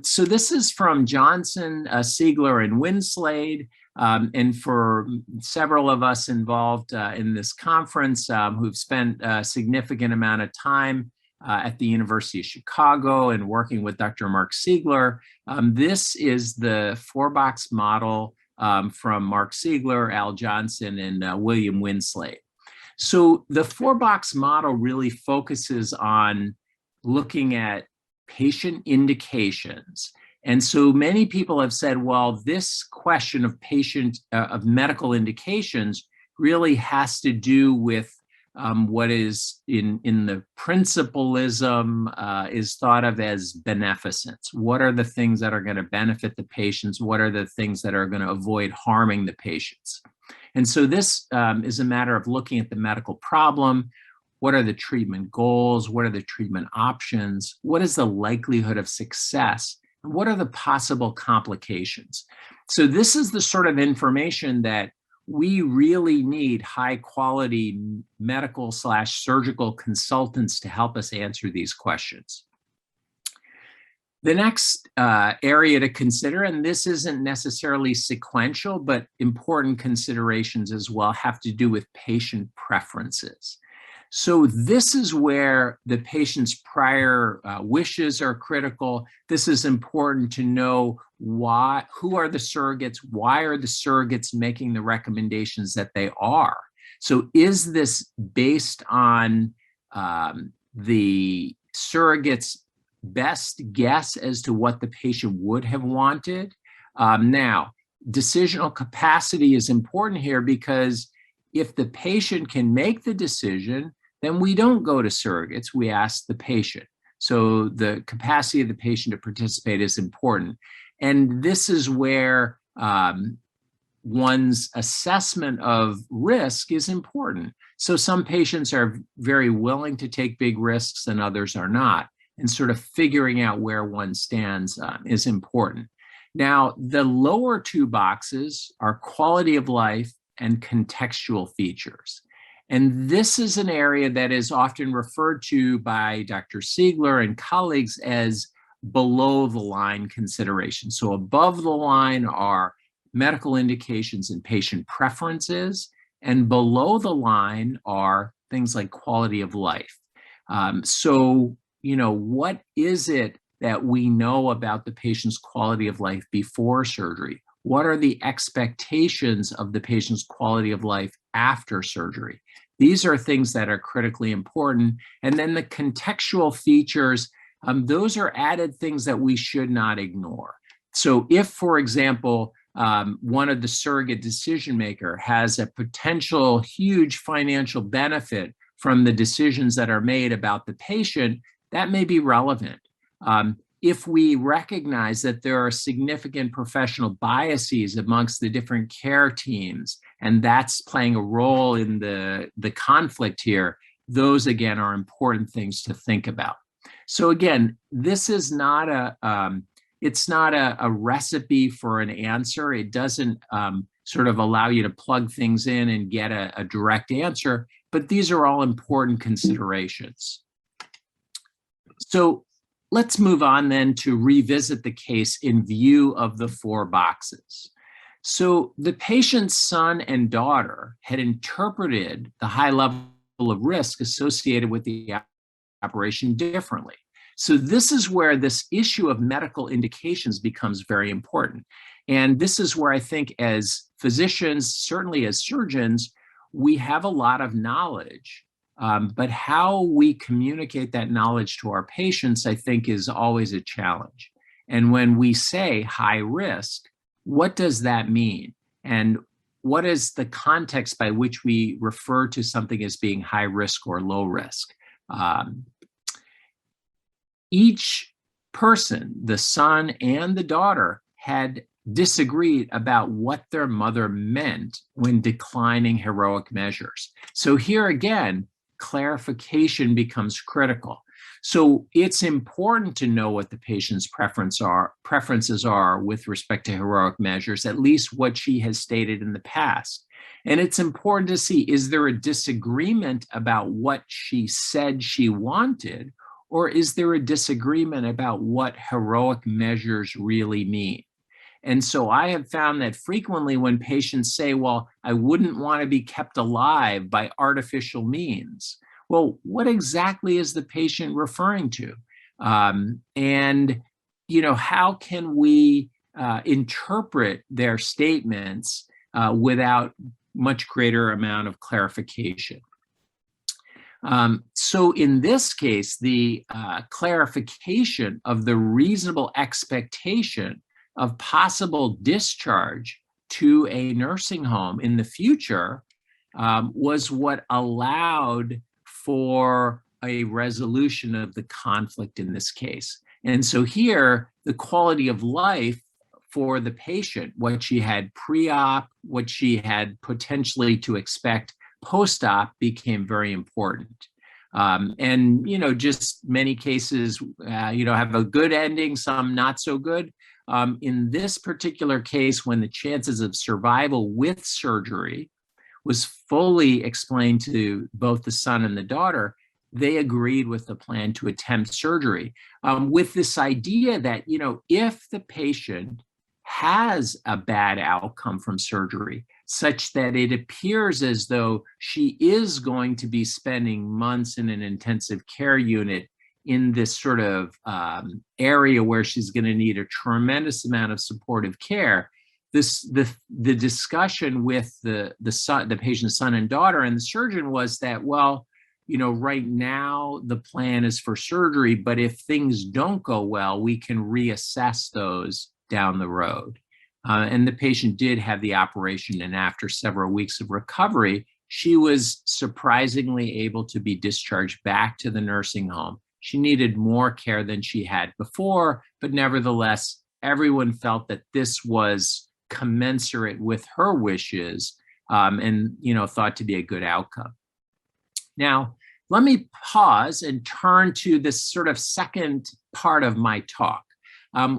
So this is from Johnson, Siegler, and Winslade. And for several of us involved in this conference who've spent a significant amount of time at the University of Chicago and working with Dr. Mark Siegler, this is the 4-box model from Mark Siegler, Al Johnson, and William Winslade. So the 4-box model really focuses on looking at patient indications. And so many people have said, well, this question of medical indications really has to do with what is in the principalism is thought of as beneficence. What are the things that are going to benefit the patients? What are the things that are going to avoid harming the patients? And so this is a matter of looking at the medical problem. What are the treatment goals? What are the treatment options? What is the likelihood of success? And what are the possible complications? So this is the sort of information that we really need high quality medical/surgical consultants to help us answer these questions. The next area to consider, and this isn't necessarily sequential, but important considerations as well, have to do with patient preferences. So this is where the patient's prior wishes are critical. This is important to know who are the surrogates, why are the surrogates making the recommendations that they are. So is this based on the surrogate's best guess as to what the patient would have wanted? Now, decisional capacity is important here, because if the patient can make the decision, then we don't go to surrogates, we ask the patient. So the capacity of the patient to participate is important. And this is where one's assessment of risk is important. So some patients are very willing to take big risks and others are not. And sort of figuring out where one stands is important. Now, the lower 2 boxes are quality of life and contextual features. And this is an area that is often referred to by Dr. Siegler and colleagues as below the line considerations. So above the line are medical indications and patient preferences, and below the line are things like quality of life. So, what is it that we know about the patient's quality of life before surgery? What are the expectations of the patient's quality of life after surgery? These are things that are critically important. And then the contextual features, those are added things that we should not ignore. So if, for example, one of the surrogate decision maker has a potential huge financial benefit from the decisions that are made about the patient, that may be relevant. If we recognize that there are significant professional biases amongst the different care teams, and that's playing a role in the conflict here, those again are important things to think about. So again, this is not it's not a recipe for an answer. It doesn't sort of allow you to plug things in and get a direct answer. but these are all important considerations. So let's move on then to revisit the case in view of the 4 boxes. So the patient's son and daughter had interpreted the high level of risk associated with the operation differently. So this is where this issue of medical indications becomes very important. And this is where I think as physicians, certainly as surgeons, we have a lot of knowledge, but how we communicate that knowledge to our patients, I think, is always a challenge. And when we say high risk, what does that mean? And what is the context by which we refer to something as being high risk or low risk? Each person, the son and the daughter, had disagreed about what their mother meant when declining heroic measures. So here again, clarification becomes critical. So it's important to know what the patient's preferences are with respect to heroic measures, at least what she has stated in the past. And it's important to see, is there a disagreement about what she said she wanted, or is there a disagreement about what heroic measures really mean? And so I have found that frequently when patients say, well, I wouldn't want to be kept alive by artificial means. Well, what exactly is the patient referring to? And, you know, how can we interpret their statements without much greater amount of clarification? So in this case, the clarification of the reasonable expectation of possible discharge to a nursing home in the future was what allowed for a resolution of the conflict in this case. And so here, the quality of life for the patient, what she had pre-op, what she had potentially to expect post-op, became very important. And, you know, just many cases, you know, have a good ending, some not so good. In this particular case, when the chances of survival with surgery was fully explained to both the son and the daughter, they agreed with the plan to attempt surgery with this idea that, you know, if the patient has a bad outcome from surgery, such that it appears as though she is going to be spending months in an intensive care unit in this sort of area where she's going to need a tremendous amount of supportive care, the discussion with the patient's son and daughter and the surgeon was that, well, you know, right now the plan is for surgery, but if things don't go well, we can reassess those down the road. And the patient did have the operation, and after several weeks of recovery, she was surprisingly able to be discharged back to the nursing home. She needed more care than she had before, but nevertheless, everyone felt that this was commensurate with her wishes and, you know, thought to be a good outcome. Now, let me pause and turn to this sort of second part of my talk,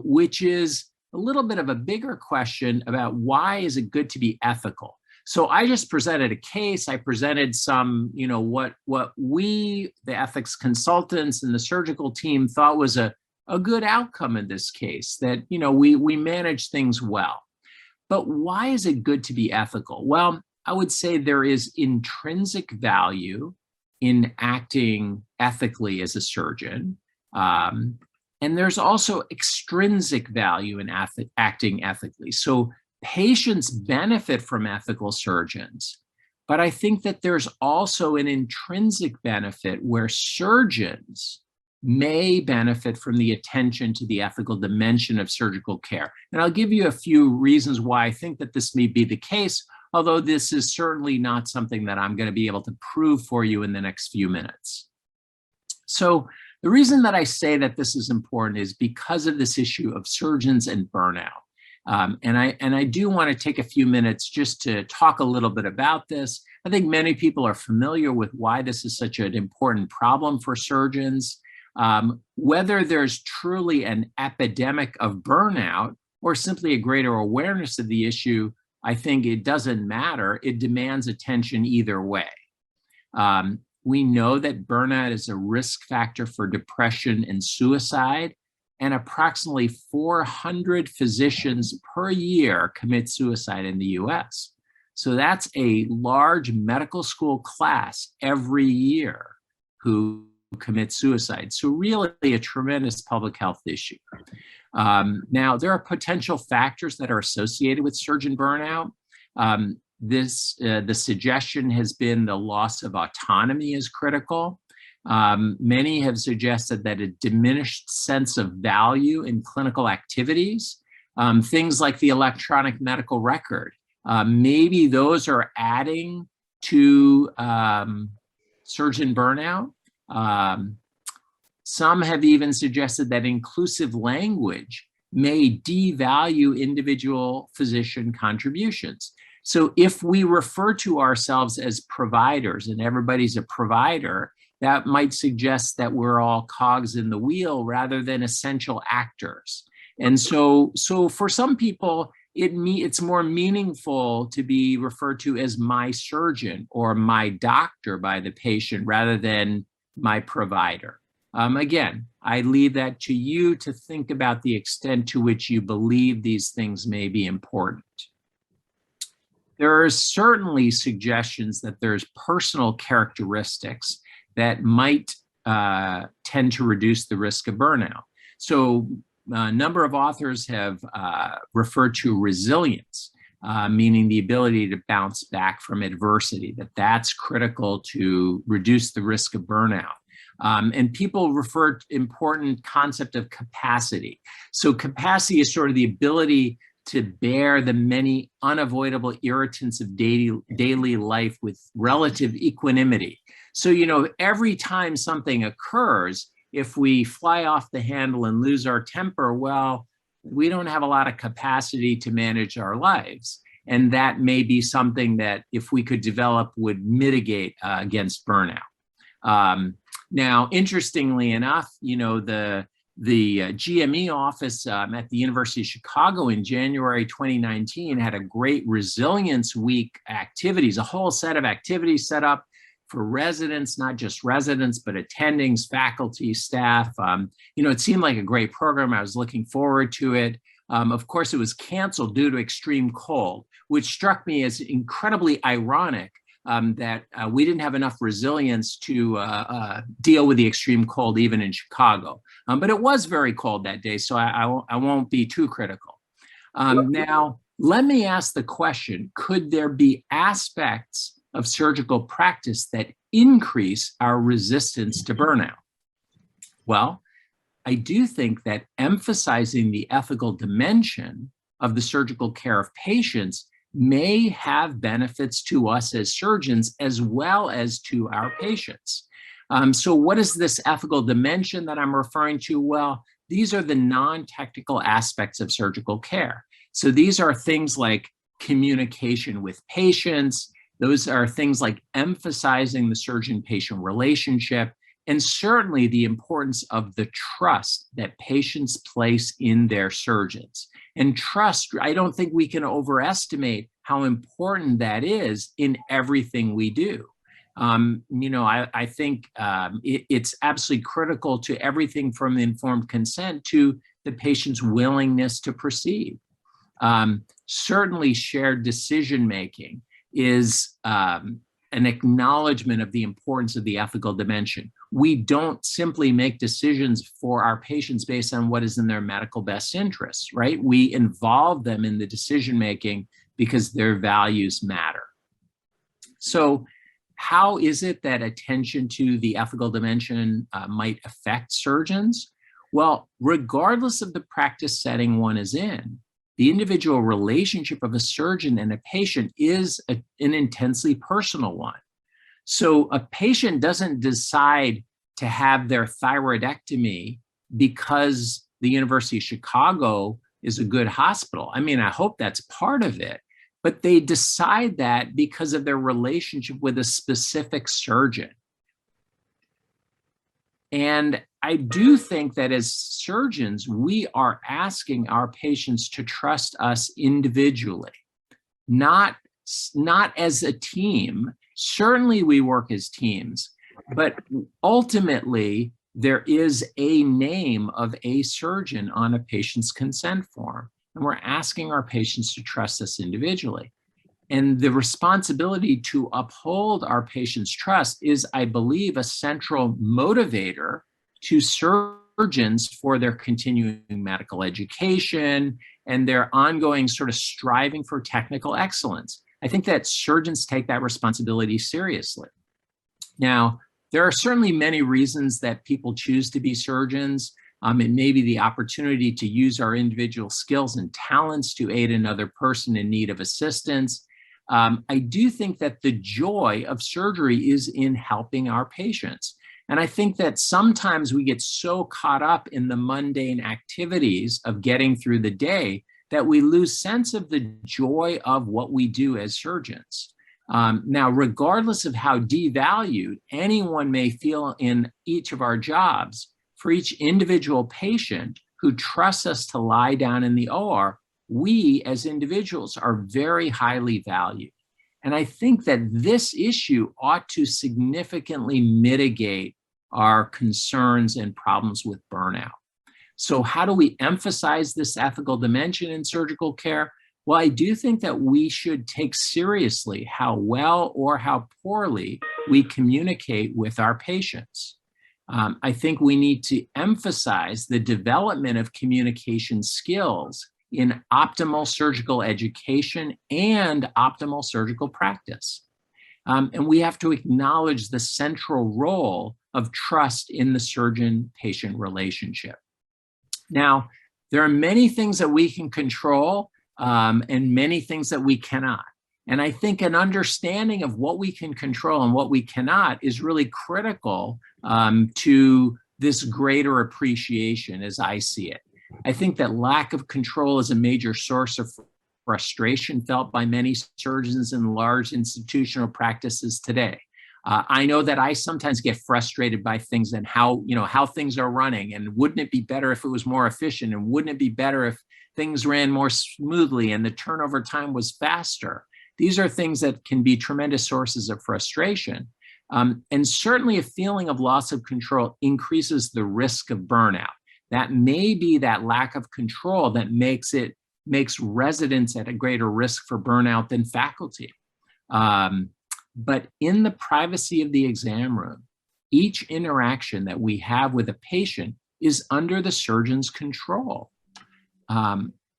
which is a little bit of a bigger question about why is it good to be ethical? So I just presented a case. I presented some, you know, what we, the ethics consultants and the surgical team, thought was a good outcome in this case, that, you know, we managed things well. But why is it good to be ethical? Well, I would say there is intrinsic value in acting ethically as a surgeon. And there's also extrinsic value in acting ethically. So patients benefit from ethical surgeons, but I think that there's also an intrinsic benefit where surgeons may benefit from the attention to the ethical dimension of surgical care. And I'll give you a few reasons why I think that this may be the case, although this is certainly not something that I'm going to be able to prove for you in the next few minutes. So the reason that I say that this is important is because of this issue of surgeons and burnout. And I do want to take a few minutes just to talk a little bit about this. I think many people are familiar with why this is such an important problem for surgeons. Whether there's truly an epidemic of burnout or simply a greater awareness of the issue, I think it doesn't matter. It demands attention either way. We know that burnout is a risk factor for depression and suicide, and approximately 400 physicians per year commit suicide in the US. So that's a large medical school class every year who commit suicide. So really a tremendous public health issue. Now, there are potential factors that are associated with surgeon burnout. The suggestion has been the loss of autonomy is critical. Many have suggested that a diminished sense of value in clinical activities, things like the electronic medical record, maybe those are adding to surgeon burnout. Some have even suggested that inclusive language may devalue individual physician contributions. So if we refer to ourselves as providers and everybody's a provider, that might suggest that we're all cogs in the wheel rather than essential actors. And so for some people, it's more meaningful to be referred to as my surgeon or my doctor by the patient rather than my provider. Again, I leave that to you to think about the extent to which you believe these things may be important. There are certainly suggestions that there's personal characteristics that might tend to reduce the risk of burnout. So a number of authors have referred to resilience, meaning the ability to bounce back from adversity, that's critical to reduce the risk of burnout. And people refer to important concept of capacity. So capacity is sort of the ability to bear the many unavoidable irritants of daily life with relative equanimity. So, every time something occurs, if we fly off the handle and lose our temper, well, we don't have a lot of capacity to manage our lives. And that may be something that if we could develop would mitigate against burnout. Now, interestingly enough, the GME office at the University of Chicago in January 2019 had a great Resilience Week activities, a whole set of activities set up for residents, not just residents, but attendings, faculty, staff. It seemed like a great program. I was looking forward to it. Of course, it was canceled due to extreme cold, which struck me as incredibly ironic that we didn't have enough resilience to deal with the extreme cold, even in Chicago. But it was very cold that day, so I won't be too critical. Now, let me ask the question, could there be aspects of surgical practice that increase our resistance to burnout? Well, I do think that emphasizing the ethical dimension of the surgical care of patients may have benefits to us as surgeons as well as to our patients. So what is this ethical dimension that I'm referring to? Well, these are the non-technical aspects of surgical care. So these are things like communication with patients. Those are things like emphasizing the surgeon-patient relationship, and certainly the importance of the trust that patients place in their surgeons. And trust, I don't think we can overestimate how important that is in everything we do. I think it's absolutely critical to everything from informed consent to the patient's willingness to proceed. Certainly shared decision-making is an acknowledgement of the importance of the ethical dimension. We don't simply make decisions for our patients based on what is in their medical best interests, right? We involve them in the decision-making because their values matter. So how is it that attention to the ethical dimension might affect surgeons? Well, regardless of the practice setting one is in, the individual relationship of a surgeon and a patient is an intensely personal one. So a patient doesn't decide to have their thyroidectomy because the University of Chicago is a good hospital. I mean, I hope that's part of it, but they decide that because of their relationship with a specific surgeon. And I do think that as surgeons, we are asking our patients to trust us individually, not as a team. Certainly we work as teams, but ultimately there is a name of a surgeon on a patient's consent form, and we're asking our patients to trust us individually. And the responsibility to uphold our patients' trust is, I believe, a central motivator to surgeons for their continuing medical education and their ongoing sort of striving for technical excellence. I think that surgeons take that responsibility seriously. Now, there are certainly many reasons that people choose to be surgeons. It may be the opportunity to use our individual skills and talents to aid another person in need of assistance. I do think that the joy of surgery is in helping our patients. And I think that sometimes we get so caught up in the mundane activities of getting through the day that we lose sense of the joy of what we do as surgeons. Now, regardless of how devalued anyone may feel in each of our jobs, for each individual patient who trusts us to lie down in the OR, we as individuals are very highly valued. And I think that this issue ought to significantly mitigate our concerns and problems with burnout. So how do we emphasize this ethical dimension in surgical care? Well, I do think that we should take seriously how well or how poorly we communicate with our patients. I think we need to emphasize the development of communication skills in optimal surgical education and optimal surgical practice. And we have to acknowledge the central role of trust in the surgeon-patient relationship. Now, there are many things that we can control and many things that we cannot. And I think an understanding of what we can control and what we cannot is really critical to this greater appreciation as I see it. I think that lack of control is a major source of frustration felt by many surgeons in large institutional practices today. I know that I sometimes get frustrated by things and how things are running, and wouldn't it be better if it was more efficient, and wouldn't it be better if things ran more smoothly and the turnover time was faster? These are things that can be tremendous sources of frustration. And certainly a feeling of loss of control increases the risk of burnout. That may be that lack of control that makes residents at a greater risk for burnout than faculty. But in the privacy of the exam room, each interaction that we have with a patient is under the surgeon's control.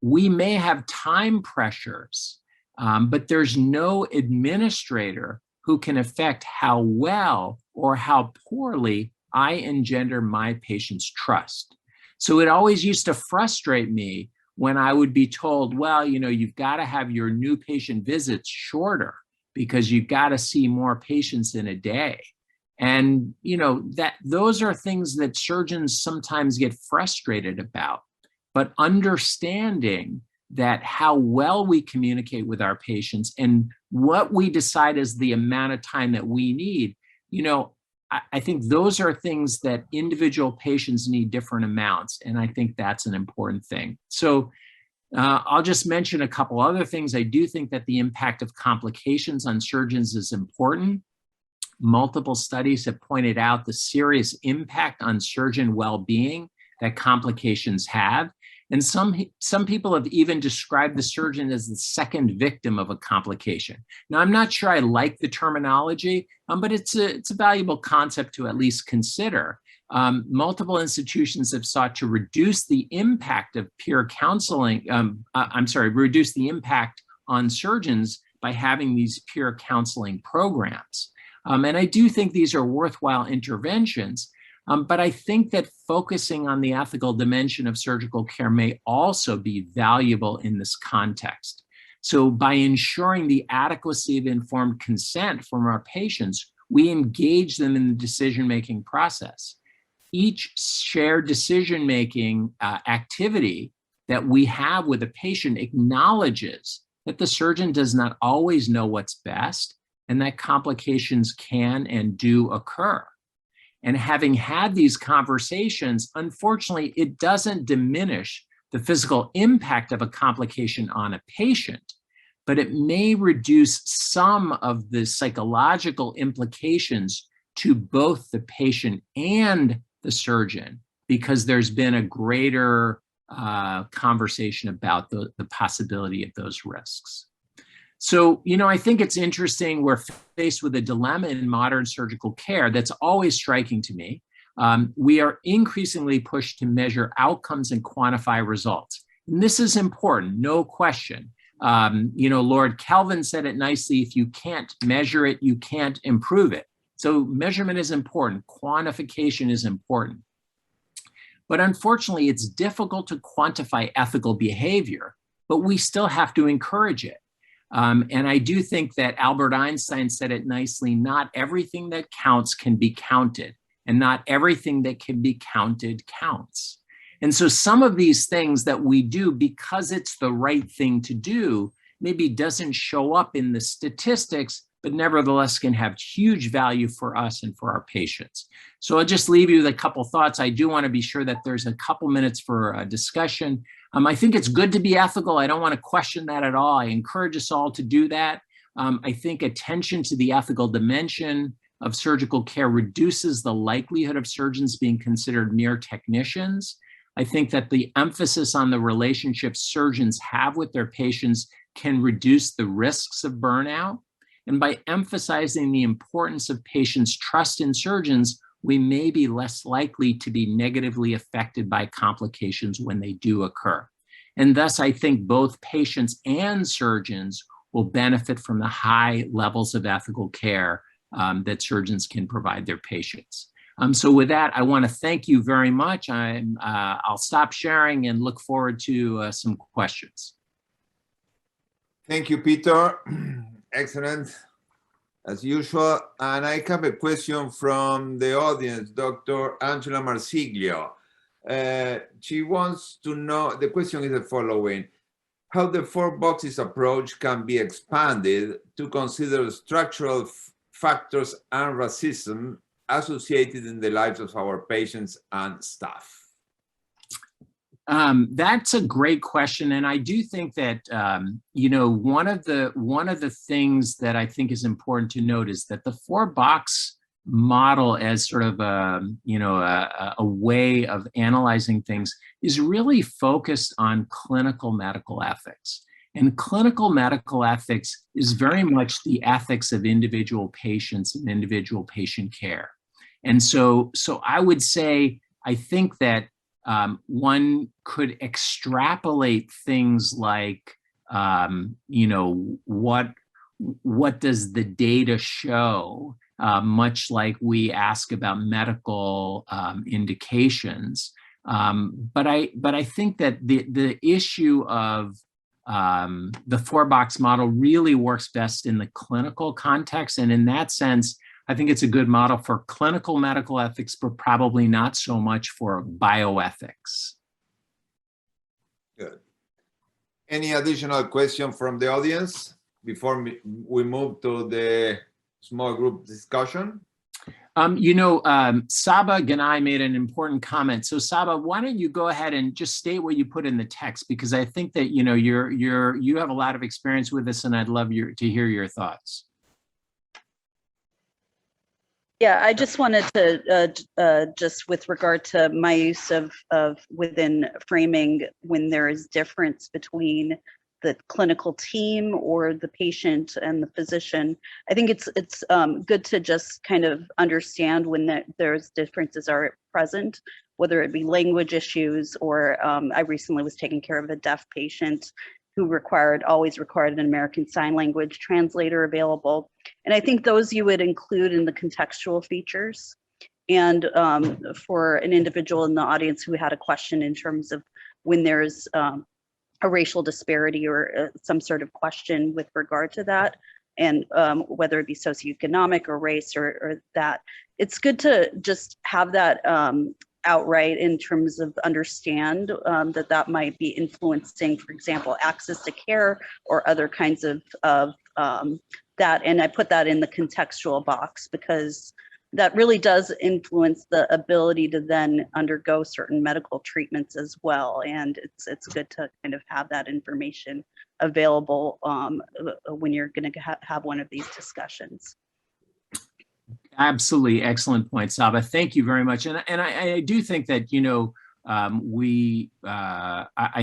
We may have time pressures, but there's no administrator who can affect how well or how poorly I engender my patient's trust. So it always used to frustrate me when I would be told, well, you've got to have your new patient visits shorter because you've got to see more patients in a day. And, those are things that surgeons sometimes get frustrated about. But understanding that how well we communicate with our patients and what we decide is the amount of time that we need, I think those are things that individual patients need different amounts. And I think that's an important thing. So I'll just mention a couple other things. I do think that the impact of complications on surgeons is important. Multiple studies have pointed out the serious impact on surgeon well-being that complications have. And some people have even described the surgeon as the second victim of a complication. Now, I'm not sure I like the terminology, but it's a valuable concept to at least consider. Multiple institutions have sought to reduce the impact of peer counseling, reduce the impact on surgeons by having these peer counseling programs. And I do think these are worthwhile interventions. But I think that focusing on the ethical dimension of surgical care may also be valuable in this context. So by ensuring the adequacy of informed consent from our patients, we engage them in the decision-making process. Each shared decision-making activity that we have with a patient acknowledges that the surgeon does not always know what's best and that complications can and do occur. And having had these conversations, unfortunately, it doesn't diminish the physical impact of a complication on a patient, but it may reduce some of the psychological implications to both the patient and the surgeon, because there's been a greater conversation about the possibility of those risks. So, I think it's interesting, we're faced with a dilemma in modern surgical care that's always striking to me. We are increasingly pushed to measure outcomes and quantify results. And this is important, no question. Lord Kelvin said it nicely, if you can't measure it, you can't improve it. So measurement is important, quantification is important. But unfortunately, it's difficult to quantify ethical behavior, but we still have to encourage it. And I do think that Albert Einstein said it nicely, not everything that counts can be counted, and not everything that can be counted counts. And so some of these things that we do because it's the right thing to do, maybe doesn't show up in the statistics, but nevertheless can have huge value for us and for our patients. So I'll just leave you with a couple thoughts. I do want to be sure that there's a couple minutes for a discussion. I think it's good to be ethical. I don't want to question that at all. I encourage us all to do that. I think attention to the ethical dimension of surgical care reduces the likelihood of surgeons being considered mere technicians. I think that the emphasis on the relationships surgeons have with their patients can reduce the risks of burnout. And by emphasizing the importance of patients' trust in surgeons, we may be less likely to be negatively affected by complications when they do occur. And thus, I think both patients and surgeons will benefit from the high levels of ethical care that surgeons can provide their patients. So with that, I want to thank you very much. I'll stop sharing and look forward to some questions. Thank you, Peter. Excellent, as usual. And I have a question from the audience, Dr. Angela Marsiglio. She wants to know, the question is the following: how the 4 boxes approach can be expanded to consider structural factors and racism associated in the lives of our patients and staff? That's a great question, and I do think that one of the things that I think is important to note is that the 4-box model, as sort of a way of analyzing things, is really focused on clinical medical ethics. And clinical medical ethics is very much the ethics of individual patients and individual patient care. And so I would say, I think that one could extrapolate things like, what does the data show, much like we ask about medical indications. But I think that the issue of the 4-box model really works best in the clinical context. And in that sense, I think it's a good model for clinical medical ethics, but probably not so much for bioethics. Good. Any additional question from the audience before we move to the small group discussion? Saba Ganai made an important comment. So Saba, why don't you go ahead and just state what you put in the text, because I think that you have a lot of experience with this, and I'd love to hear your thoughts. Yeah, I just wanted to, just with regard to my use of within framing, when there is difference between the clinical team or the patient and the physician, I think it's good to just kind of understand when there's differences are present, whether it be language issues or I recently was taking care of a deaf patient who always required an American Sign Language translator available. And I think those you would include in the contextual features. And for an individual in the audience who had a question in terms of when there's a racial disparity or some sort of question with regard to that, and whether it be socioeconomic or race or that, it's good to just have that outright in terms of understand that might be influencing, for example, access to care or other kinds of that. And I put that in the contextual box because that really does influence the ability to then undergo certain medical treatments as well. And it's good to kind of have that information available when you're going to have one of these discussions. Absolutely. Excellent point, Saba. Thank you very much. And I do think that, you know, I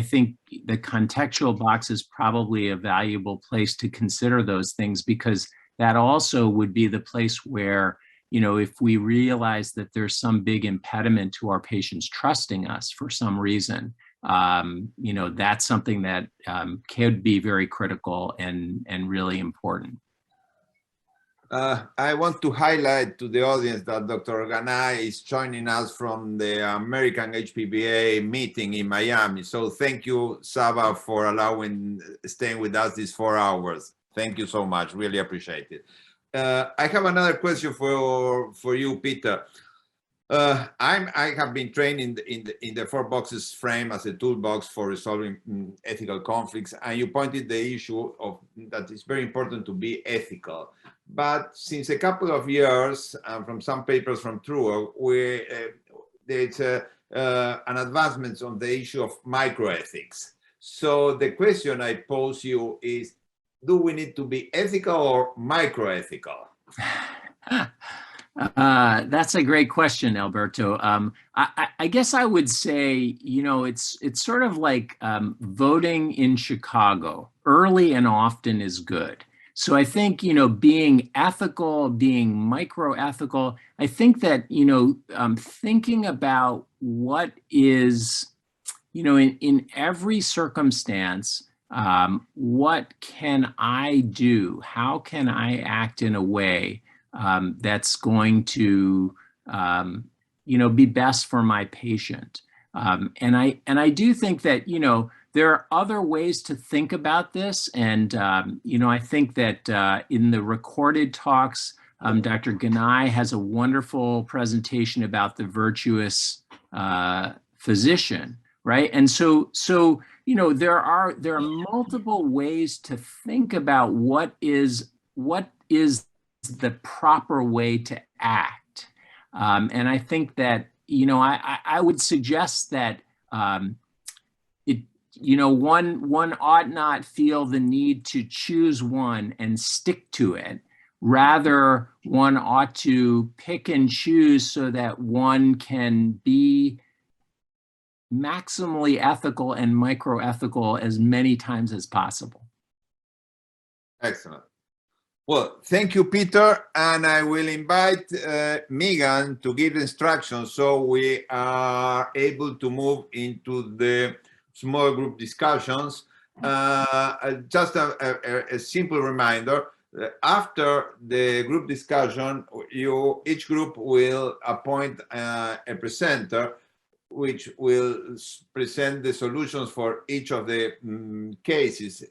think the contextual box is probably a valuable place to consider those things, because that also would be the place where, you know, if we realize that there's some big impediment to our patients trusting us for some reason, you know, that's something that could be very critical and really important. I want to highlight to the audience that Dr. Ganai is joining us from the American HPBA meeting in Miami. So thank you, Saba, for staying with us these 4 hours. Thank you so much. Really appreciate it. I have another question for you, Peter. I have been trained in the 4 boxes frame as a toolbox for resolving ethical conflicts, and you pointed the issue of that it's very important to be ethical. But since a couple of years, from some papers from Truo, there's an advancement on the issue of microethics. So the question I pose you is, do we need to be ethical or microethical? That's a great question, Alberto. I guess I would say, you know, it's sort of like voting in Chicago. Early and often is good. So I think, you know, being ethical, being microethical, I think that, you know, thinking about what is, you know, in every circumstance, what can I do? How can I act in a way that's going to, you know, be best for my patient? And I do think that, you know, there are other ways to think about this. And, you know, I think that in the recorded talks, Dr. Ganai has a wonderful presentation about the virtuous physician, right? And so, you know, there are multiple ways to think about what is the proper way to act. And I think that, you know, I would suggest that you know, one ought not feel the need to choose one and stick to it. Rather, one ought to pick and choose so that one can be maximally ethical and microethical as many times as possible. Excellent. Well, thank you, Peter. And I will invite Megan to give instructions so we are able to move into the small group discussions. Just a simple reminder, after the group discussion, each group will appoint a presenter which will present the solutions for each of the cases.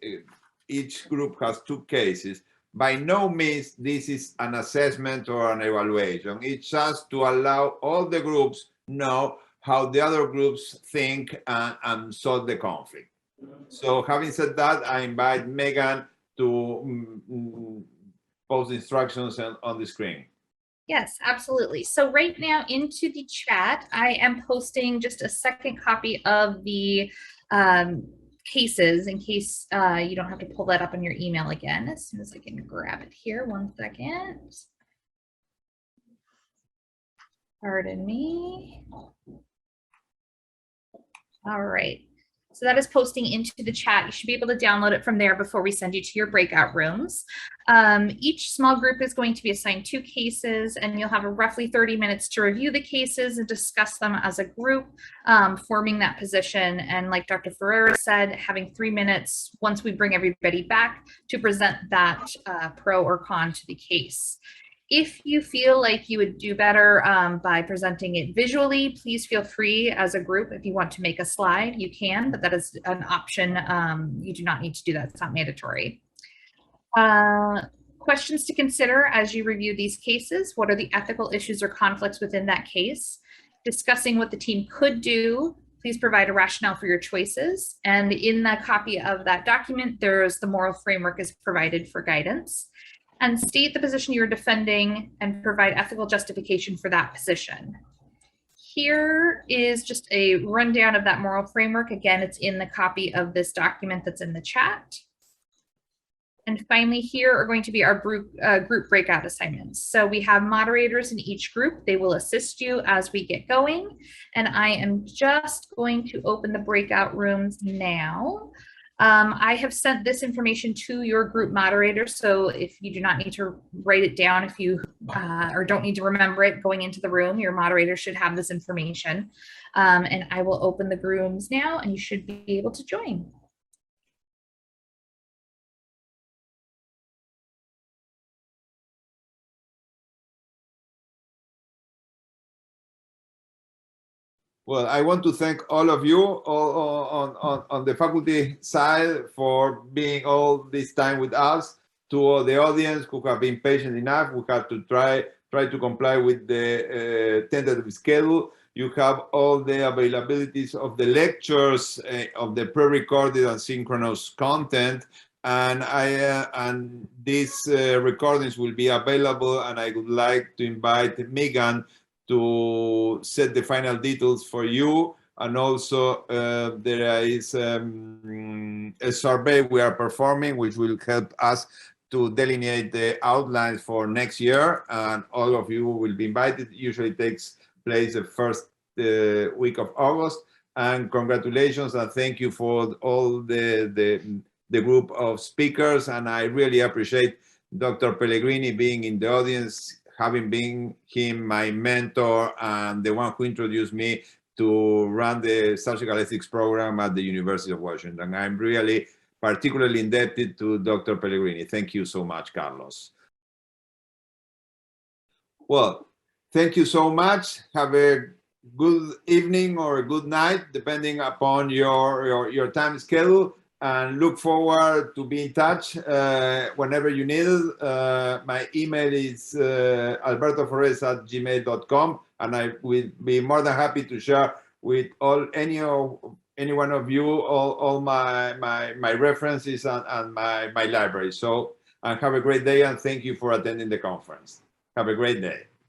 Each group has 2 cases. By no means this is an assessment or an evaluation. It's just to allow all the groups know how the other groups think and solve the conflict. So having said that, I invite Megan to post instructions on the screen. Yes, absolutely. So right now into the chat, I am posting just a second copy of the cases in case you don't have to pull that up on your email again. As soon as I can grab it here, 1 second. Pardon me. All right, so that is posting into the chat. You should be able to download it from there before we send you to your breakout rooms. Each small group is going to be assigned 2 cases, and you'll have roughly 30 minutes to review the cases and discuss them as a group, forming that position. And like Dr. Ferreira said, having 3 minutes once we bring everybody back to present that pro or con to the case. If you feel like you would do better by presenting it visually, please feel free as a group. If you want to make a slide, you can, but that is an option. You do not need to do that. It's not mandatory. Questions to consider as you review these cases. What are the ethical issues or conflicts within that case? Discussing what the team could do. Please provide a rationale for your choices. And in the copy of that document, there's the moral framework is provided for guidance. and state the position you're defending and provide ethical justification for that position. Here is just a rundown of that moral framework. Again, it's in the copy of this document that's in the chat. And finally, here are going to be our group breakout assignments. So we have moderators in each group. They will assist you as we get going. And I am just going to open the breakout rooms now. I have sent this information to your group moderator. So if you do not need to write it down, if you or don't need to remember it going into the room, your moderator should have this information. And I will open the rooms now and you should be able to join. Well, I want to thank all of you on the faculty side for being all this time with us. To all the audience who have been patient enough, we have to try to comply with the tentative schedule. You have all the availabilities of the lectures, of the pre-recorded and synchronous content, and these recordings will be available. And I would like to invite Megan to set the final details for you. And also there is a survey we are performing, which will help us to delineate the outlines for next year. And all of you will be invited. Usually takes place the first week of August. And congratulations and thank you for all the group of speakers. And I really appreciate Dr. Pellegrini being in the audience, having been him my mentor and the one who introduced me to run the surgical ethics program at the University of Washington. I'm really particularly indebted to Dr. Pellegrini. Thank you so much, Carlos. Well, thank you so much. Have a good evening or a good night, depending upon your time schedule. And look forward to be in touch whenever you need it. My email is albertoforres@gmail.com, and I will be more than happy to share with any one of you all my references and my library. So, and have a great day, and thank you for attending the conference. Have a great day.